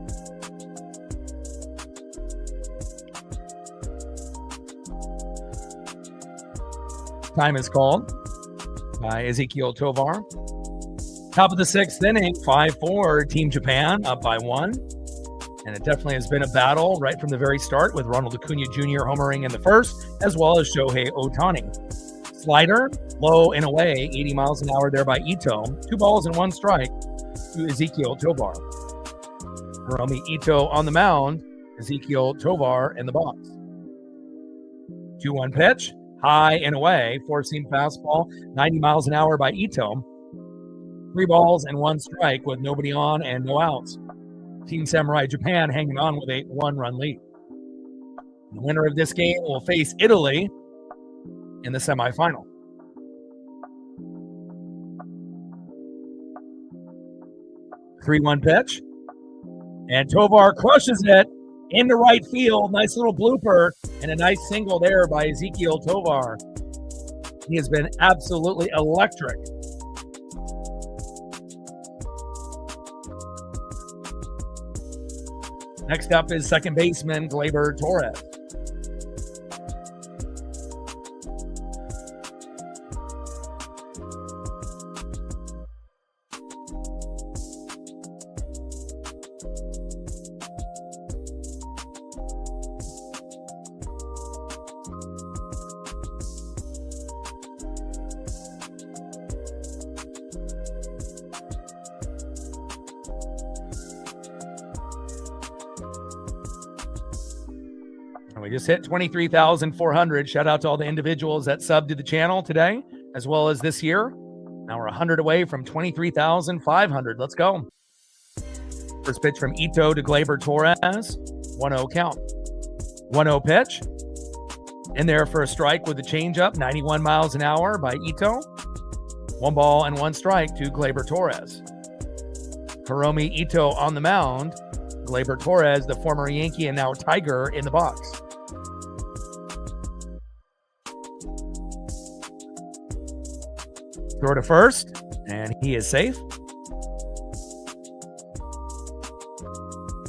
Time is called by Ezequiel Tovar. Top of the 6th inning, 5-4, Team Japan up by 1. And it definitely has been a battle right from the very start, with Ronald Acuna Jr. homering in the first, as well as Shohei Ohtani. Slider, low and away, 80 miles an hour there by Ito. 2 balls and 1 strike. to Ezekiel Tovar. Hiromi Ito on the mound. Ezekiel Tovar in the box. 2-1 pitch. High and away. Four-seam fastball. 90 miles an hour by Ito. 3 balls and 1 strike with nobody on and no outs. Team Samurai Japan hanging on with a 1-run lead. The winner of this game will face Italy in the semifinal. Three-one pitch. And Tovar crushes it into right field. Nice little blooper and a nice single there by Ezekiel Tovar. He has been absolutely electric. Next up is second baseman Gleyber Torres. We just hit 23,400. Shout out to all the individuals that subbed to the channel today, as well as this year. Now we're 100 away from 23,500. Let's go. First pitch from Ito to Gleyber Torres. 1-0 count. 1-0 pitch. In there for a strike with the changeup. 91 miles an hour by Ito. 1 ball and 1 strike to Gleyber Torres. Hiromi Ito on the mound. Gleyber Torres, the former Yankee and now Tiger, in the box. Throw to first, and he is safe.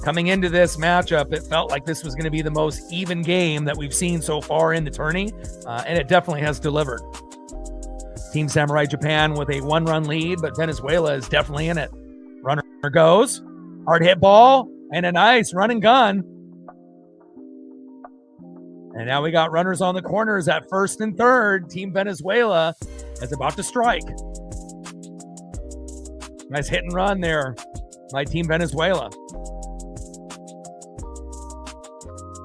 Coming into this matchup, it felt like this was going to be the most even game that we've seen so far in the tourney, and it definitely has delivered. Team Samurai Japan with a 1-run lead, but Venezuela is definitely in it. Runner goes, hard hit ball, and a nice run and gun. And now we got runners on the corners at first and third. Team Venezuela is about to strike. Nice hit and run there by Team Venezuela.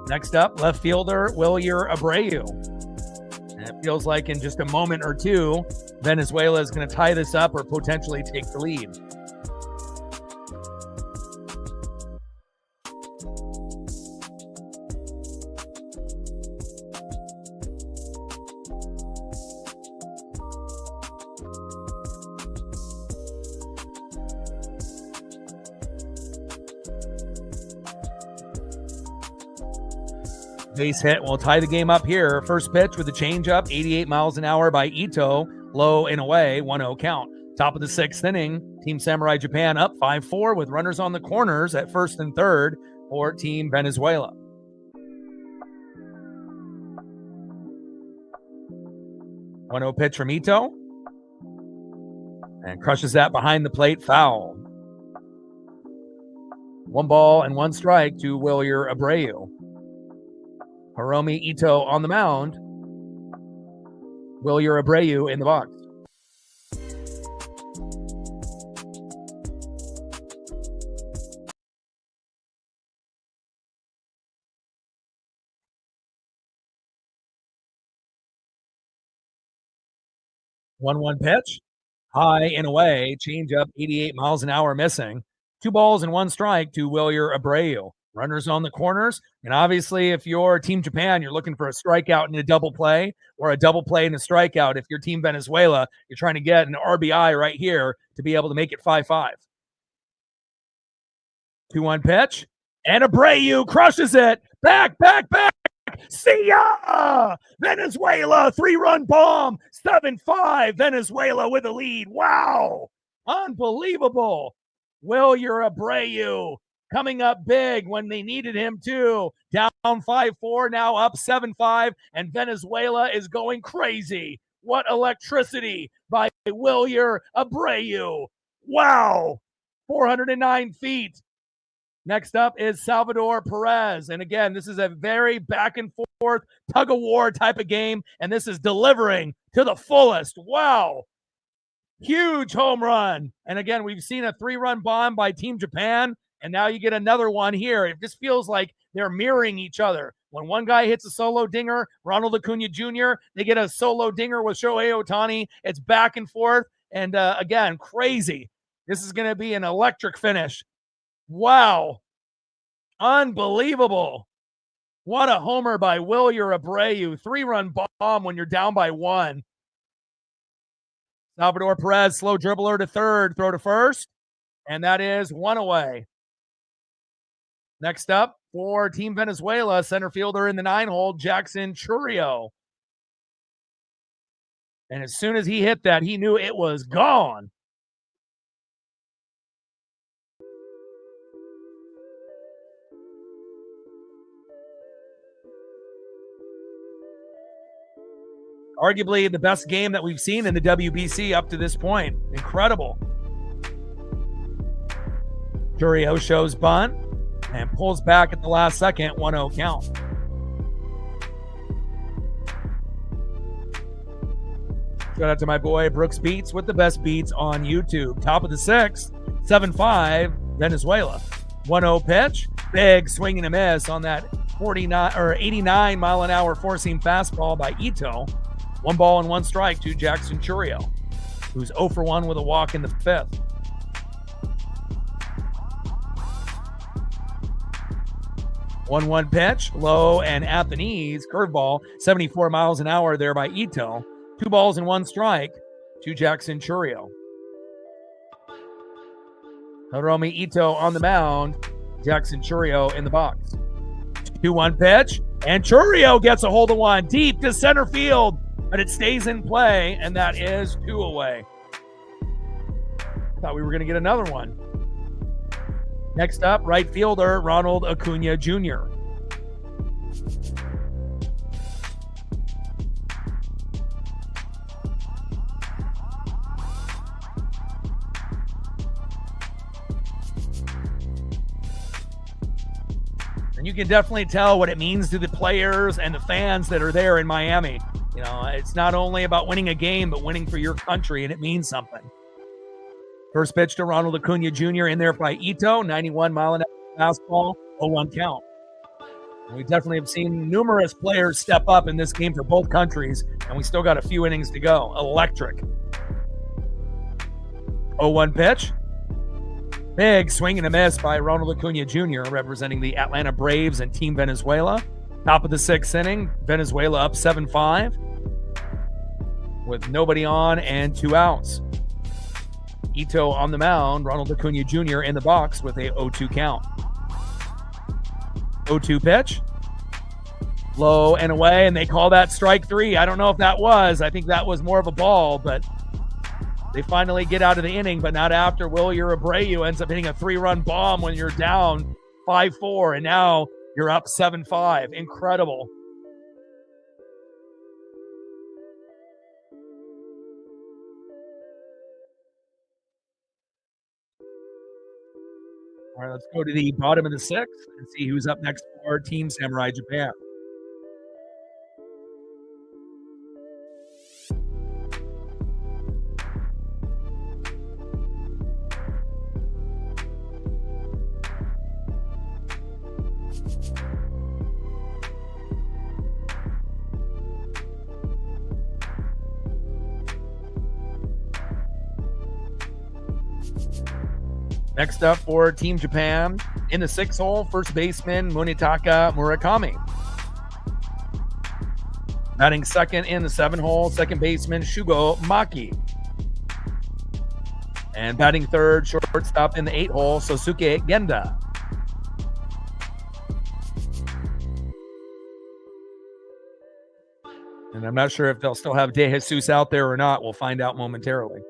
Next up, left fielder Wilyer Abreu. And it feels like in just a moment or two, Venezuela is going to tie this up or potentially take the lead. Base hit will tie the game up here. First pitch with the changeup, 88 miles an hour by Ito. Low and away, 1-0 count. Top of the 6th inning, Team Samurai Japan up 5-4 with runners on the corners at first and third for Team Venezuela. One 0 pitch from Ito. And crushes that behind the plate, foul. 1 ball and 1 strike to Wilyer Abreu. Hiromi Ito on the mound. Wilyer Abreu in the box. One pitch. High and away. Change up, 88 miles an hour missing. 2 balls and 1 strike to Wilyer Abreu. Runners on the corners. And obviously, if you're Team Japan, you're looking for a strikeout and a double play, or a double play and a strikeout. If you're Team Venezuela, you're trying to get an RBI right here to be able to make it 5-5. 2-1 pitch. And Abreu crushes it. Back. See ya! Venezuela, 3-run bomb. 7-5. Venezuela with a lead. Wow. Unbelievable. Wilyer Abreu coming up big when they needed him to. Down 5-4, now up 7-5, and Venezuela is going crazy. What electricity by Wilyer Abreu. Wow. 409 feet. Next up is Salvador Perez. And again, this is a very back and forth tug of war type of game, and this is delivering to the fullest. Wow. Huge home run. And again, we've seen a 3-run bomb by Team Japan, and now you get another one here. It just feels like they're mirroring each other. When one guy hits a solo dinger, Ronald Acuna Jr., they get a solo dinger with Shohei Ohtani. It's back and forth. And again, crazy. This is going to be an electric finish. Wow. Unbelievable. What a homer by Wilyer Abreu. 3-run bomb when you're down by 1. Salvador Perez, slow dribbler to third, throw to first, and that is 1 away. Next up for Team Venezuela, center fielder in the 9-hole, Jackson Chourio. And as soon as he hit that, he knew it was gone. Arguably the best game that we've seen in the WBC up to this point. Incredible. Chourio shows bunt and pulls back at the last second, 1-0 count. Shout out to my boy Brooks Beats with the best beats on YouTube. Top of the 6th, 7-5, Venezuela. 1-0 pitch, big swing and a miss on that 89 mile an hour four-seam fastball by Ito. 1 ball and 1 strike to Jackson Chourio, who's 0 for 1 with a walk in the 5th. 1-1 pitch, low and at the knees, curveball, 74 miles an hour there by Ito. 2 balls and 1 strike to Jackson Chourio. Hiromi Ito on the mound, Jackson Chourio in the box. 2-1 pitch, and Chourio gets a hold of one deep to center field, but it stays in play, and that is 2 away. Thought we were going to get another one. Next up, right fielder Ronald Acuna Jr. And you can definitely tell what it means to the players and the fans that are there in Miami. You know, it's not only about winning a game, but winning for your country, and it means something. First pitch to Ronald Acuna Jr. in there by Ito, 91 mile an hour fastball, 0-1 count. And we definitely have seen numerous players step up in this game for both countries, and we still got a few innings to go. Electric. 0-1 pitch. Big swing and a miss by Ronald Acuna Jr., representing the Atlanta Braves and Team Venezuela. Top of the 6th inning, Venezuela up 7-5 with nobody on and 2 outs. Ito on the mound, Ronald Acuna Jr. in the box with a 0-2 count. 0-2 pitch. Low and away, and they call that strike 3. I don't know if that was. I think that was more of a ball, but they finally get out of the inning, but not after. Wilyer Abreu ends up hitting a 3-run bomb when you're down 5-4, and now you're up 7-5. Incredible. All right, let's go to the bottom of the 6th and see who's up next for Team Samurai Japan. Next up for Team Japan, in the 6th hole, first baseman Munetaka Murakami. Batting second in the 7th hole, second baseman Shugo Maki. And batting third, shortstop in the 8th hole, Sosuke Genda. And I'm not sure if they'll still have De Jesus out there or not. We'll find out momentarily.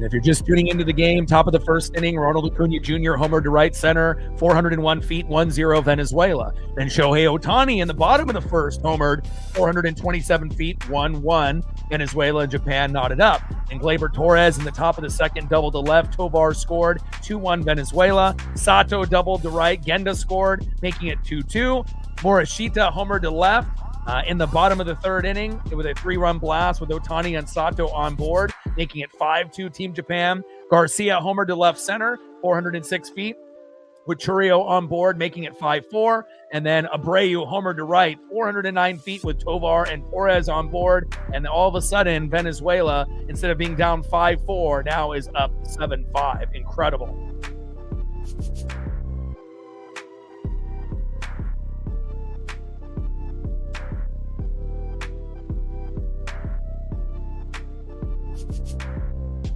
If you're just tuning into the game, top of the first inning, Ronald Acuna Jr. homered to right center, 401 feet, 1-0 Venezuela. Then Shohei Ohtani in the bottom of the first homered, 427 feet, 1-1 Venezuela. Japan knotted up. And Gleyber Torres in the top of the second doubled to left. Tovar scored, 2-1 Venezuela. Sato doubled to right. Genda scored, making it 2-2. Morishita homered to left. In the bottom of the third inning, it was a 3-run blast with Ohtani and Sato on board, making it 5-2 Team Japan. Garcia homered to left center, 406 feet, with Churio on board, making it 5-4. And then Abreu homered to right, 409 feet, with Tovar and Torres on board. And all of a sudden, Venezuela, instead of being down 5-4, now is up 7-5. Incredible.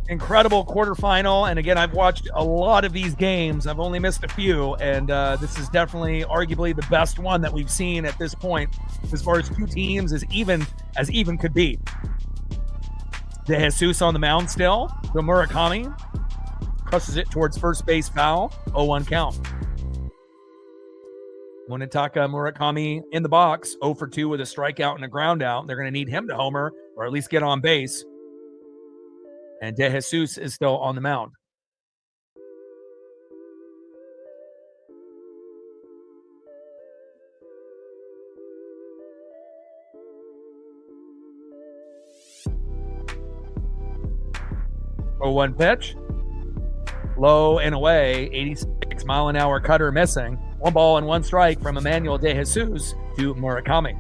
Incredible quarterfinal. And again, I've watched a lot of these games. I've only missed a few. And this is definitely arguably the best one that we've seen at this point, as far as two teams as even could be. De Jesus on the mound still. The Murakami crushes it towards first base foul. 0-1 count. Munetaka Murakami in the box, 0 for 2 with a strikeout and a ground out. They're going to need him to homer or at least get on base. And De Jesus is still on the mound. Oh, 1 pitch. Low and away. 86-mile-an-hour cutter missing. 1 ball and 1 strike from Emmanuel De Jesus to Murakami.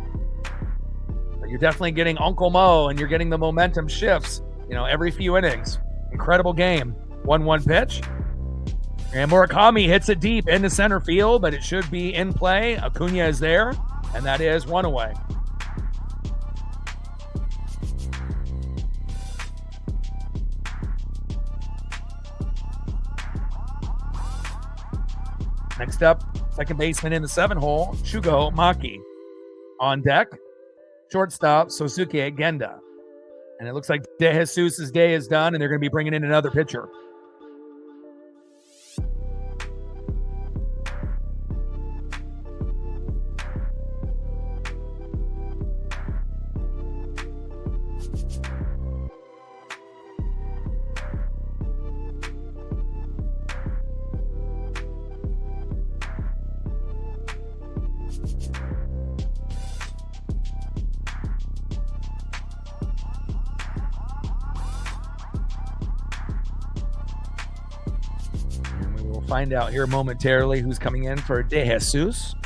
But you're definitely getting Uncle Mo, and you're getting the momentum shifts, every few innings. Incredible game. 1-1 pitch. And Murakami hits it deep into center field, but it should be in play. Acuna is there, and that is 1 away. Next up, second baseman in the 7-hole, Shugo Maki. On deck, shortstop Sosuke Genda. And it looks like De Jesus' day is done, and they're going to be bringing in another pitcher. Find out here momentarily who's coming in for De Jesus.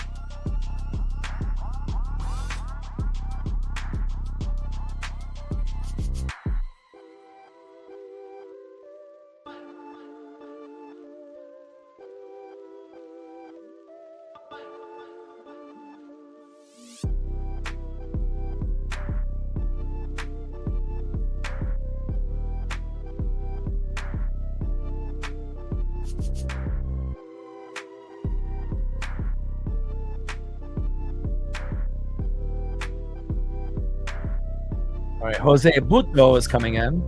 All right, Jose Buto is coming in.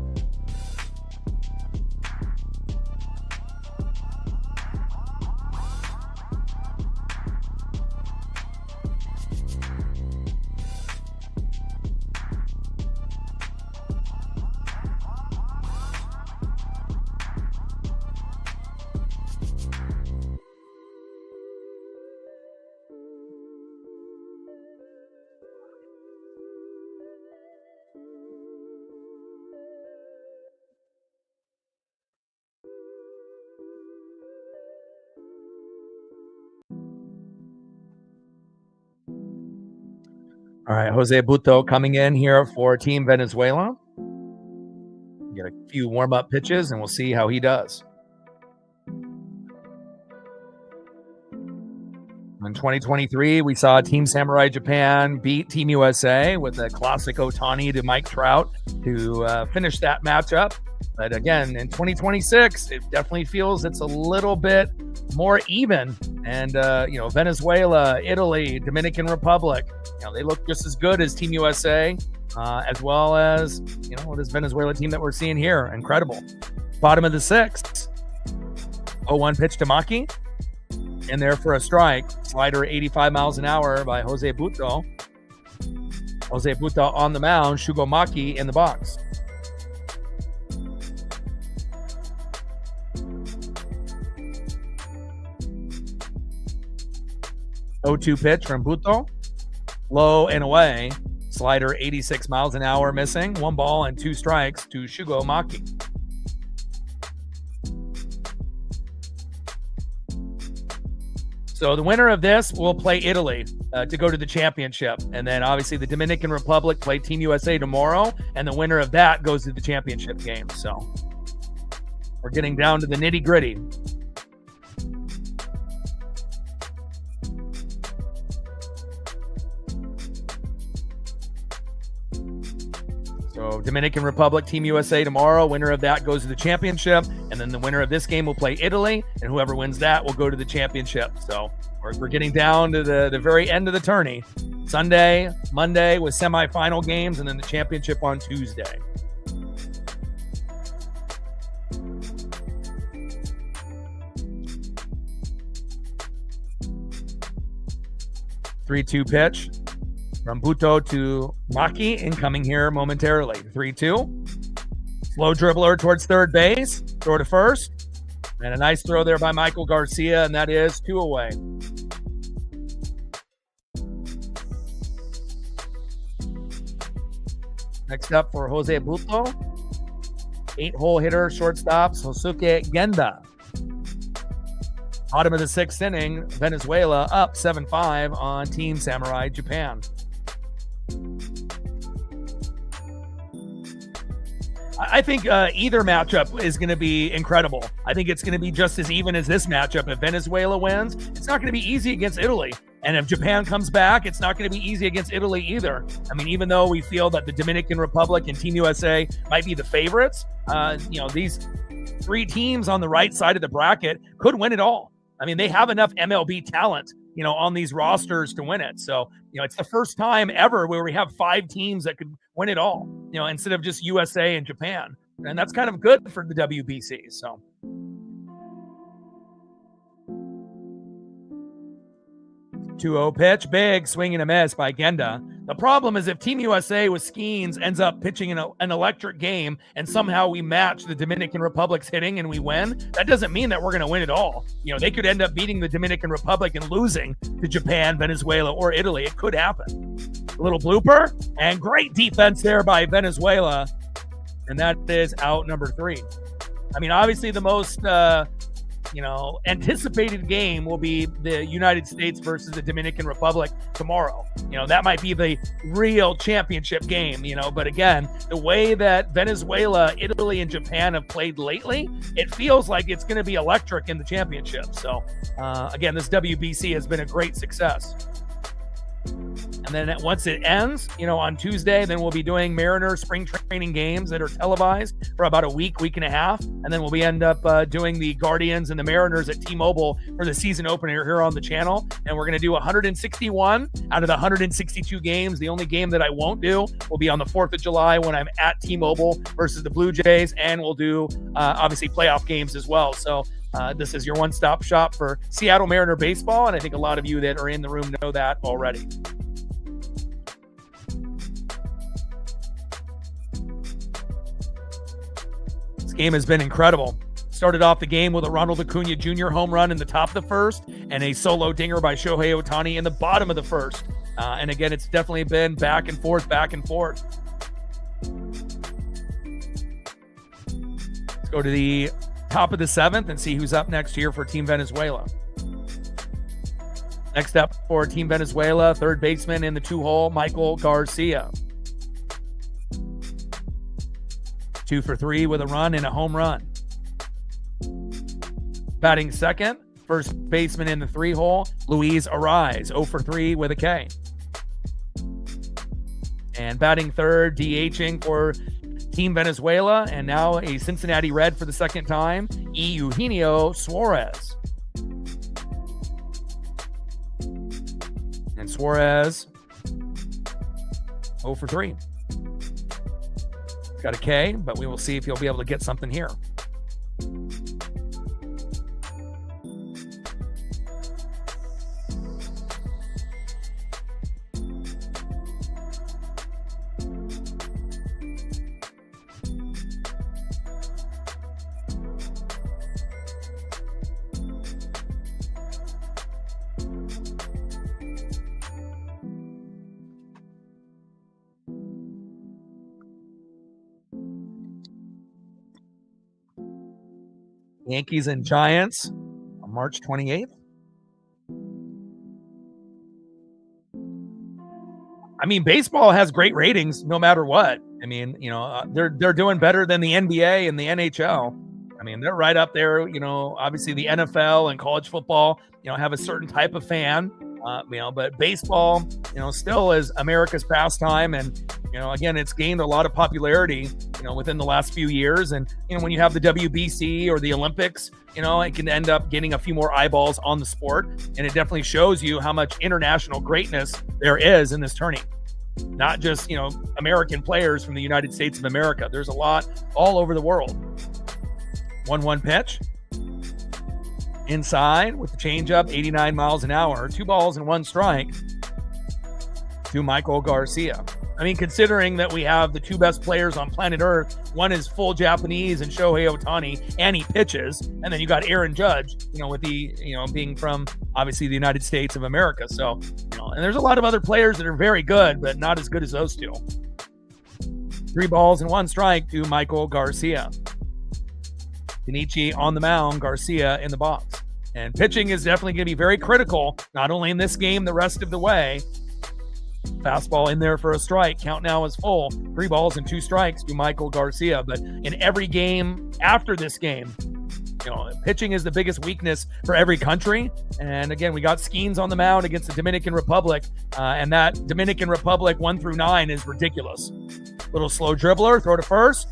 All right, Jose Buto coming in here for Team Venezuela. Get a few warm-up pitches, and we'll see how he does. In 2023, we saw Team Samurai Japan beat Team USA with a classic Ohtani to Mike Trout to finish that matchup. But again, in 2026, it definitely feels it's a little bit more even. And, Venezuela, Italy, Dominican Republic, they look just as good as Team USA, as well as, this Venezuela team that we're seeing here. Incredible. Bottom of the sixth. 0-1 pitch to Maki. In there for a strike. Slider 85 miles an hour by Jose Buto. Jose Buto on the mound. Shugo Maki in the box. (0-2 pitch from Buto. Low and away. Slider 86 miles an hour missing. 1 ball and 2 strikes to Shugo Maki. So the winner of this will play Italy to go to the championship. And then obviously the Dominican Republic play Team USA tomorrow. And the winner of that goes to the championship game. So we're getting down to the nitty gritty. So Dominican Republic, Team USA tomorrow. Winner of that goes to the championship. And then the winner of this game will play Italy. And whoever wins that will go to the championship. So we're getting down to the very end of the tourney. Sunday, Monday with semifinal games, and then the championship on Tuesday. (3-2 pitch from Buto to Maki, incoming here momentarily. 3-2. Slow dribbler towards third base. Throw to first. And a nice throw there by Michael Garcia, and that is 2 away. Next up for Jose Buto. 8-hole hitter, shortstop, Hosuke Genda. Bottom of the 6th inning, Venezuela up 7-5 on Team Samurai Japan. I think either matchup is going to be incredible. I think it's going to be just as even as this matchup. If Venezuela wins, it's not going to be easy against Italy. And if Japan comes back, it's not going to be easy against Italy either. I mean, even though we feel that the Dominican Republic and Team USA might be the favorites, these 3 teams on the right side of the bracket could win it all. I mean, they have enough MLB talent, on these rosters to win it. So, it's the first time ever where we have 5 teams that could win it all, instead of just USA and Japan. And that's kind of good for the WBC. So. (2-0 pitch, big swing and a miss by Genda. The problem is if Team USA with Skeens ends up pitching an electric game and somehow we match the Dominican Republic's hitting and we win, that doesn't mean that we're going to win it all. They could end up beating the Dominican Republic and losing to Japan, Venezuela, or Italy. It could happen. A little blooper and great defense there by Venezuela. And that is out number 3. I mean, obviously the most anticipated game will be the United States versus the Dominican Republic tomorrow. That might be the real championship game, but again, the way that Venezuela, Italy, and Japan have played lately, it feels like it's going to be electric in the championship. So again, this WBC has been a great success. And then once it ends, on Tuesday, then we'll be doing Mariners spring training games that are televised for about a week and a half. And then we'll end up doing the Guardians and the Mariners at T-Mobile for the season opener here on the channel. And we're going to do 161 out of the 162 games. The only game that I won't do will be on the 4th of July when I'm at T-Mobile versus the Blue Jays. And we'll do, obviously, playoff games as well. So this is your one-stop shop for Seattle Mariner baseball. And I think a lot of you that are in the room know that already. Game has been incredible. Started off the game with a Ronald Acuna Jr. home run in the top of the first and a solo dinger by Shohei Ohtani in the bottom of the first. And again, it's definitely been back and forth. Let's go to the top of the 7th and see who's up next here for Team Venezuela. Next up for Team Venezuela, third baseman in the 2-hole, Michael Garcia. 2 for 3 with a run and a home run. Batting second, first baseman in the 3-hole, Luis Arraez, 0 for 3 with a K. And batting third, DHing for Team Venezuela, and now a Cincinnati Red for the second time, Eugenio Suarez. And Suarez, 0 for 3. Got a K, but we will see if he'll be able to get something here. Yankees and Giants on March 28th. I mean, baseball has great ratings no matter what. I mean, they're doing better than the NBA and the NHL. I mean, they're right up there. Obviously the NFL and college football, have a certain type of fan. But baseball, still is America's pastime, and again, it's gained a lot of popularity, within the last few years. And when you have the WBC or the Olympics, it can end up getting a few more eyeballs on the sport, and it definitely shows you how much international greatness there is in this tourney. Not just American players from the United States of America. There's a lot all over the world. 1-1 pitch. Inside with the changeup, 89 miles an hour. 2 balls and 1 strike to Michael Garcia. I mean, considering that we have the 2 best players on planet Earth, one is full Japanese and Shohei Ohtani, and he pitches, and then you got Aaron Judge, with the, being from obviously the United States of America. So, and there's a lot of other players that are very good, but not as good as those 2. 3 balls and 1 strike to Michael Garcia. Kenichi on the mound, Garcia in the box. And pitching is definitely going to be very critical, not only in this game, the rest of the way. Fastball in there for a strike. Count now is full. 3 balls and 2 strikes to Michael Garcia. But in every game after this game, pitching is the biggest weakness for every country. And again, we got Skeens on the mound against the Dominican Republic. And that Dominican Republic 1 through 9 is ridiculous. Little slow dribbler, throw to first.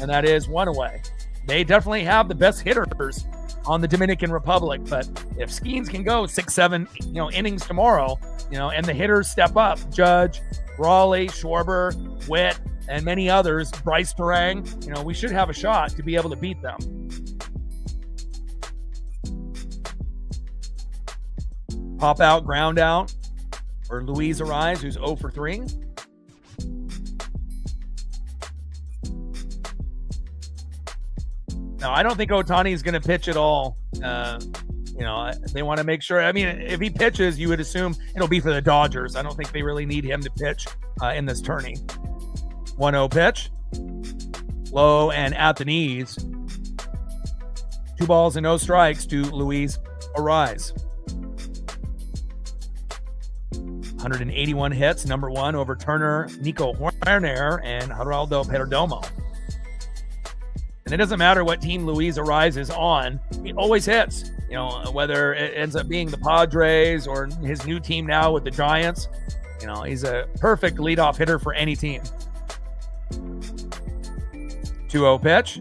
And that is 1 away. They definitely have the best hitters on the Dominican Republic, but if Skeens can go 6-7, innings tomorrow, and the hitters step up, Judge, Raleigh, Schwarber, Witt, and many others, Bryce Terang, we should have a shot to be able to beat them. Pop out, ground out for Luis Ariz, who's 0 for 3. No, I don't think Ohtani is going to pitch at all. They want to make sure. I mean, if he pitches, you would assume it'll be for the Dodgers. I don't think they really need him to pitch in this tourney. 1-0 pitch. Low and at the knees. 2 balls and no strikes to Luis Ariz. 181 hits, number 1 over Turner, Nico Horner, and Geraldo Perdomo. And it doesn't matter what team Luis Ariz is on, he always hits. Whether it ends up being the Padres or his new team now with the Giants, he's a perfect leadoff hitter for any team. 2-0 pitch.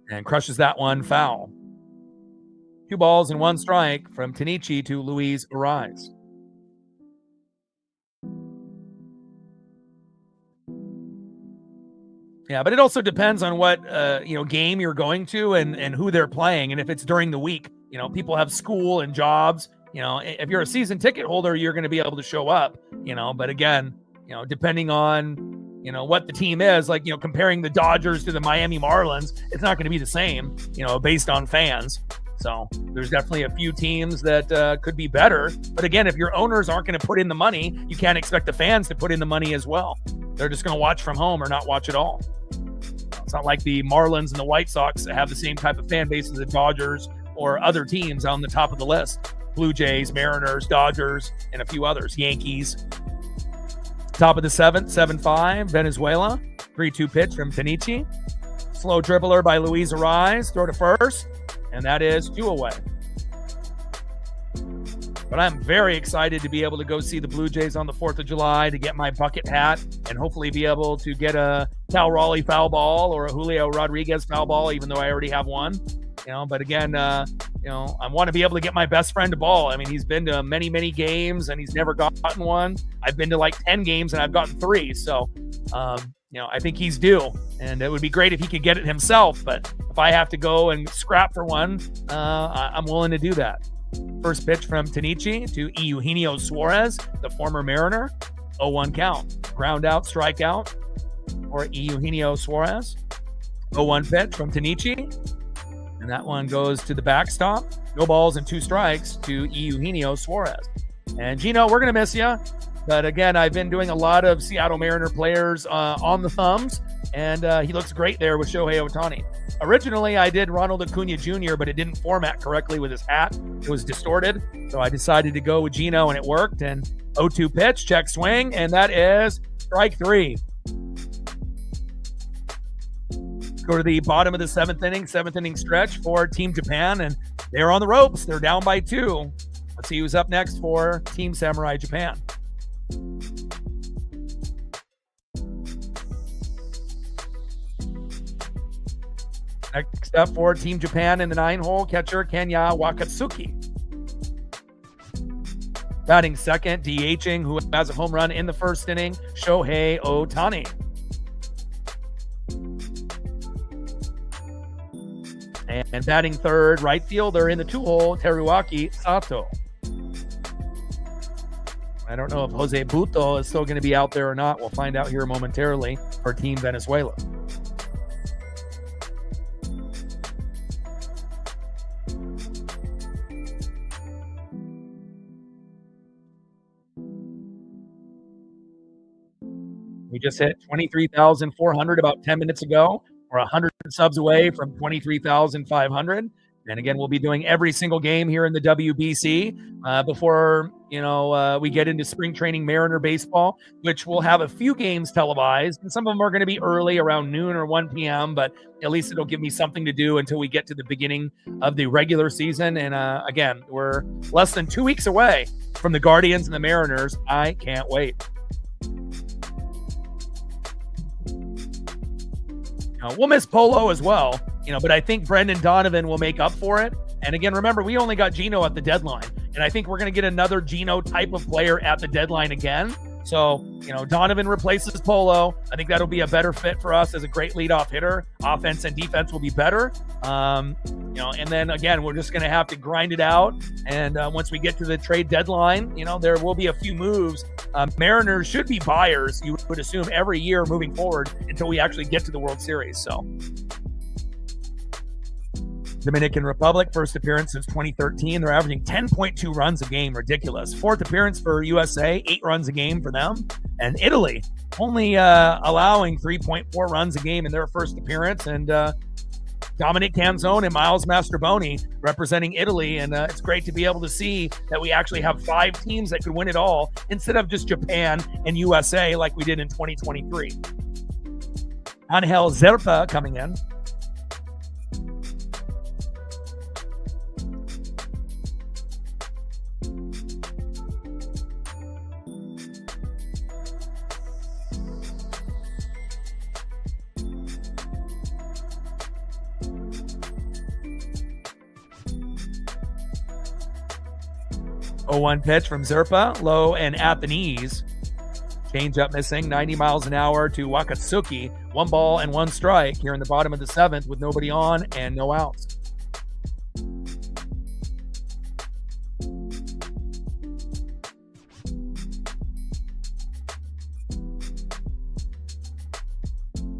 And crushes that one foul. 2 balls and 1 strike from Kenichi to Luis Ariz. Yeah, but it also depends on what game you're going to and who they're playing, and if it's during the week. People have school and jobs. If you're a season ticket holder, you're going to be able to show up. But again, depending on what the team is, like comparing the Dodgers to the Miami Marlins, it's not going to be the same. Based on fans. So there's definitely a few teams that could be better. But again, if your owners aren't going to put in the money, you can't expect the fans to put in the money as well. They're just going to watch from home or not watch at all. It's not like the Marlins and the White Sox have the same type of fan base as the Dodgers or other teams on the top of the list. Blue Jays, Mariners, Dodgers, and a few others. Yankees. Top of the 7th, 7-5, Venezuela. 3-2 pitch from Kenichi. Slow dribbler by Luis Ariz. Throw to first. And that is 2 away. But I'm very excited to be able to go see the Blue Jays on the 4th of July, to get my bucket hat and hopefully be able to get a Cal Raleigh foul ball or a Julio Rodriguez foul ball, even though I already have one. But again, I want to be able to get my best friend a ball. I mean, he's been to many, many games and he's never gotten one. I've been to like 10 games and I've gotten 3. So, I think he's due, and it would be great if he could get it himself. But if I have to go and scrap for one, I'm willing to do that. First pitch from Kenichi to Eugenio Suarez, the former Mariner. 0-1 count. Ground out, strikeout for Eugenio Suarez. 0-1 pitch from Kenichi. And that one goes to the backstop. No balls and 2 strikes to Eugenio Suarez. And Gino, we're going to miss you. But again, I've been doing a lot of Seattle Mariner players on the thumbs. And he looks great there with Shohei Ohtani. Originally, I did Ronald Acuna Jr., but it didn't format correctly with his hat. It was distorted. So I decided to go with Gino, and it worked. And 0-2 pitch, check swing, and that is strike 3. Go to the bottom of the seventh inning stretch for Team Japan, and they're on the ropes. They're down by 2. Let's see who's up next for Team Samurai Japan. Next up for Team Japan in the 9-hole, catcher Kenya Wakatsuki. Batting second, DHing, who has a home run in the first inning, Shohei Ohtani. And batting third, right fielder in the 2-hole, Teruaki Sato. I don't know if Jose Buto is still going to be out there or not. We'll find out here momentarily for Team Venezuela. We just hit 23,400 about 10 minutes ago. We're 100 subs away from 23,500. And again, we'll be doing every single game here in the WBC before, we get into spring training Mariner baseball, which will have a few games televised. And some of them are going to be early around noon or 1 p.m., but at least it'll give me something to do until we get to the beginning of the regular season. And again, we're less than 2 weeks away from the Guardians and the Mariners. I can't wait. We'll miss Polo as well, but I think Brendan Donovan will make up for it. And again, remember, we only got Gino at the deadline. And I think we're going to get another Gino type of player at the deadline again. So, Donovan replaces Polo. I think that'll be a better fit for us as a great leadoff hitter. Offense and defense will be better. And then again, we're just going to have to grind it out. And once we get to the trade deadline, there will be a few moves. Mariners should be buyers, you would assume, every year moving forward until we actually get to the World Series. So, Dominican Republic, first appearance since 2013. They're averaging 10.2 runs a game. Ridiculous. Fourth appearance for USA, 8 runs a game for them. And Italy, only allowing 3.4 runs a game in their first appearance. And Dominic Canzone and Miles Mastrobuoni representing Italy. And it's great to be able to see that we actually have 5 teams that could win it all instead of just Japan and USA like we did in 2023. Angel Zerpa coming in. Oh, 1 pitch from Zerpa, low and at the knees. Change up missing, 90 miles an hour to Wakatsuki. 1 ball and 1 strike here in the bottom of the 7th with nobody on and no outs.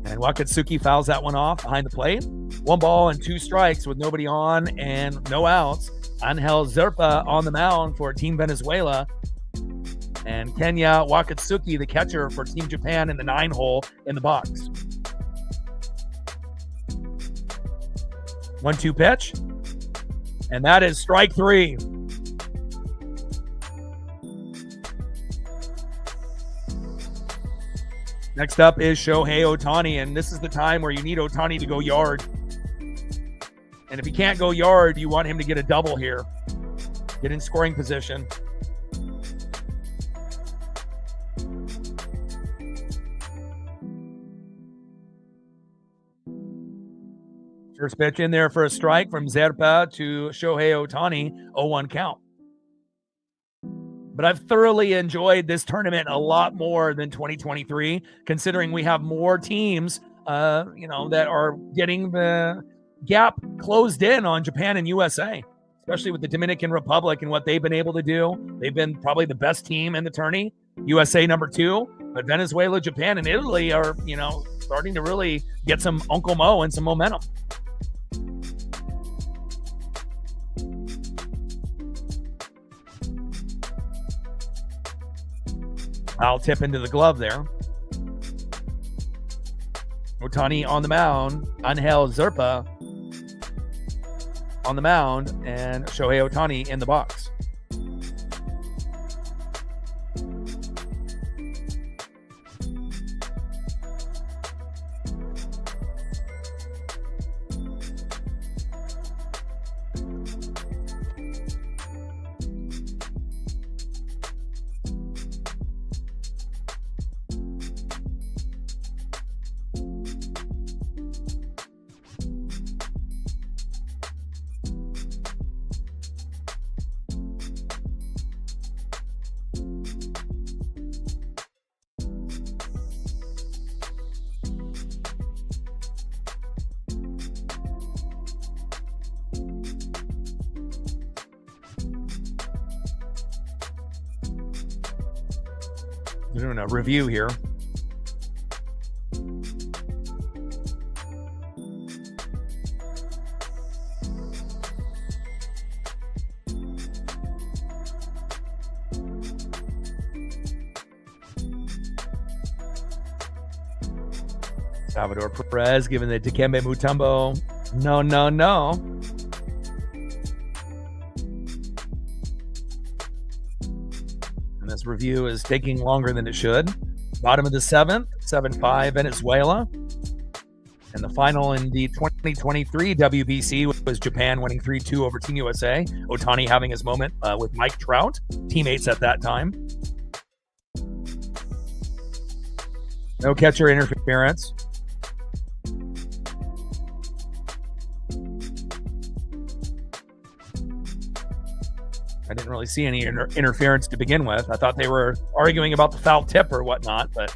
And Wakatsuki fouls that one off behind the plate. 1 ball and 2 strikes with nobody on and no outs. Angel Zerpa on the mound for Team Venezuela. And Kenya Wakatsuki, the catcher for Team Japan, in the 9-hole in the box. 1-2 pitch. And that is strike 3. Next up is Shohei Ohtani, and this is the time where you need Ohtani to go yard. And if he can't go yard, you want him to get a double here. Get in scoring position. First pitch in there for a strike from Zerpa to Shohei Ohtani, 0-1 count. But I've thoroughly enjoyed this tournament a lot more than 2023, considering we have more teams, that are getting the gap closed in on Japan and USA, especially with the Dominican Republic and what they've been able to do. They've been probably the best team in the tourney. USA number 2, but Venezuela, Japan, and Italy are, starting to really get some Uncle Mo and some momentum. I'll tip into the glove there. Ohtani on the mound, Angel Zerpa on the mound, and Shohei Ohtani in the box. Doing a review here. Salvador Perez giving the Dikembe Mutombo. No. And this review is taking longer than it should. Bottom of the 7th, 7-5 Venezuela. And the final in the 2023 WBC was Japan winning 3-2 over Team USA. Ohtani having his moment with Mike Trout, teammates at that time. No catcher interference. I didn't really see any interference to begin with. I thought they were arguing about the foul tip or whatnot, but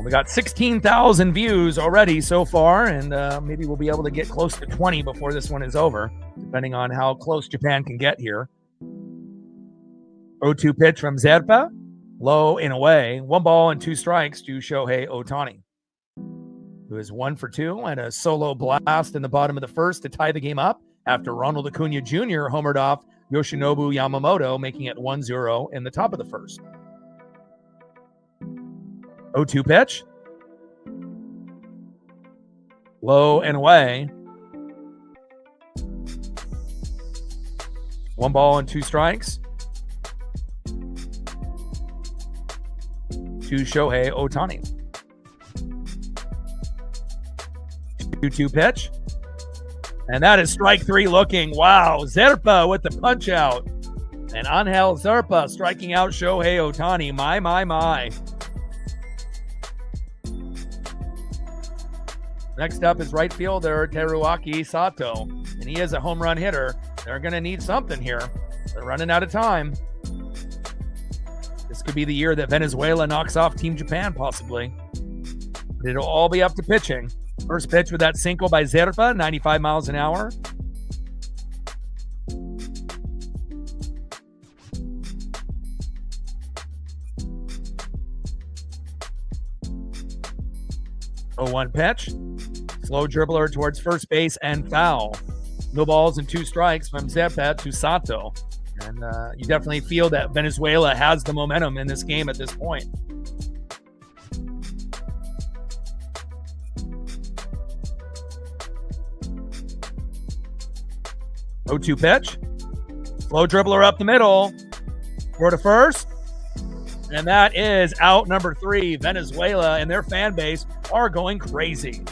we got 16,000 views already so far, and maybe we'll be able to get close to 20 before this one is over, depending on how close Japan can get here. 0-2 pitch from Zerpa, low and away. 1 ball and 2 strikes to Shohei Ohtani, who is 1 for 2 and a solo blast in the bottom of the 1st to tie the game up after Ronald Acuna Jr. homered off Yoshinobu Yamamoto, making it 1-0 in the top of the 1st. 0-2 pitch. Low and away. 1 ball and 2 strikes to Shohei Ohtani. 2-2 pitch. And that is strike 3 looking. Wow. Zerpa with the punch out. And Angel Zerpa striking out Shohei Ohtani. My. Next up is right fielder Teruaki Sato. And he is a home run hitter. They're going to need something here. They're running out of time. This could be the year that Venezuela knocks off Team Japan, possibly. But it'll all be up to pitching. First pitch with that single by Zerpa, 95 miles an hour. Oh, 1 pitch. Slow dribbler towards first base and foul. No balls and 2 strikes from Zerpa to Sato. And you definitely feel that Venezuela has the momentum in this game at this point. Oh, 2 pitch. Slow dribbler up the middle. For to first. And that is out number 3. Venezuela and their fan base are going crazy.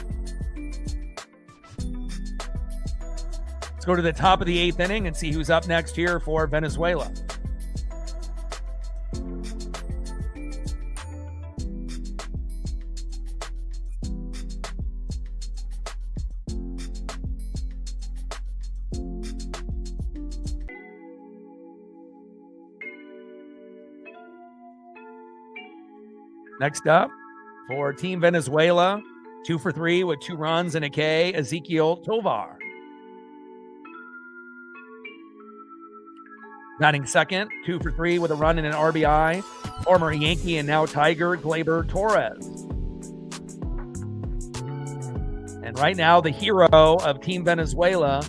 Let's go to the top of the 8th inning and see who's up next here for Venezuela. Next up for Team Venezuela, 2 for 3 with 2 runs and a K, Ezequiel Tovar. Batting second, 2 for 3 with a run and an RBI, former Yankee and now Tiger Gleyber Torres. right now, the hero of Team Venezuela,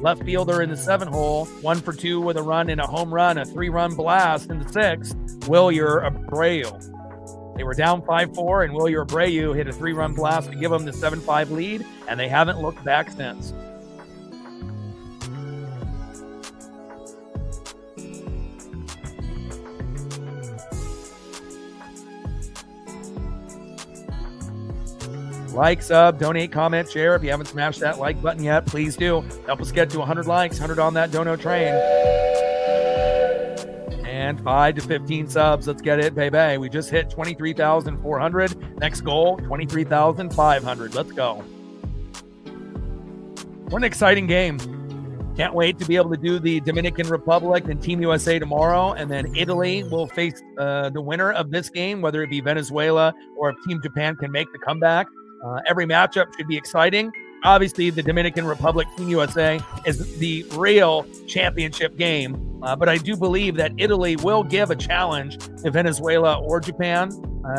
left fielder in the 7-hole, 1 for 2 with a run and a home run, a 3-run blast in the 6th, Wilyer Abreu. They were down 5-4, and Wilyer Abreu hit a 3-run blast to give them the 7-5 lead, and they haven't looked back since. Like, sub, donate, comment, share. If you haven't smashed that like button yet, please do. Help us get to 100 likes, 100 on that dono train. And 5 to 15 subs. Let's get it, baby. We just hit 23,400. Next goal, 23,500. Let's go. What an exciting game. Can't wait to be able to do the Dominican Republic and Team USA tomorrow. And then Italy will face the winner of this game, whether it be Venezuela or if Team Japan can make the comeback. Every matchup should be exciting. Obviously, the Dominican Republic Team USA is the real championship game. But I do believe that Italy will give a challenge to Venezuela or Japan.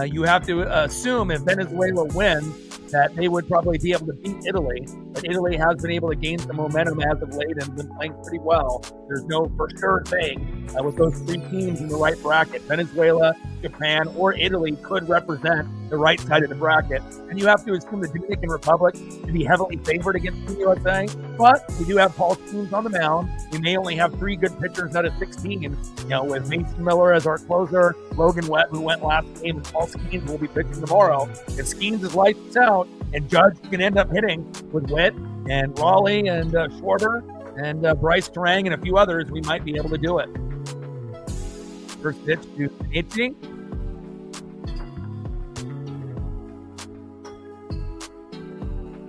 You have to assume if Venezuela wins, that they would probably be able to beat Italy. But Italy has been able to gain some momentum as of late and been playing pretty well. There's no for sure thing. With those 3 teams in the right bracket, Venezuela, Japan, or Italy could represent the right side of the bracket. And you have to assume the Dominican Republic to be heavily favored against the USA. But we do have Paul Skeens on the mound. We may only have 3 good pitchers out of 16, with Mason Miller as our closer, Logan Wett, who went last game, and Paul Skeens will be pitching tomorrow. If Skeens is lights out, and Judge can end up hitting with Witt and Raleigh and Schwarber and Bryce Terang and a few others, we might be able to do it. First pitch to Itchy.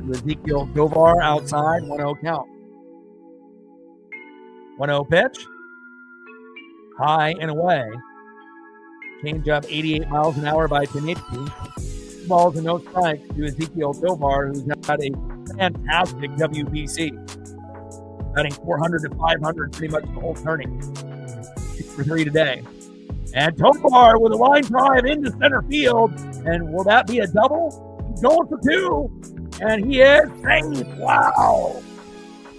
Ezekiel Tovar outside, 1-0 count. 1-0 pitch. High and away. Change up 88 miles an hour by Tanichi. 2 balls and no strikes to Ezekiel Tovar, who's had a fantastic WBC. Batting 400 to 500 pretty much the whole turning. 6 for 3 today. And Tovar with a line drive into center field. And will that be a double? He's going for 2. And he is safe. Wow.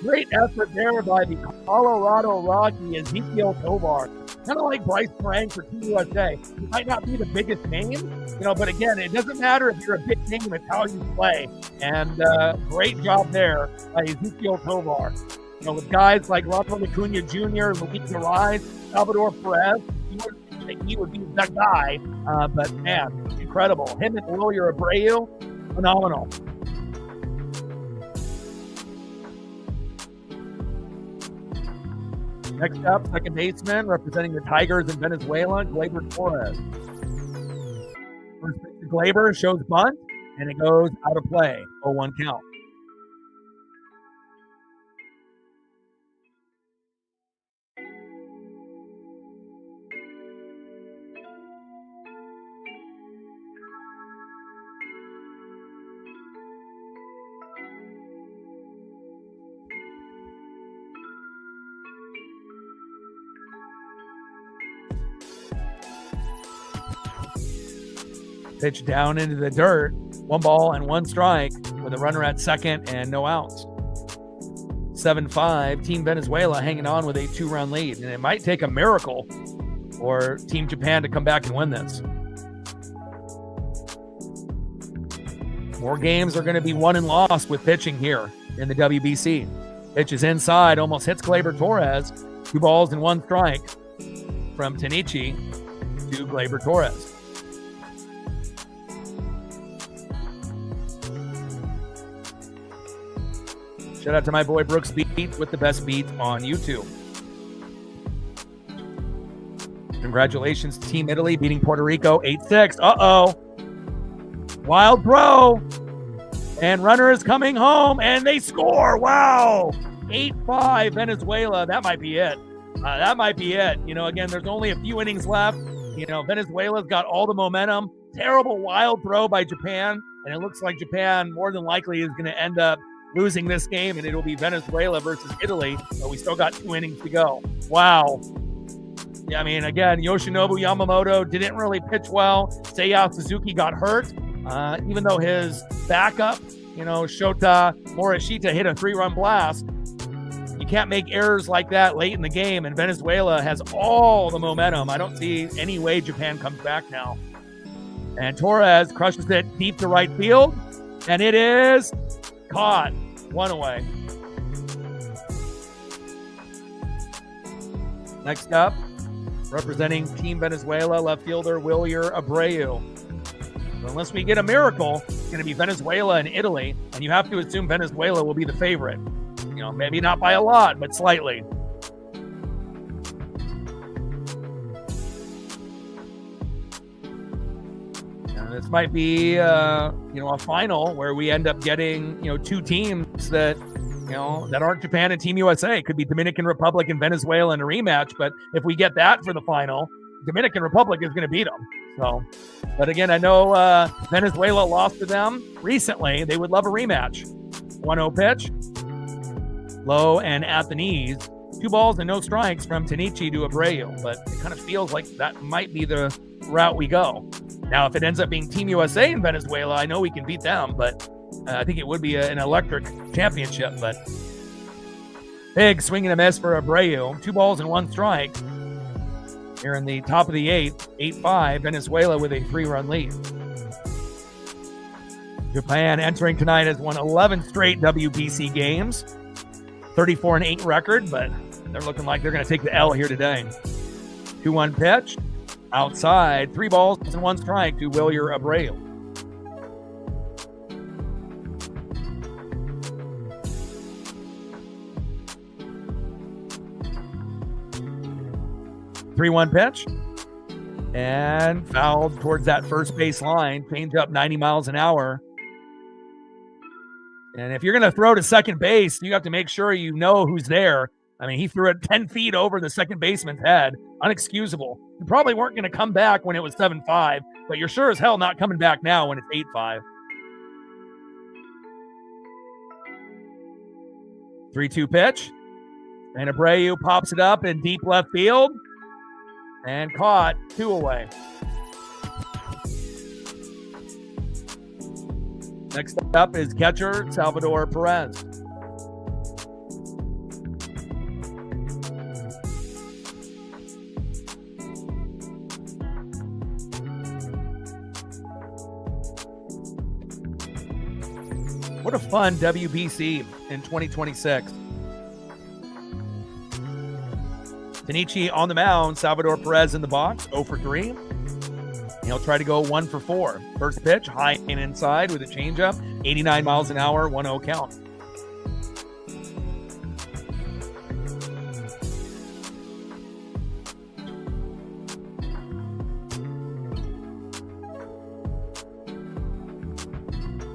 Great effort there by the Colorado Rocky Ezekiel Tovar. Kind of like Bryce Terang for Team USA. He might not be the biggest name, but again, it doesn't matter if you're a big name, it's how you play. And great job there by Ezekiel Tovar. With guys like Ronald Acuna Jr., Luis Ariz, Salvador Perez, he would be the guy. But man, incredible. Him and Wilyer Abreu, phenomenal. Next up, second baseman representing the Tigers in Venezuela, Gleyber Torres. First pitch to Gleyber shows bunt, and it goes out of play. 0-1 count. Pitch down into the dirt. 1 ball and 1 strike with a runner at second and no outs. 7-5. Team Venezuela hanging on with a 2-run lead. And it might take a miracle for Team Japan to come back and win this. More games are going to be won and lost with pitching here in the WBC. Pitch is inside, almost hits Gleyber Torres. 2 balls and 1 strike from Tanichi to Gleyber Torres. Shout out to my boy Brooks Beats with the best beats on YouTube. Congratulations to Team Italy beating Puerto Rico 8-6. Uh-oh. Wild throw. And runner is coming home, and they score. Wow. 8-5 Venezuela. That might be it. Again, there's only a few innings left. Venezuela's got all the momentum. Terrible wild throw by Japan. And it looks like Japan more than likely is going to end up losing this game, and it'll be Venezuela versus Italy, but we still got 2 innings to go. Wow. Yeah, again, Yoshinobu Yamamoto didn't really pitch well. Seiya Suzuki got hurt, even though his backup Shota Morishita hit a 3-run blast. You can't make errors like that late in the game, and Venezuela has all the momentum. I don't see any way Japan comes back now. And Torres crushes it deep to right field, and it is caught. 1 away. Next up, representing Team Venezuela, left fielder Wilyer Abreu. So unless we get a miracle, it's going to be Venezuela and Italy, and you have to assume Venezuela will be the favorite. Maybe not by a lot, but slightly. And this might be, a final where we end up getting, 2 teams that aren't Japan and Team USA. It could be Dominican Republic and Venezuela in a rematch, but if we get that for the final, Dominican Republic is going to beat them. So, but again, I know Venezuela lost to them recently. They would love a rematch. 1-0 pitch. Low and at the knees. 2 balls and no strikes from Tanichi to Abreu, but it kind of feels like that might be the route we go. Now, if it ends up being Team USA in Venezuela, I know we can beat them, but I think it would be an electric championship. But big swing and a miss for Abreu. 2 balls and 1 strike. Here in the top of the 8th, 8-5, Venezuela with a 3-run lead. Japan entering tonight has won 11 straight WBC games. 34-8 record, but they're looking like they're going to take the L here today. 2-1 pitch. Outside. 3 balls and 1 strike to Wilyer Abreu. Three-one pitch. And fouled towards that first base line. Change up 90 miles an hour. And if you're going to throw to second base, you have to make sure you know who's there. I mean, he threw it 10 feet over the second baseman's head. Unexcusable. You probably weren't going to come back when it was 7-5, but you're sure as hell not coming back now when it's 8-5. 3-2 pitch. And Abreu pops it up in deep left field. And caught. 2 away. Next up is catcher Salvador Perez. What a fun WBC in 2026. Tanichi on the mound, Salvador Perez in the box, 0 for 3. He'll try to go 1 for 4. First pitch, high and inside with a changeup, 89 miles an hour, 1-0 count.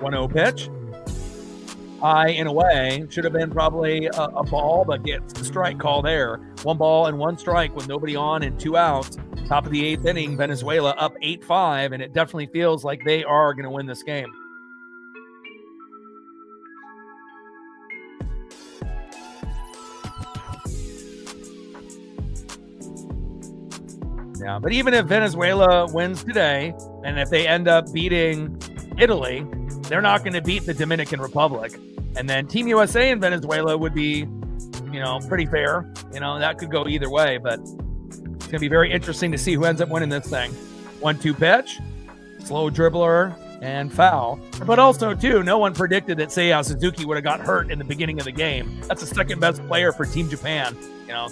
One-0 pitch. High and away. Should have been probably a ball, but gets the strike call there. 1 ball and 1 strike with nobody on and 2 outs. Top of the 8th inning, Venezuela up 8-5, and it definitely feels like they are going to win this game. Yeah, but even if Venezuela wins today, and if they end up beating Italy, they're not going to beat the Dominican Republic. And then Team USA and Venezuela would be, pretty fair. That could go either way, but it's going to be very interesting to see who ends up winning this thing. 1-2 pitch, slow dribbler, and foul. But also, too, no one predicted that Seiya Suzuki would have got hurt in the beginning of the game. That's the second best player for Team Japan, and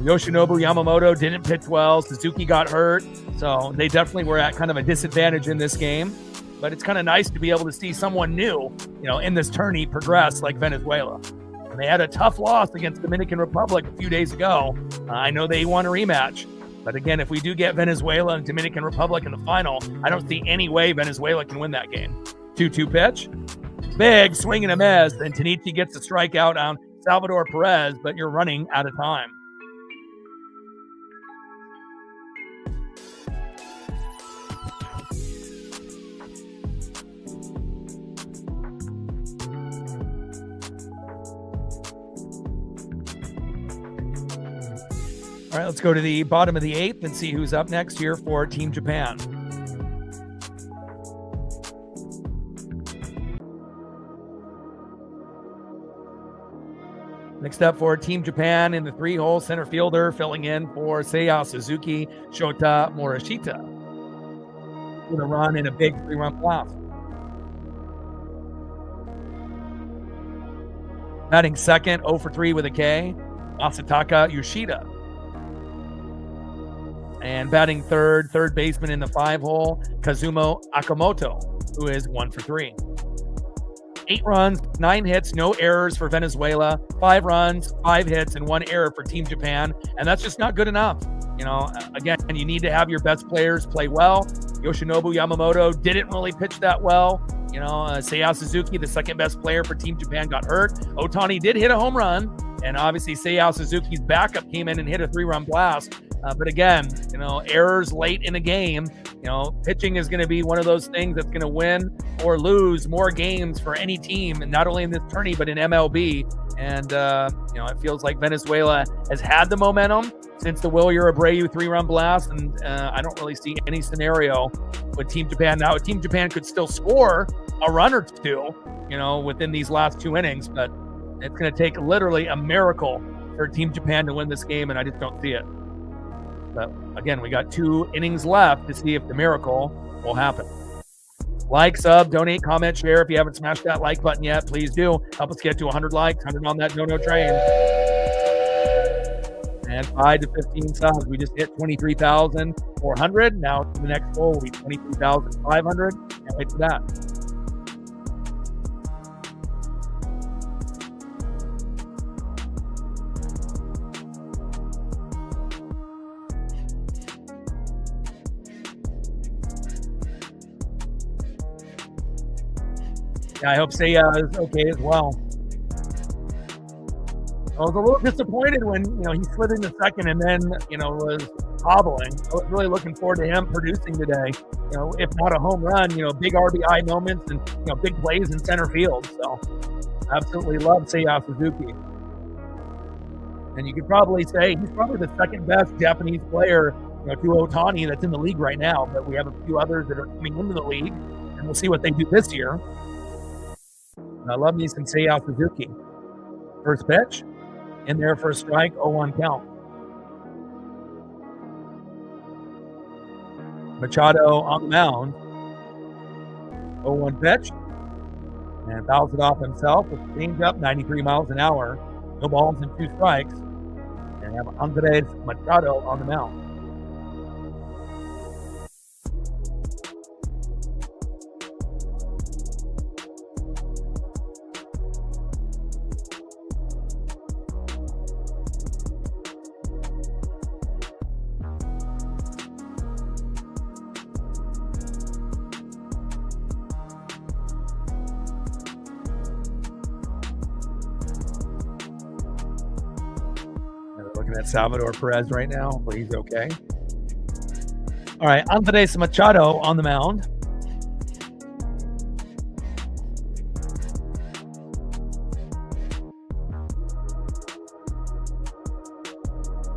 Yoshinobu Yamamoto didn't pitch well. Suzuki got hurt. So they definitely were at kind of a disadvantage in this game. But it's kind of nice to be able to see someone new, in this tourney progress like Venezuela. And they had a tough loss against Dominican Republic a few days ago. I know they won a rematch. But again, if we do get Venezuela and Dominican Republic in the final, I don't see any way Venezuela can win that game. 2-2 pitch. Big swing and a miss. And Tanichi gets the strikeout on Salvador Perez, but you're running out of time. All right, let's go to the bottom of the 8th and see who's up next here for Team Japan. Next up for Team Japan in the 3-hole center fielder, filling in for Seiya Suzuki, Shota Morishita, with a run in a big 3-run blast. Batting second, 0 for 3 with a K, Masataka Yoshida. And batting third baseman in the 5-hole, Kazumo Akamoto, who is 1 for 3. 8 runs, 9 hits, no errors for Venezuela, 5 runs, 5 hits, and 1 error for Team Japan. And that's just not good enough. You know, again, you need to have your best players play well. Yoshinobu Yamamoto didn't really pitch that well. You know, Seiya Suzuki, the second best player for Team Japan, got hurt. Ohtani did hit a home run. And obviously, Seiya Suzuki's backup came in and hit a 3-run blast. But again, you know, errors late in a game. You know, pitching is going to be one of those things that's going to win or lose more games for any team, and not only in this tourney, but in MLB. And, you know, it feels like Venezuela has had the momentum since the Wilyer Abreu 3-run blast. And I don't really see any scenario with Team Japan. Now, Team Japan could still score a run or two, you know, within these last 2 innings, but it's going to take literally a miracle for Team Japan to win this game, and I just don't see it. But again, we got 2 innings left to see if the miracle will happen. Like, sub, donate, comment, share. If you haven't smashed that like button yet, please do. Help us get to 100 likes, 100 on that no train. And 5 to 15 subs. We just hit 23,400. Now the next goal will be 23,500. Can't wait for that. Yeah, I hope Seiya is okay as well. I was a little disappointed when, you know, he slid into second and then, you know, was hobbling. I was really looking forward to him producing today. You know, if not a home run, you know, big RBI moments and, you know, big plays in center field. So, absolutely love Seiya Suzuki. And you could probably say he's probably the second best Japanese player, you know, to Ohtani that's in the league right now. But we have a few others that are coming into the league, and we'll see what they do this year. I love me some Seiya Suzuki. First pitch, in there for a strike, 0-1 count. Machado on the mound. 0-1 pitch. And fouls it off himself with a changeup, 93 miles an hour. No balls and 2 strikes. And have Andres Machado on the mound. Looking at Salvador Perez right now, but he's okay. All right, Andres Machado on the mound.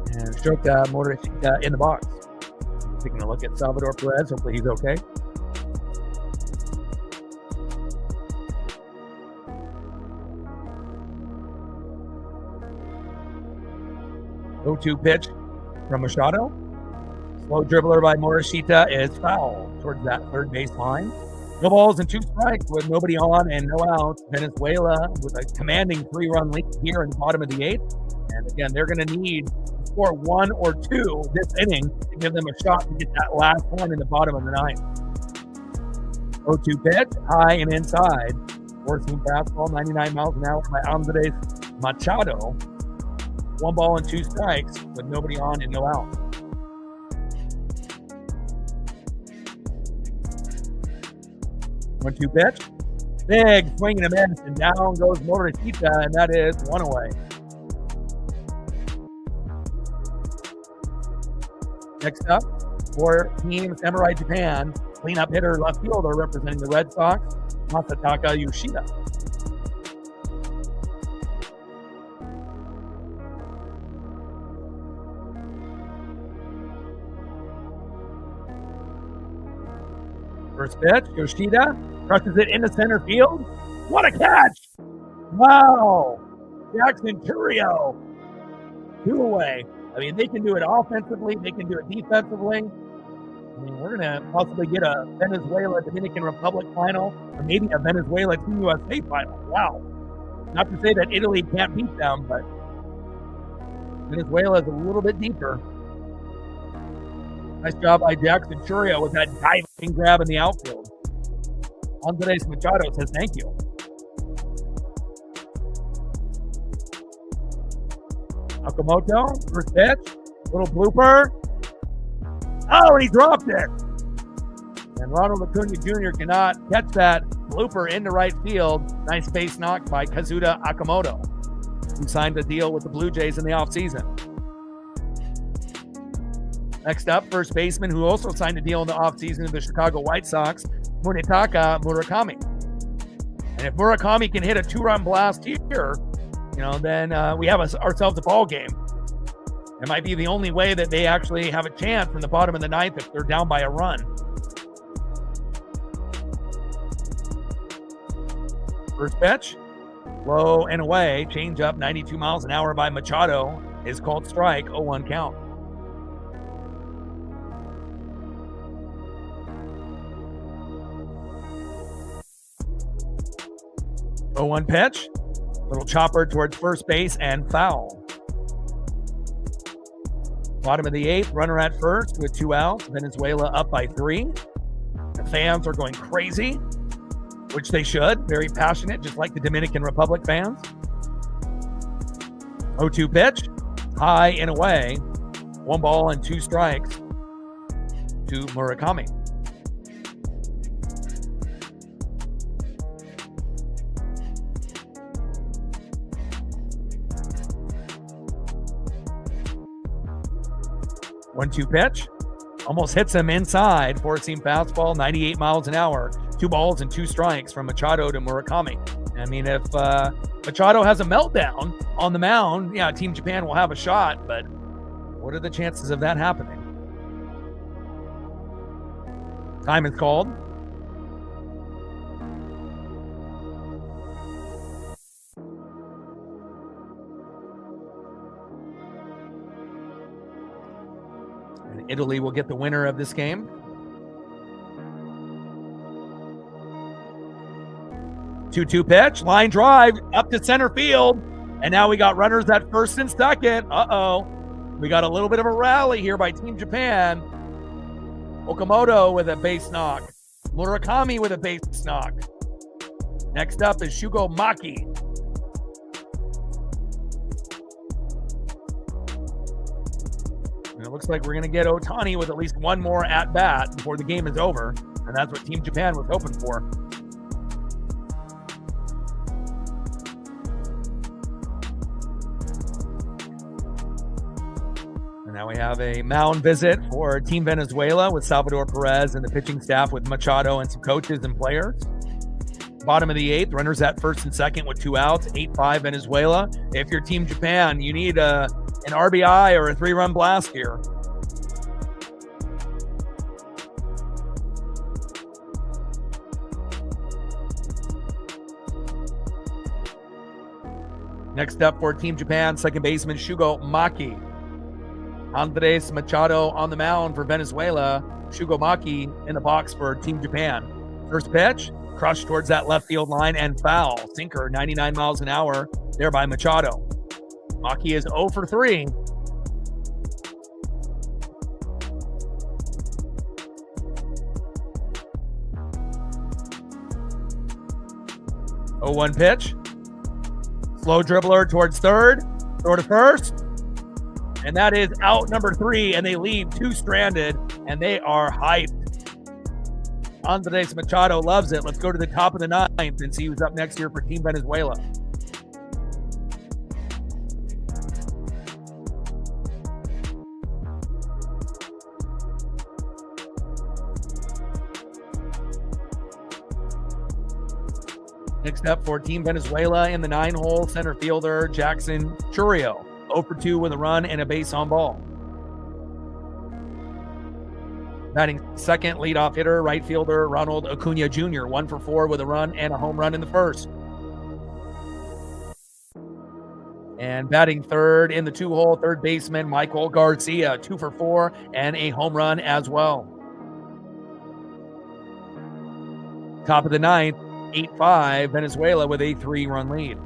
And Shota Morishita in the box. Taking a look at Salvador Perez. Hopefully he's okay. .2 pitch from Machado. Slow dribbler by Morishita is foul towards that third base line. No balls and 2 strikes with nobody on and no outs. Venezuela with a commanding 3-run lead here in the bottom of the 8th. And again, they're going to need to score 1 or 2 this inning to give them a shot to get that last one in the bottom of the 9th. 0-2 pitch, high and inside. 4-seam fastball, 99 miles an hour by Andres Machado. 1 ball and 2 strikes with nobody on and no out. One-two pitch. Big swing and a miss, and down goes Morishita, and that is 1 away. Next up, for Team Samurai Japan, cleanup hitter left fielder representing the Red Sox, Masataka Yoshida. First pitch, Yoshida crushes it into center field. What a catch! Wow! Jackson Churio, 2 away. I mean, they can do it offensively. They can do it defensively. I mean, we're going to possibly get a Venezuela Dominican Republic final, or maybe a Venezuela Team USA final. Wow. Not to say that Italy can't beat them, but Venezuela is a little bit deeper. Nice job by Jackson Churio with that diving grab in the outfield. Andres Machado says thank you. Okamoto, first pitch, little blooper. Oh, and he dropped it. And Ronald Acuna Jr. cannot catch that blooper into right field. Nice base knock by Kazuda Okamoto, who signed a deal with the Blue Jays in the offseason. Next up, first baseman who also signed a deal in the offseason of the Chicago White Sox, Munetaka Murakami. And if Murakami can hit a 2-run blast here, then we have ourselves a ball game. It might be the only way that they actually have a chance in the bottom of the ninth if they're down by a run. First pitch, low and away, change up 92 miles an hour by Machado is called strike, 0-1 count. Oh, 1 pitch, little chopper towards first base and foul. Bottom of the 8th, runner at first with 2 outs. Venezuela up by 3. The fans are going crazy, which they should. Very passionate, just like the Dominican Republic fans. 0-2 pitch, high and away. 1 ball and 2 strikes to Murakami. One-two pitch, almost hits him inside, four-seam fastball, 98 miles an hour. 2 balls and 2 strikes from Machado to Murakami. I mean, if Machado has a meltdown on the mound, yeah, Team Japan will have a shot, but what are the chances of that happening? Time is called. Italy will get the winner of this game. 2-2 pitch, line drive up to center field. And now we got runners at first and second. We got a little bit of a rally here by Team Japan. Okamoto with a base knock. Murakami with a base knock. Next up is Shugo Maki. And it looks like we're going to get Ohtani with at least 1 more at-bat before the game is over. And that's what Team Japan was hoping for. And now we have a mound visit for Team Venezuela with Salvador Perez and the pitching staff with Machado and some coaches and players. Bottom of the 8th, runners at first and second with 2 outs, 8-5 Venezuela. If you're Team Japan, you need an RBI or a 3-run blast here. Next up for Team Japan, second baseman Shugo Maki. Andres Machado on the mound for Venezuela. Shugo Maki in the box for Team Japan. First pitch, crushed towards that left field line and foul. Sinker, 99 miles an hour there by Machado. Maki is 0 for 3. Oh, 1 pitch. Slow dribbler towards third. Throw to first. And that is out number 3. And they leave 2 stranded. And they are hyped. Andres Machado loves it. Let's go to the top of the 9th and see who's up next here for Team Venezuela. Next up for Team Venezuela in the 9-hole, center fielder Jackson Churio. 0 for 2 with a run and a base on ball. Batting second, leadoff hitter, right fielder Ronald Acuna Jr. 1 for 4 with a run and a home run in the first. And batting third in the 2-hole, third baseman Michael Garcia, 2 for 4 and a home run as well. Top of the ninth, 8-5, Venezuela with a 3-run lead.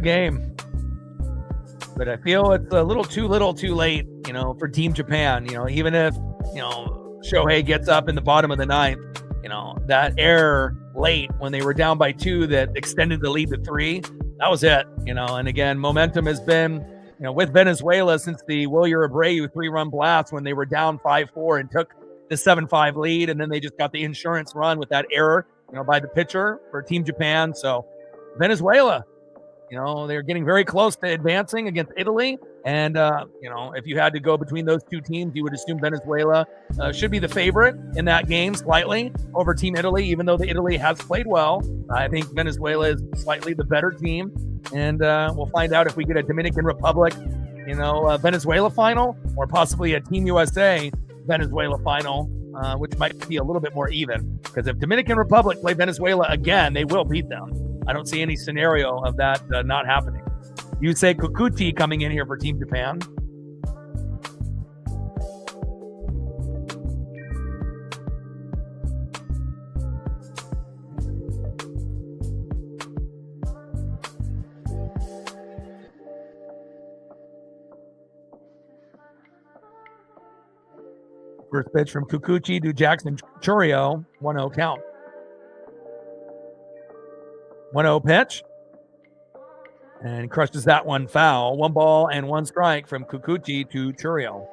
Game, but I feel it's a little too late, for Team Japan. Even if Shohei gets up in the bottom of the ninth, that error late when they were down by 2 that extended the lead to 3, that was it. And again, momentum has been with Venezuela since the Wilyer Abreu 3-run blast when they were down 5-4 and took the 7-5 lead, and then they just got the insurance run with that error by the pitcher for Team Japan. So Venezuela, they're getting very close to advancing against Italy. And, if you had to go between those two teams, you would assume Venezuela should be the favorite in that game slightly over Team Italy, even though the Italy has played well. I think Venezuela is slightly the better team. And we'll find out if we get a Dominican Republic, Venezuela final, or possibly a Team USA Venezuela final, which might be a little bit more even. Because if Dominican Republic play Venezuela again, they will beat them. I don't see any scenario of that not happening. Yusei Kikuchi coming in here for Team Japan. First pitch from Kikuchi to Jackson Churio, 1-0 count. 1-0 pitch. And crushes that one foul. 1 ball and 1 strike from Kikuchi to Churio.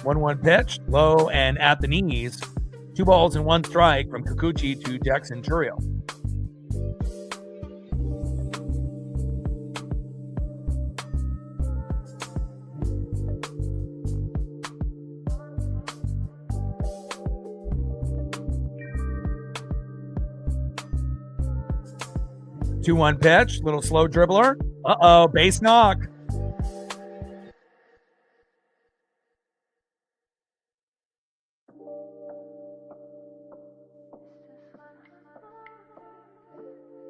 One pitch, low and at the knees. 2 balls and 1 strike from Kikuchi to Jackson Churio. Two-one pitch, little slow dribbler. Base knock.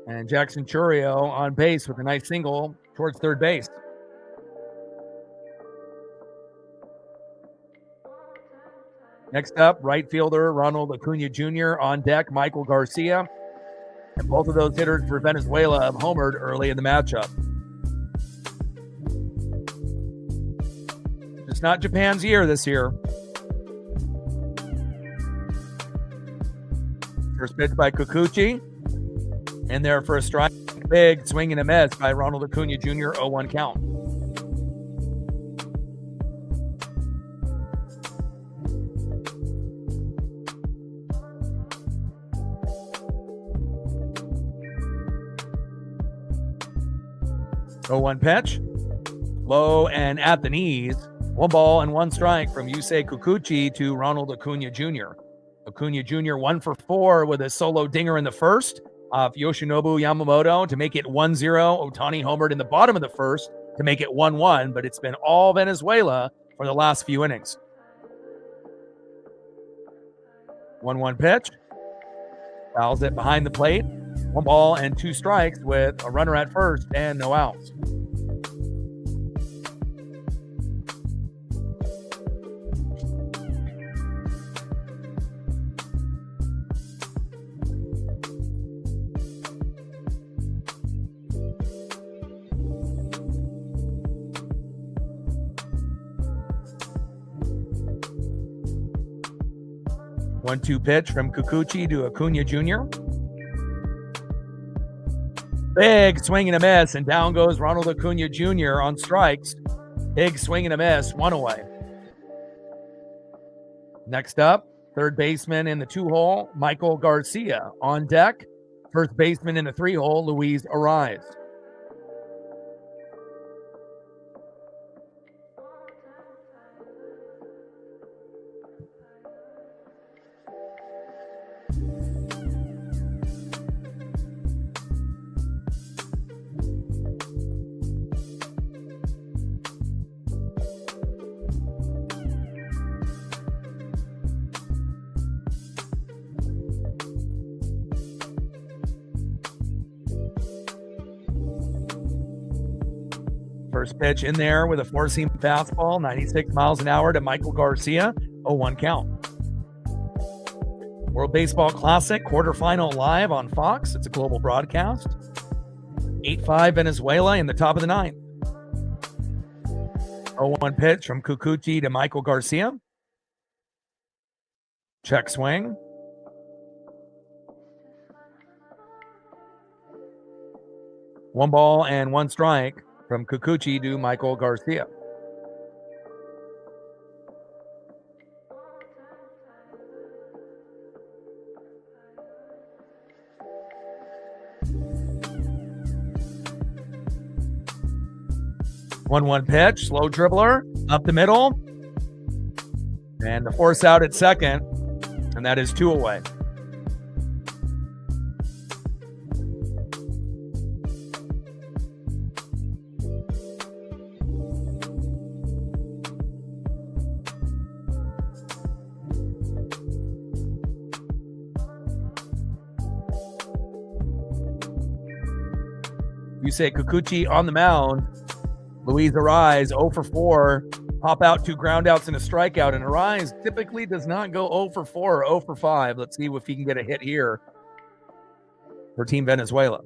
And Jackson Churio on base with a nice single towards third base. Next up, right fielder Ronald Acuna Jr. on deck, Michael Garcia. And both of those hitters for Venezuela have homered early in the matchup. It's not Japan's year this year. First pitch by Kikuchi. In there for a strike. Big swing and a miss by Ronald Acuna Jr. 0-1 count. One pitch, low and at the knees. 1 ball and 1 strike from Yusei Kikuchi to Ronald Acuna Jr. Acuna Jr. 1 for 4 with a solo dinger in the first off Yoshinobu Yamamoto to make it 1-0. Ohtani homered in the bottom of the first to make it 1-1, but it's been all Venezuela for the last few innings. 1-1 pitch, fouls it behind the plate. 1 ball and 2 strikes with a runner at first and no outs. 1-2 pitch from Kikuchi to Acuna Jr. Big swing and a miss, and down goes Ronald Acuna Jr. on strikes. Big swing and a miss, one away. Next up, third baseman in the 2-hole, Michael Garcia. On deck, first baseman in the 3-hole, Luis Ariz. First pitch in there with a four-seam fastball, 96 miles an hour to Michael Garcia, 0-1 count. World Baseball Classic quarterfinal live on Fox. It's a global broadcast. 8-5 Venezuela in the top of the ninth. 0-1 pitch from Kikuchi to Michael Garcia. Check swing. One ball and one strike from Kikuchi to Michael Garcia. One pitch, slow dribbler, up the middle. And the force out at second, and that is 2 away. You say Kikuchi on the mound. Luis Ariz 0 for 4. Pop out 2 ground outs and a strikeout. And Ariz typically does not go 0 for 4 or 0 for 5. Let's see if he can get a hit here for Team Venezuela.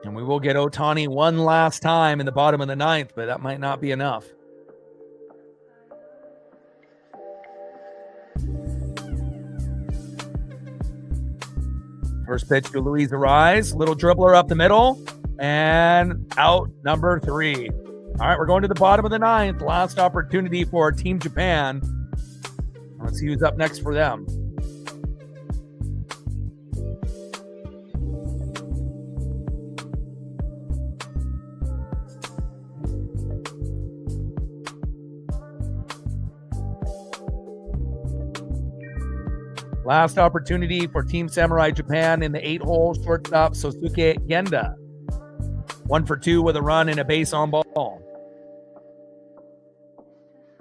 And we will get Ohtani one last time in the bottom of the ninth, but that might not be enough. First pitch to Luis Ariz, little dribbler up the middle, and out number 3. All right, we're going to the bottom of the ninth. Last opportunity for Team Japan. Let's see who's up next for them. Last opportunity for Team Samurai Japan in the 8-hole, shortstop Sosuke Genda. 1 for 2 with a run and a base on ball.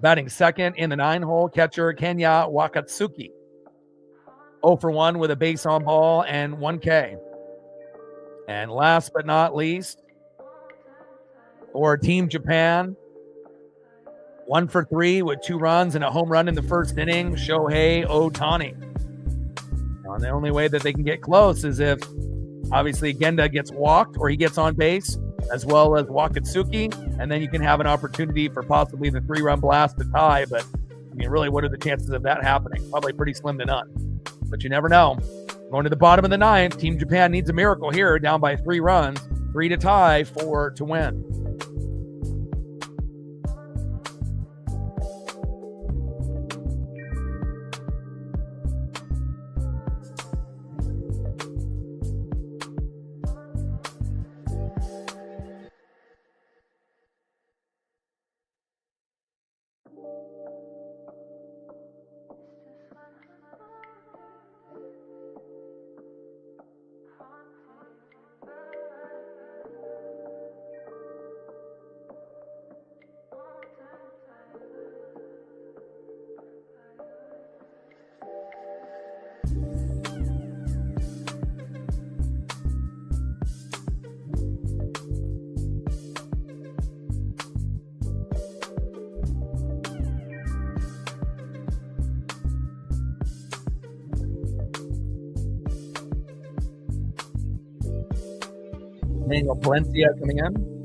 Batting second in the 9-hole, catcher Kenya Wakatsuki. 0 for 1 with a base on ball and 1K. And last but not least, for Team Japan, 1 for 3 with 2 runs and a home run in the first inning, Shohei Ohtani. And the only way that they can get close is if, obviously, Genda gets walked or he gets on base, as well as Wakatsuki, and then you can have an opportunity for possibly the 3-run blast to tie. But, I mean, really, what are the chances of that happening? Probably pretty slim to none. But you never know. Going to the bottom of the ninth, Team Japan needs a miracle here, down by 3 runs, 3 to tie, 4 to win. Daniel Palencia coming in.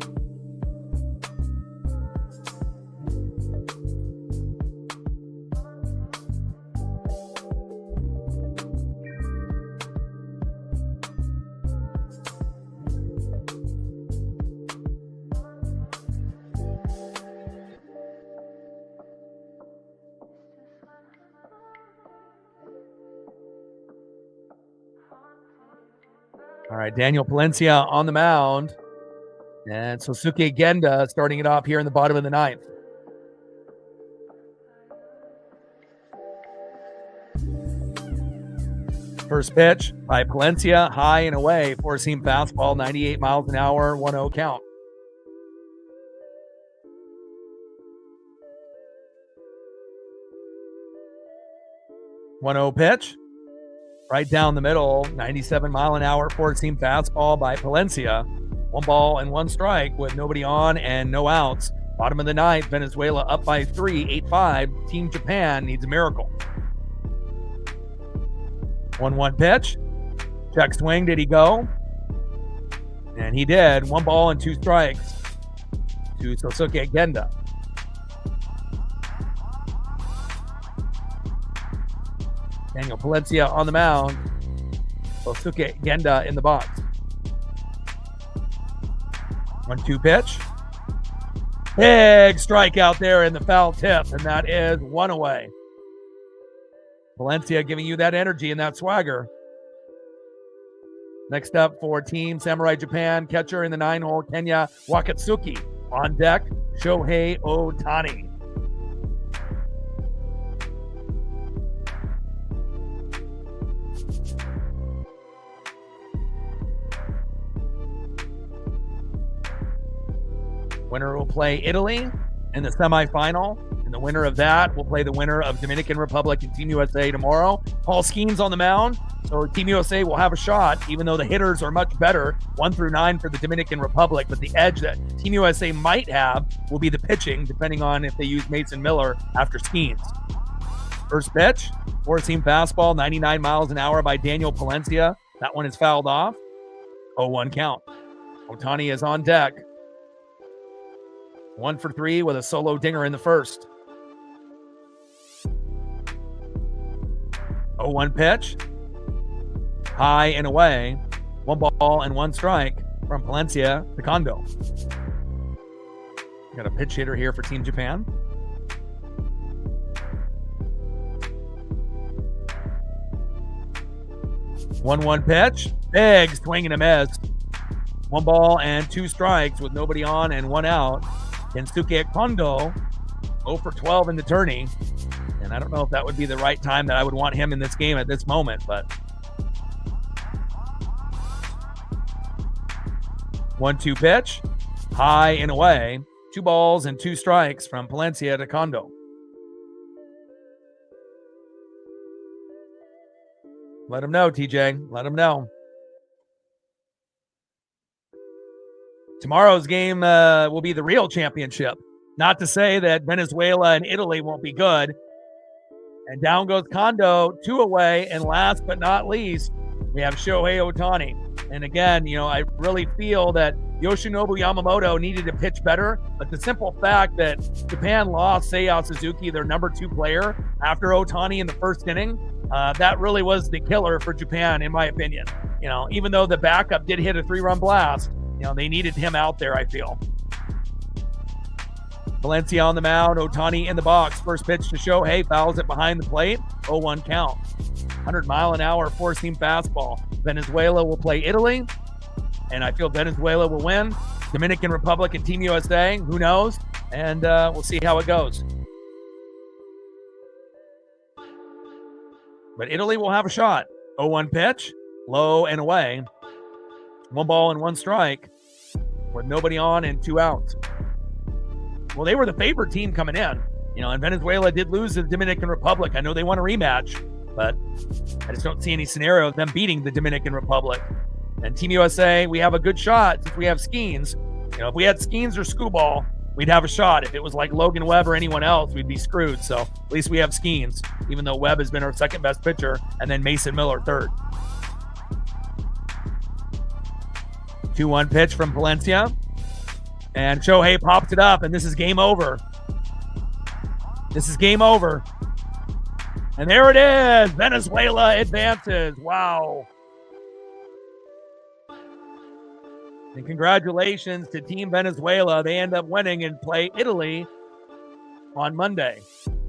All right, Daniel Palencia on the mound. And Sosuke Genda starting it off here in the bottom of the ninth. First pitch by Palencia, high and away, four-seam fastball, 98 miles an hour, 1-0 count. One-0 pitch, right down the middle, 97 mile an hour, four-seam fastball by Palencia. 1 ball and 1 strike with nobody on and no outs. Bottom of the ninth, Venezuela up by 3, 8-5. Team Japan needs a miracle. 1-1 pitch. Check swing. Did he go? And he did. 1 ball and 2 strikes to Sosuke Genda. Daniel Palencia on the mound. Sosuke Genda in the box. 1-2 pitch. Big strike out there in the foul tip, and that is 1 away. Palencia giving you that energy and that swagger. Next up for Team Samurai Japan, catcher in the 9-hole, Kenya Wakatsuki. On deck, Shohei Ohtani. Winner will play Italy in the semifinal. And the winner of that will play the winner of Dominican Republic and Team USA tomorrow. Paul Skeens on the mound. So Team USA will have a shot, even though the hitters are much better, 1 through 9 for the Dominican Republic. But the edge that Team USA might have will be the pitching, depending on if they use Mason Miller after Skeens. First pitch, four-seam fastball, 99 miles an hour by Daniel Palencia. That one is fouled off. 0-1 count. Ohtani is on deck. 1 for 3 with a solo dinger in the first. 0-1 pitch. High and away. 1 ball and 1 strike from Palencia to Kondo. Got a pitch hitter here for Team Japan. One pitch. Big swing and a miss. 1 ball and 2 strikes with nobody on and 1 out. Kensuke Kondo, 0 for 12 in the tourney. And I don't know if that would be the right time that I would want him in this game at this moment, but 1-2 pitch, high and away. 2 balls and 2 strikes from Palencia to Kondo. Let him know, TJ. Let him know. Tomorrow's game will be the real championship. Not to say that Venezuela and Italy won't be good. And down goes Kondo, 2 away. And last but not least, we have Shohei Ohtani. And again, I really feel that Yoshinobu Yamamoto needed to pitch better. But the simple fact that Japan lost Seiya Suzuki, their number 2 player, after Ohtani in the first inning, that really was the killer for Japan, in my opinion. Even though the backup did hit a 3-run blast, they needed him out there, I feel. Valencia on the mound, Ohtani in the box. First pitch to Shohei, fouls it behind the plate. 0-1 count. 100 mile an hour, four-seam fastball. Venezuela will play Italy, and I feel Venezuela will win. Dominican Republic and Team USA, who knows? And we'll see how it goes. But Italy will have a shot. 0-1 pitch, low and away. 1 ball and 1 strike with nobody on and 2 outs. Well, they were the favorite team coming in, and Venezuela did lose to the Dominican Republic. I know they want a rematch, but I just don't see any scenario of them beating the Dominican Republic. And Team USA, we have a good shot since we have Skeens. If we had Skeens or Skubal, we'd have a shot. If it was like Logan Webb or anyone else, we'd be screwed. So at least we have Skeens, even though Webb has been our second best pitcher, and then Mason Miller third. 2-1 pitch from Palencia. And Shohei pops it up, and this is game over. This is game over. And there it is. Venezuela advances. Wow. And congratulations to Team Venezuela. They end up winning and play Italy on Monday.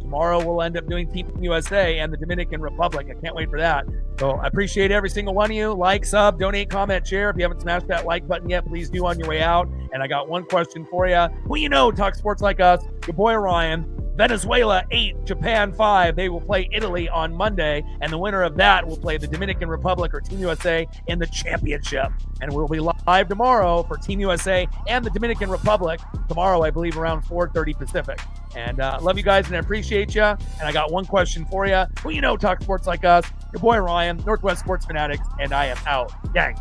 Tomorrow we'll end up doing Team USA and the Dominican Republic. I can't wait for that. So I appreciate every single one of you. Like, sub, donate, comment, share. If you haven't smashed that like button yet, please do on your way out. And I got one question for you. Who you know talk sports like us? Your boy Ryan. Venezuela 8, Japan 5. They will play Italy on Monday, and the winner of that will play the Dominican Republic or Team USA in the championship. And we'll be live tomorrow for Team USA and the Dominican Republic tomorrow, I believe, around 4:30 Pacific. And love you guys, and I appreciate you. And I got one question for you. Who you know talk sports like us? Your boy Ryan, Northwest Sports Fanatics, and I am out. Gang.